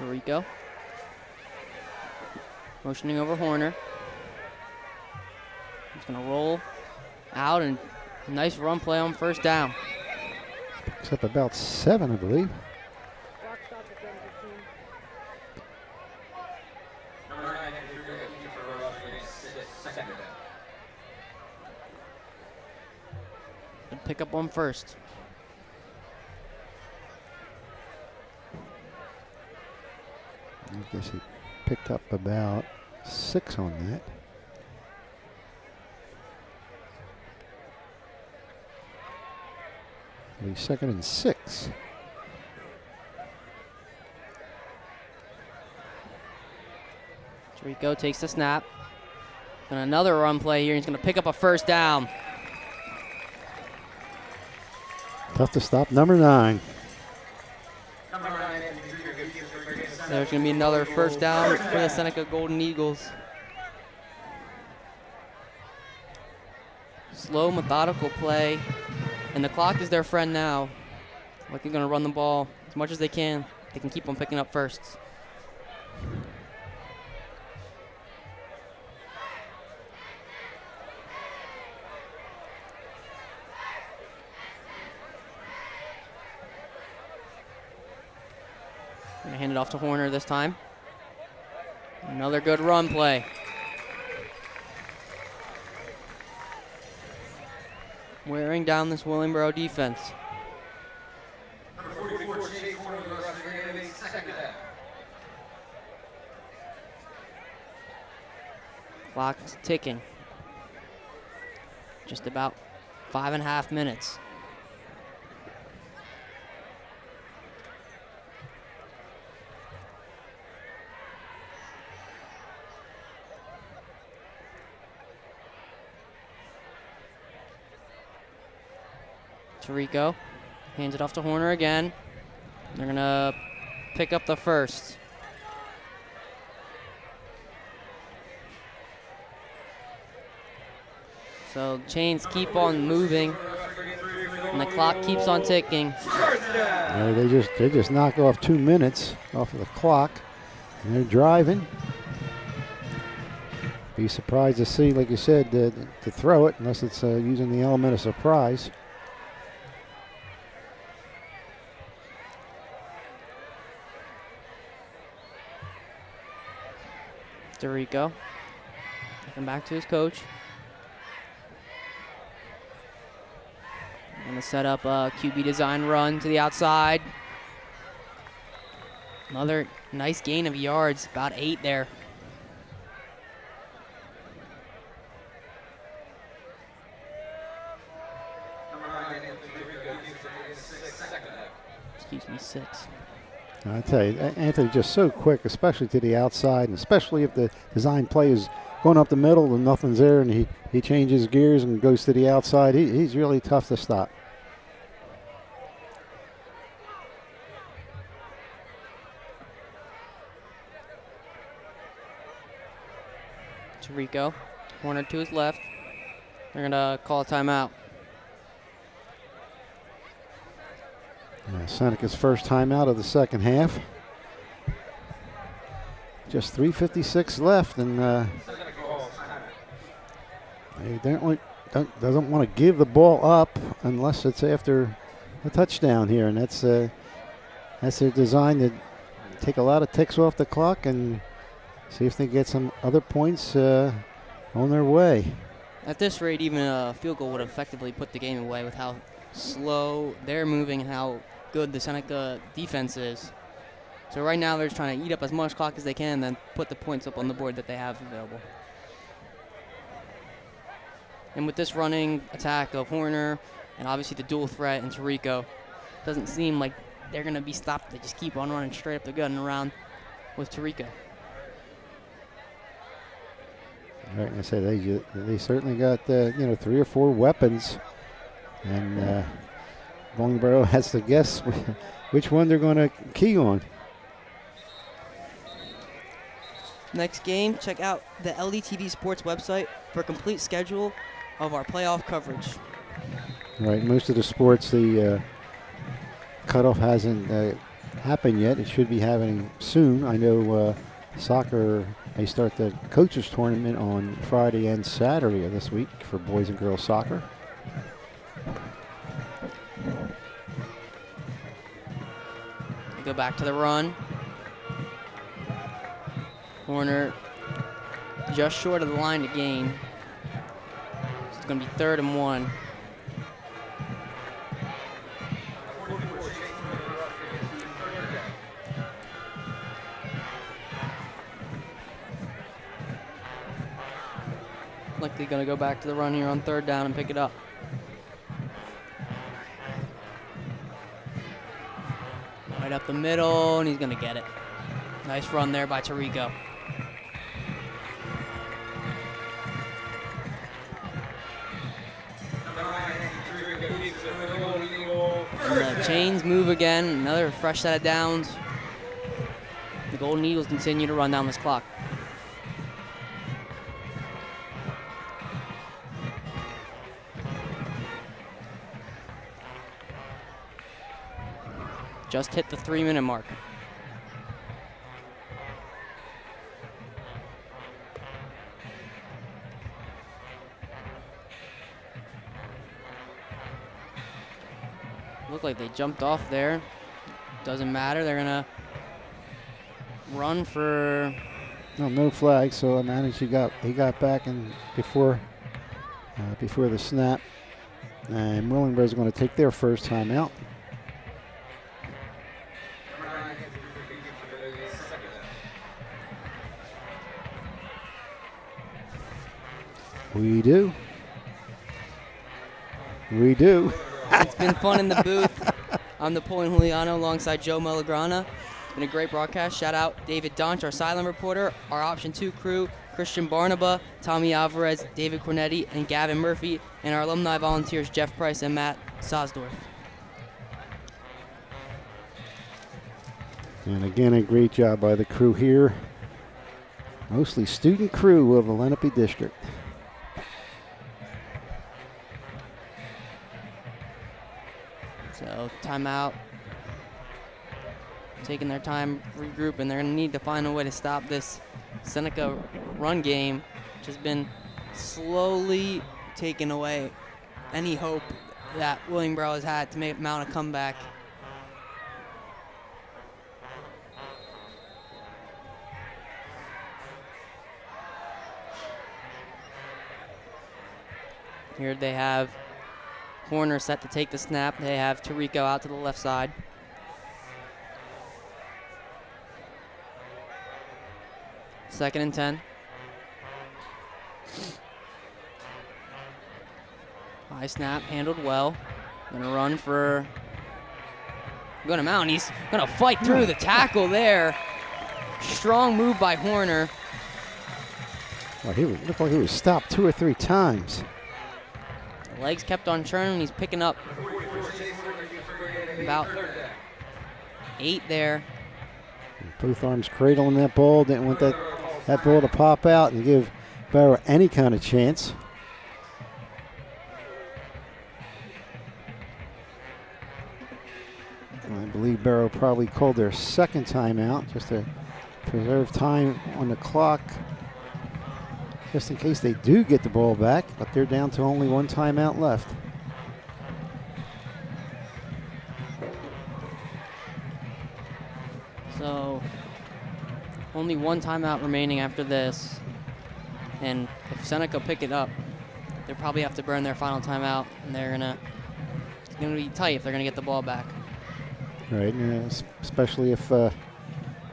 Rico. Motioning over Horner. He's going to roll out, and nice run play on first down. Picks up about 7, I believe. Pick up one first. I guess he picked up about 6 on that. It'll be 2nd and 6. Rico takes the snap. And another run play here. He's going to pick up a first down. Tough to stop number 9. There's going to be another first down for the Seneca Golden Eagles. Slow, methodical play. And the clock is their friend now. Like they're going to run the ball as much as they can. They can keep on picking up firsts. Gonna hand it off to Horner this time. Another good run play. Wearing down this Willingboro defense. Clock's ticking. Just about 5.5 minutes. Rico hands it off to Horner again. They're gonna pick up the first. So chains keep on moving, and the clock keeps on ticking. They just knock off 2 minutes off of the clock, and they're driving. Be surprised to see, like you said, to throw it unless it's using the element of surprise. Rico. Come back to his coach. Gonna set up a QB design run to the outside. Another nice gain of yards, about 8 there. Excuse me, 6. I tell you, Anthony's just so quick, especially to the outside, and especially if the design play is going up the middle and nothing's there, and he changes gears and goes to the outside. He's really tough to stop. Tarico, corner to his left. They're gonna call a timeout. Seneca's first timeout of the second half. Just 3:56 left, and they doesn't want to give the ball up unless it's after a touchdown here, and that's their design to take a lot of ticks off the clock and see if they get some other points on their way. At this rate, even a field goal would effectively put the game away with how slow they're moving and how good the Seneca defense is. So right now they're just trying to eat up as much clock as they can and then put the points up on the board that they have available. And with this running attack of Horner and obviously the dual threat in Tarico, doesn't seem like they're going to be stopped. They just keep on running straight up the gut and around with Tarico. Right, and I say they certainly got 3 or 4 weapons, and Willingboro has to guess which one they're going to key on. Next game, check out the LDTV Sports website for a complete schedule of our playoff coverage. Right, most of the sports, the cutoff hasn't happened yet. It should be happening soon. I know soccer, they start the coaches tournament on Friday and Saturday of this week for boys and girls soccer. Go back to the run. Horner just short of the line to gain. It's going to be 3rd and 1. Likely going to go back to the run here on 3rd down and pick it up. Right up the middle, and he's going to get it. Nice run there by Tarico. And the chains move again. Another fresh set of downs. The Golden Eagles continue to run down this clock. Just hit the 3-minute mark. Look like they jumped off there. Doesn't matter. They're gonna run for. No flag. So I managed. He got back and before the snap, and Willingboro's going to take their first time out. We do. It's been fun in the booth. I'm Napoleon Juliano alongside Joe Melagrana. It's been a great broadcast. Shout out David Donch, our silent reporter, our Option 2 crew, Christian Barnaba, Tommy Alvarez, David Cornetti, and Gavin Murphy, and our alumni volunteers Jeff Price and Matt Sosdorf. And again, a great job by the crew here. Mostly student crew of the Lenape District. So timeout, taking their time, regroup, and they're going to need to find a way to stop this Seneca run game, which has been slowly taking away any hope that Willingboro has had to mount a comeback. Here they have Horner set to take the snap. They have Tarico out to the left side. Second and 10. High snap, handled well. Gonna run for Gonna mount. He's gonna fight through the tackle there. Strong move by Horner. Well, looked like he was stopped 2 or 3 times. The legs kept on churning. He's picking up about 8 there. Both arms cradling that ball. Didn't want that ball to pop out and give Barrow any kind of chance. I believe Barrow probably called their second timeout just to preserve time on the clock, just in case they do get the ball back, but they're down to only 1 timeout left. So only 1 timeout remaining after this. And if Seneca pick it up, they'll probably have to burn their final timeout, and it's gonna be tight if they're gonna get the ball back. Right, especially if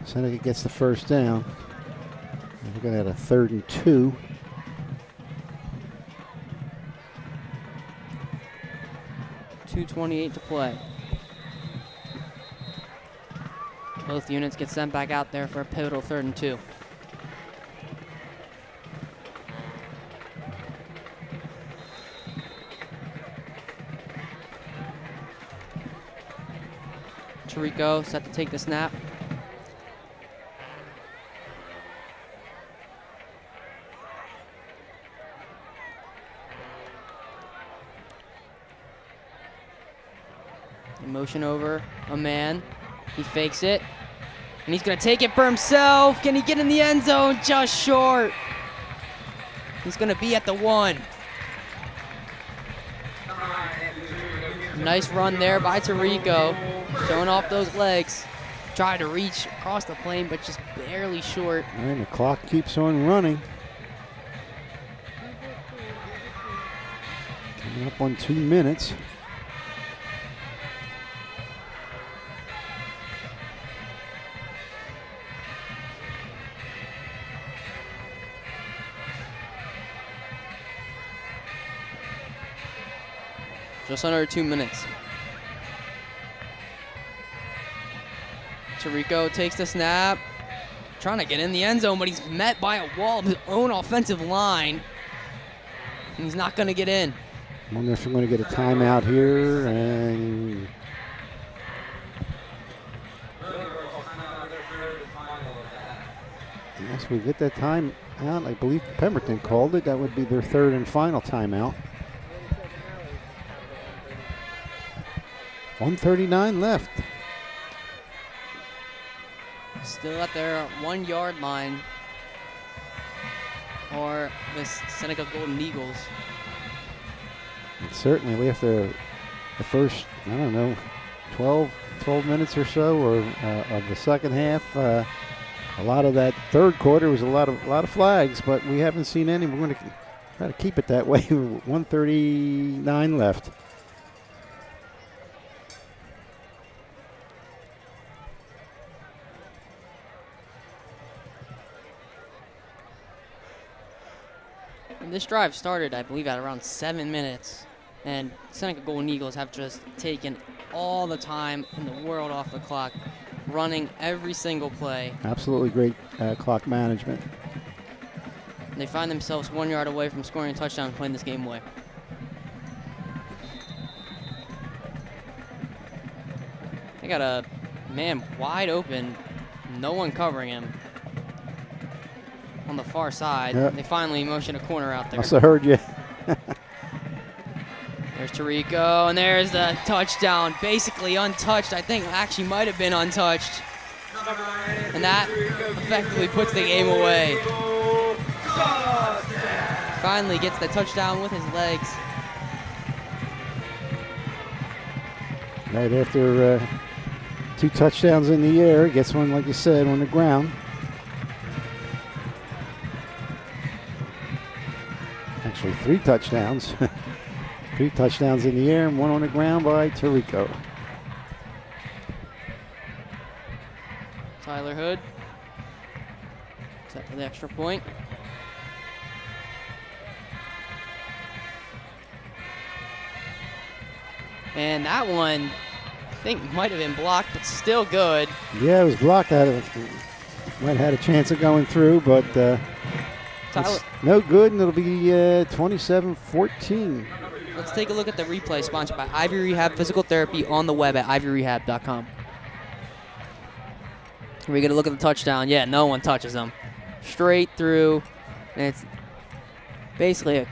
Seneca gets the first down. We're going to have a 3rd and 2. .228 to play. Both units get sent back out there for a pivotal 3rd and 2. Tarico set to take the snap. Motion over a man. He fakes it. And he's going to take it for himself. Can he get in the end zone? Just short. He's going to be at the 1. Nice run there by Tarico. Showing off those legs. Tried to reach across the plane, but just barely short. And the clock keeps on running. Coming up on 2 minutes. Just under 2 minutes. Tarico takes the snap. Trying to get in the end zone, but he's met by a wall of his own offensive line. And he's not going to get in. I wonder if I'm going to get a timeout here. And yes, we get that time out. I believe Pemberton called it. That would be their 3rd and final timeout. 1:39 left. Still at their 1 yard line for this Seneca Golden Eagles. And certainly after the first, I don't know, 12 minutes or so, or of the second half, a lot of that 3rd quarter was a lot of flags, but we haven't seen any. We're going to try to keep it that way. 1:39 left. This drive started, I believe, at around 7 minutes, and Seneca Golden Eagles have just taken all the time in the world off the clock, running every single play. Absolutely great clock management. They find themselves 1 yard away from scoring a touchdown and playing this game away. They got a man wide open, no one covering him. On the far side, They finally motion a corner out there. Must have heard you. There's Tarico, and there's the touchdown. Basically untouched. I think actually might have been untouched. And that effectively puts the game away. Finally gets the touchdown with his legs. Right after 2 touchdowns in the air, gets one, like you said, on the ground. Actually 3 touchdowns. 3 touchdowns in the air and 1 on the ground by Tarico. Tyler Hood set for the extra point. And that one, I think, might have been blocked, but still good. Yeah, it was blocked out of. Might have had a chance of going through, but it's no good, and it'll be 27-14. Let's take a look at the replay sponsored by Ivy Rehab Physical Therapy on the web at ivyrehab.com. We're going to look at the touchdown. Yeah, no one touches them. Straight through, and it's basically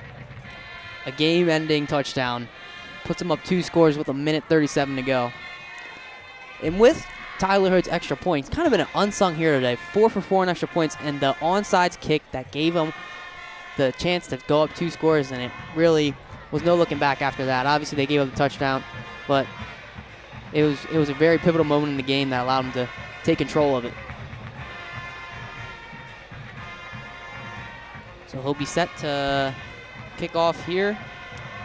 a game-ending touchdown. Puts them up 2 scores with 1:37 to go. And with Tyler Hood's extra points, kind of been an unsung hero today. 4 for 4 on extra points, and the onside kick that gave him the chance to go up 2 scores, and it really was no looking back after that. Obviously, they gave up the touchdown, but it was a very pivotal moment in the game that allowed him to take control of it. So he'll be set to kick off here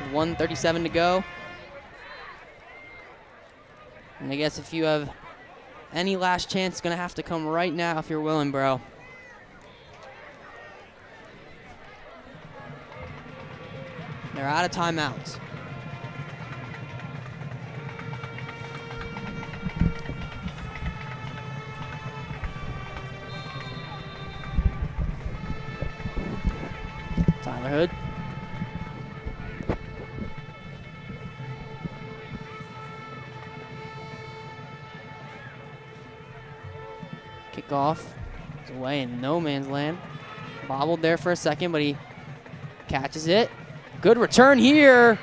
with 1:37 to go. And I guess if you have any last chance, it's going to have to come right now if you're Willingboro. They're out of timeouts. Tyler Hood. Kickoff. It's away in no man's land. Bobbled there for a second, but he catches it. Good return here.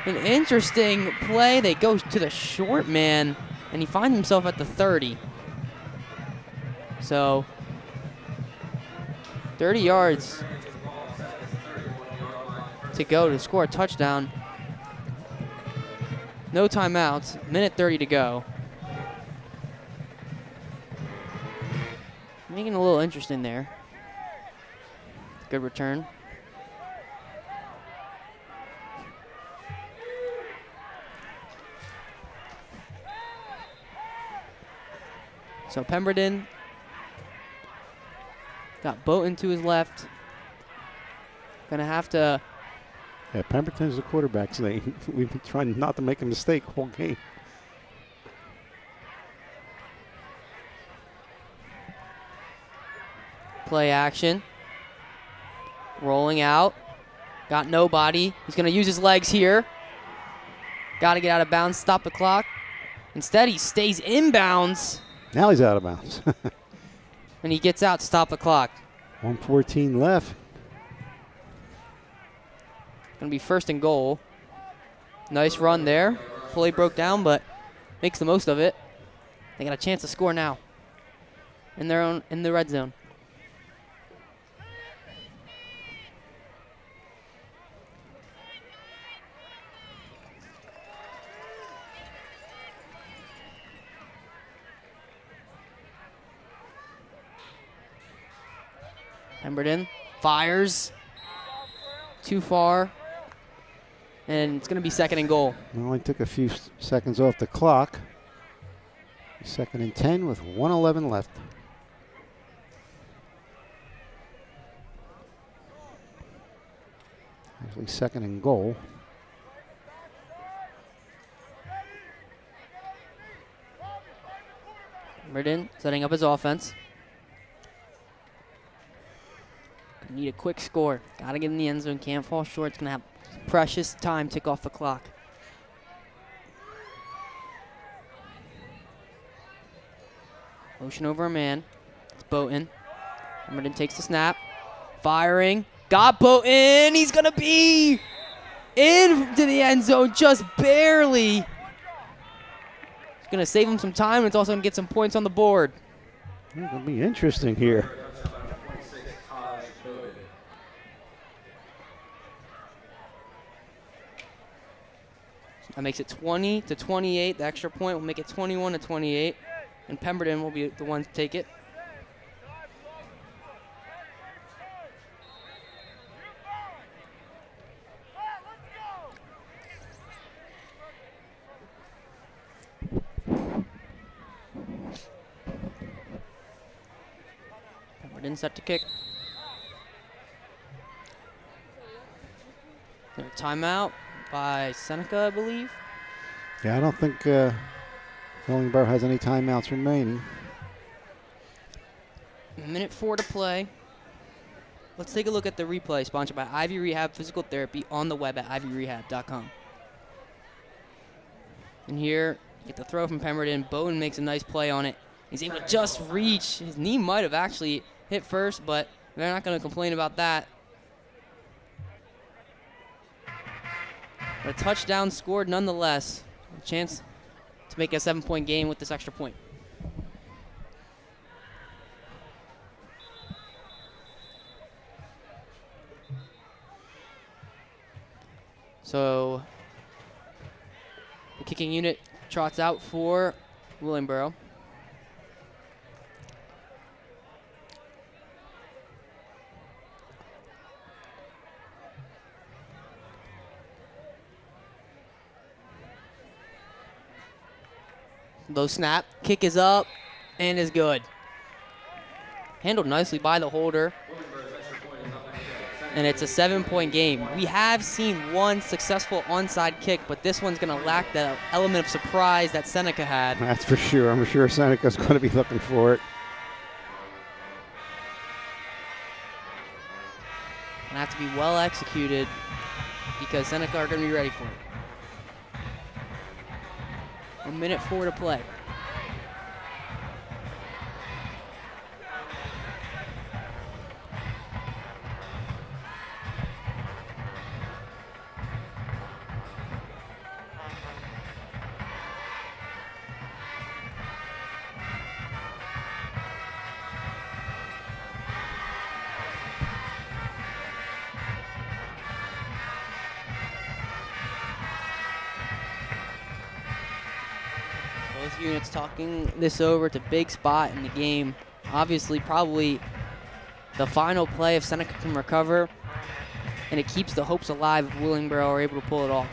An interesting play. They go to the short man, and he finds himself at the 30. So 30 yards to go to score a touchdown. No timeouts. 1:30 to go. Making it a little interesting there. Good return. So Pemberton got Bowden to his left. Gonna have to. Yeah, Pemberton's the quarterback today. We've been trying not to make a mistake all game. Play action. Rolling out. Got nobody. He's going to use his legs here. Got to get out of bounds, stop the clock. Instead, he stays inbounds. Now he's out of bounds. And he gets out to stop the clock. 1:14 left. Going to be 1st and goal. Nice run there. Play broke down, but makes the most of it. They got a chance to score now in the red zone. Pemberton fires. Too far. And it's going to be 2nd and goal. It only took a few seconds off the clock. 2nd and 10 with 1:11 left. Actually 2nd and goal. Pemberton setting up his offense. Need a quick score. Got to get in the end zone. Can't fall short. It's going to have precious time tick off the clock. Motion over a man. It's Bowden. Pemberton takes the snap. Firing. Got Bowden. He's going to be into the end zone just barely. It's going to save him some time, and it's also going to get some points on the board. It's going to be interesting here. That makes it 20-28. The extra point will make it 21-28. And Pemberton will be the one to take it. Pemberton set to kick. Their timeout by Seneca, I believe. Yeah, I don't think Willingboro has any timeouts remaining. Minute 4 to play. Let's take a look at the replay sponsored by Ivy Rehab Physical Therapy on the web at ivyrehab.com. And here, you get the throw from Pemberton. Bowden makes a nice play on it. He's able to just reach. His knee might have actually hit first, but they're not going to complain about that. But a touchdown scored nonetheless. A chance to make a 7-point game with this extra point. So the kicking unit trots out for Willingboro. Low snap, kick is up, and is good. Handled nicely by the holder. And it's a 7-point game. We have seen one successful onside kick, but this one's going to lack the element of surprise that Seneca had. That's for sure. I'm sure Seneca's going to be looking for it. Gonna have to be well executed because Seneca are going to be ready for it. 1 minute 4 to play. Both units talking this over. It's a big spot in the game. Obviously, probably the final play if Seneca can recover, and it keeps the hopes alive if Willingboro are able to pull it off.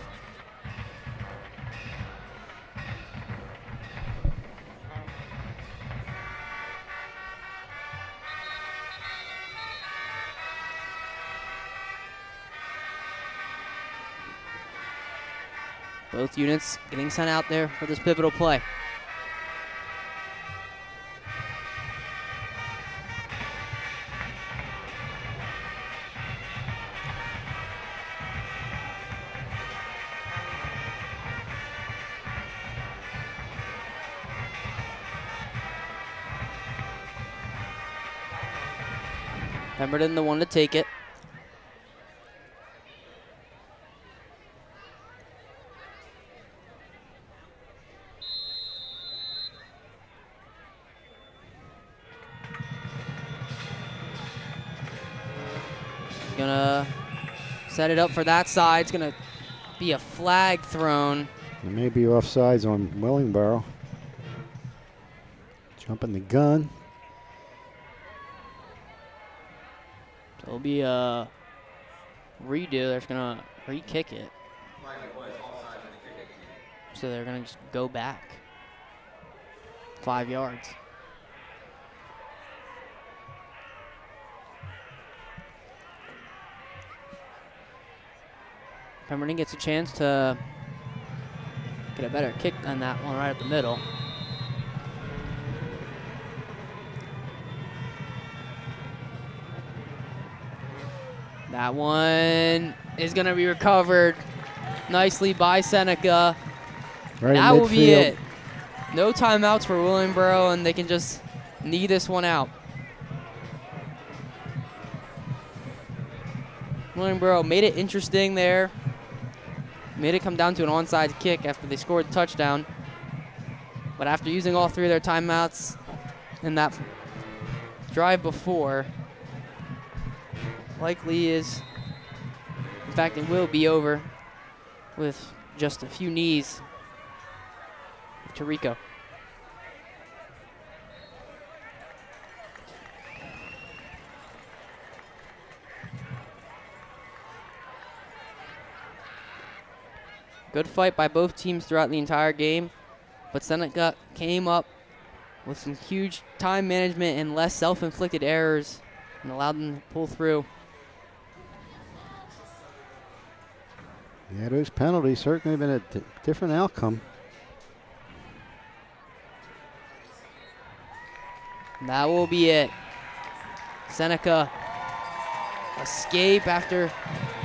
Both units getting sent out there for this pivotal play. Pemberton the one to take it. Gonna set it up for that side. It's gonna be a flag thrown. There may be offsides on Willingboro. Jumping the gun. It'll be a redo. They're just gonna re-kick it. So they're gonna just go back 5 yards. Pemberton gets a chance to get a better kick than that one right up the middle. That one is going to be recovered nicely by Seneca. Right that will be midfield. it. No timeouts for Willingboro, and they can just knee this one out. Willingboro made it interesting there. Made it come down to an onside kick after they scored the touchdown. But after using all 3 of their timeouts in that drive before, likely is, in fact, it will be over with just a few knees to Rico. Good fight by both teams throughout the entire game, but Seneca came up with some huge time management and less self-inflicted errors and allowed them to pull through. Yeah, those penalties certainly have been a different outcome. And that will be it. Seneca escape after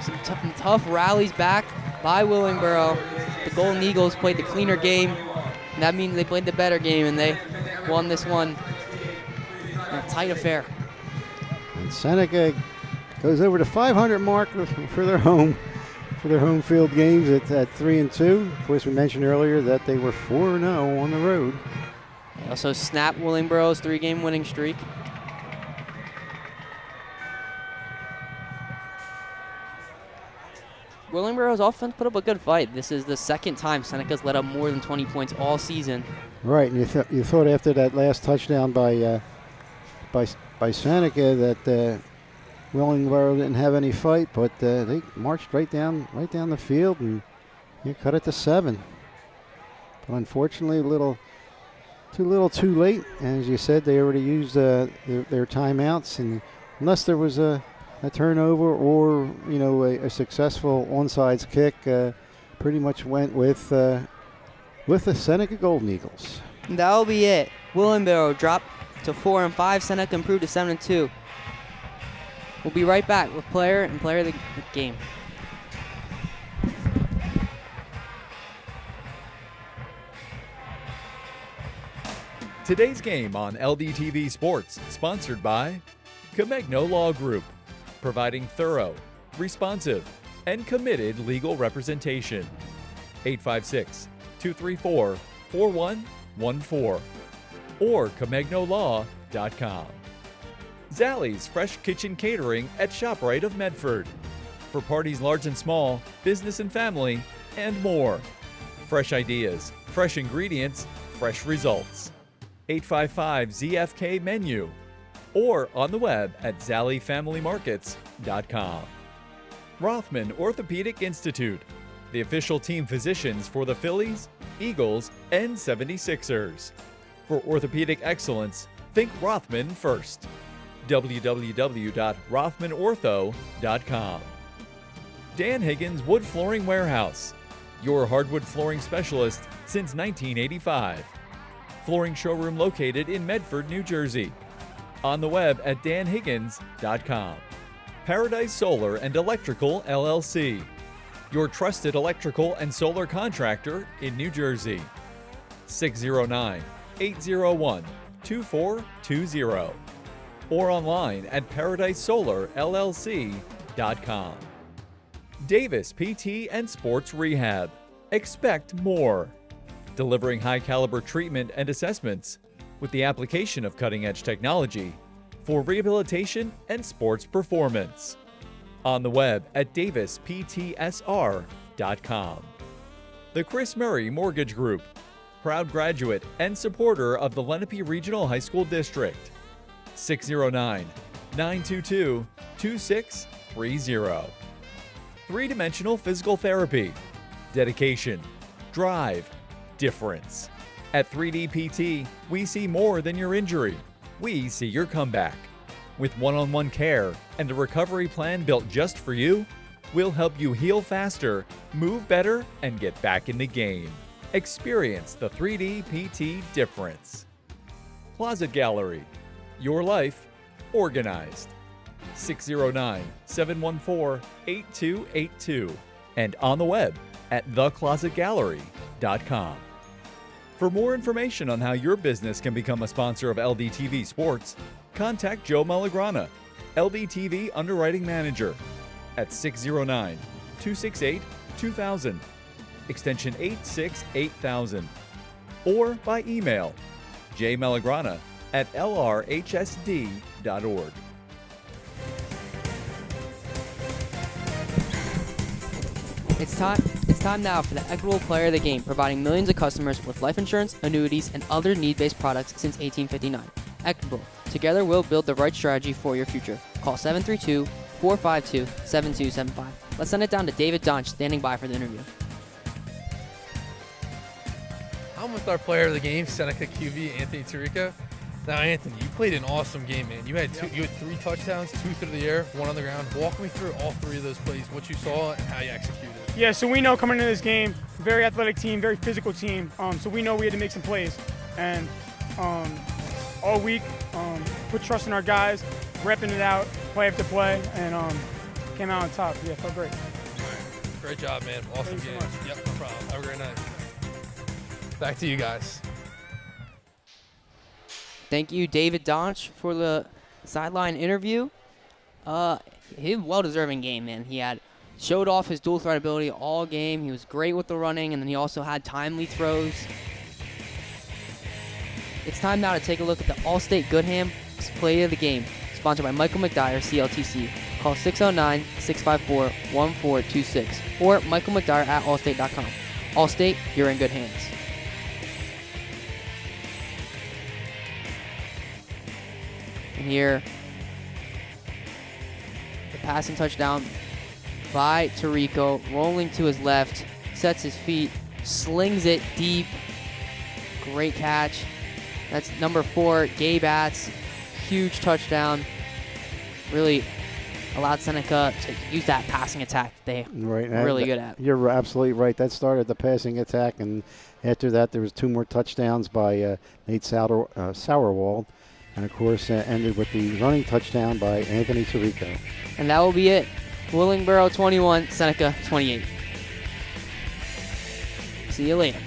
some tough rallies back by Willingboro. The Golden Eagles played the cleaner game, and that means they played the better game, and they won this one in a tight affair. And Seneca goes over the 500 mark for their home field games at 3-2. Of course, we mentioned earlier that they were 4-0 on the road. They also snapped Willingboro's 3-game winning streak. Willingboro's offense put up a good fight. This is the second time Seneca's let up more than 20 points all season. Right, and you thought after that last touchdown by Seneca that Willingboro didn't have any fight, but they marched right down the field and cut it to 7. But unfortunately, too little, too late. And as you said, they already used their timeouts, and unless there was a turnover or a successful onside kick, pretty much went with the Seneca Golden Eagles. And that'll be it. Willingboro dropped to 4-5. Seneca improved to 7-2. We'll be right back with player of the game. Today's game on LDTV Sports, sponsored by Comegno Law Group, providing thorough, responsive, and committed legal representation. 856-234-4114 or ComegnoLaw.com. Zallie's Fresh Kitchen Catering at ShopRite of Medford. For parties large and small, business and family, and more. Fresh ideas, fresh ingredients, fresh results. 855-ZFK Menu or on the web at ZallieFamilyMarkets.com. Rothman Orthopedic Institute, the official team physicians for the Phillies, Eagles, and 76ers. For orthopedic excellence, think Rothman first. www.rothmanortho.com. Dan Higgins Wood Flooring Warehouse, your hardwood flooring specialist since 1985. Flooring showroom located in Medford, New Jersey. On the web at danhiggins.com. Paradise Solar and Electrical LLC, your trusted electrical and solar contractor in New Jersey. 609-801-2420 or online at paradisesolarllc.com. Davis PT and Sports Rehab. Expect more. Delivering high-caliber treatment and assessments with the application of cutting-edge technology for rehabilitation and sports performance. On the web at davisptsr.com. The Chris Murray Mortgage Group, proud graduate and supporter of the Lenape Regional High School District. 609-922-2630. Three-dimensional physical therapy. Dedication, drive, difference. At 3D PT, we see more than your injury. We see your comeback. With one-on-one care and a recovery plan built just for you, we'll help you heal faster, move better, and get back in the game. Experience the 3D PT difference. Closet Gallery, your life organized. 609-714-8282 and on the web at theclosetgallery.com. For more information on how your business can become a sponsor of LDTV Sports, contact Joe Malagrana, LDTV Underwriting Manager, at 609-268-2000, extension 868,000, or by email jmalagrana@lrhsd.org. It's time now for the Equitable Player of the Game, providing millions of customers with life insurance, annuities, and other need-based products since 1859. Equitable. Together we'll build the right strategy for your future. Call 732-452-7275. Let's send it down to David Donch standing by for the interview. I'm with our player of the game, Seneca QB Anthony Tirico. Now, Anthony, you played an awesome game, man. You had 3 touchdowns, 2 through the air, 1 on the ground. Walk me through all 3 of those plays, what you saw and how you executed. Yeah, so we know coming into this game, very athletic team, very physical team. So we know we had to make some plays, and all week put trust in our guys, repping it out, play after play, and came out on top. Yeah, felt great. Great job, man. Awesome game. Yep, no problem. Have a great night. Back to you guys. Thank you, David Donch, for the sideline interview. His well-deserving game, man. He showed off his dual threat ability all game. He was great with the running, and then he also had timely throws. It's time now to take a look at the Allstate Goodham play of the game, sponsored by Michael McDyer, CLTC. Call 609-654-1426 or michaelmcdyer@allstate.com. Allstate, you're in good hands. And here, the passing touchdown by Tirico, rolling to his left, sets his feet, slings it deep. Great catch. That's number 4, Gabe Atz. Huge touchdown. Really allowed Seneca to use that passing attack they Right, really good at. You're absolutely right. That started the passing attack, and after that there was 2 more touchdowns by Nate Sauerwald. And, of course, ended with the running touchdown by Anthony Tirico. And that will be it. Willingboro 21, Seneca 28. See you later.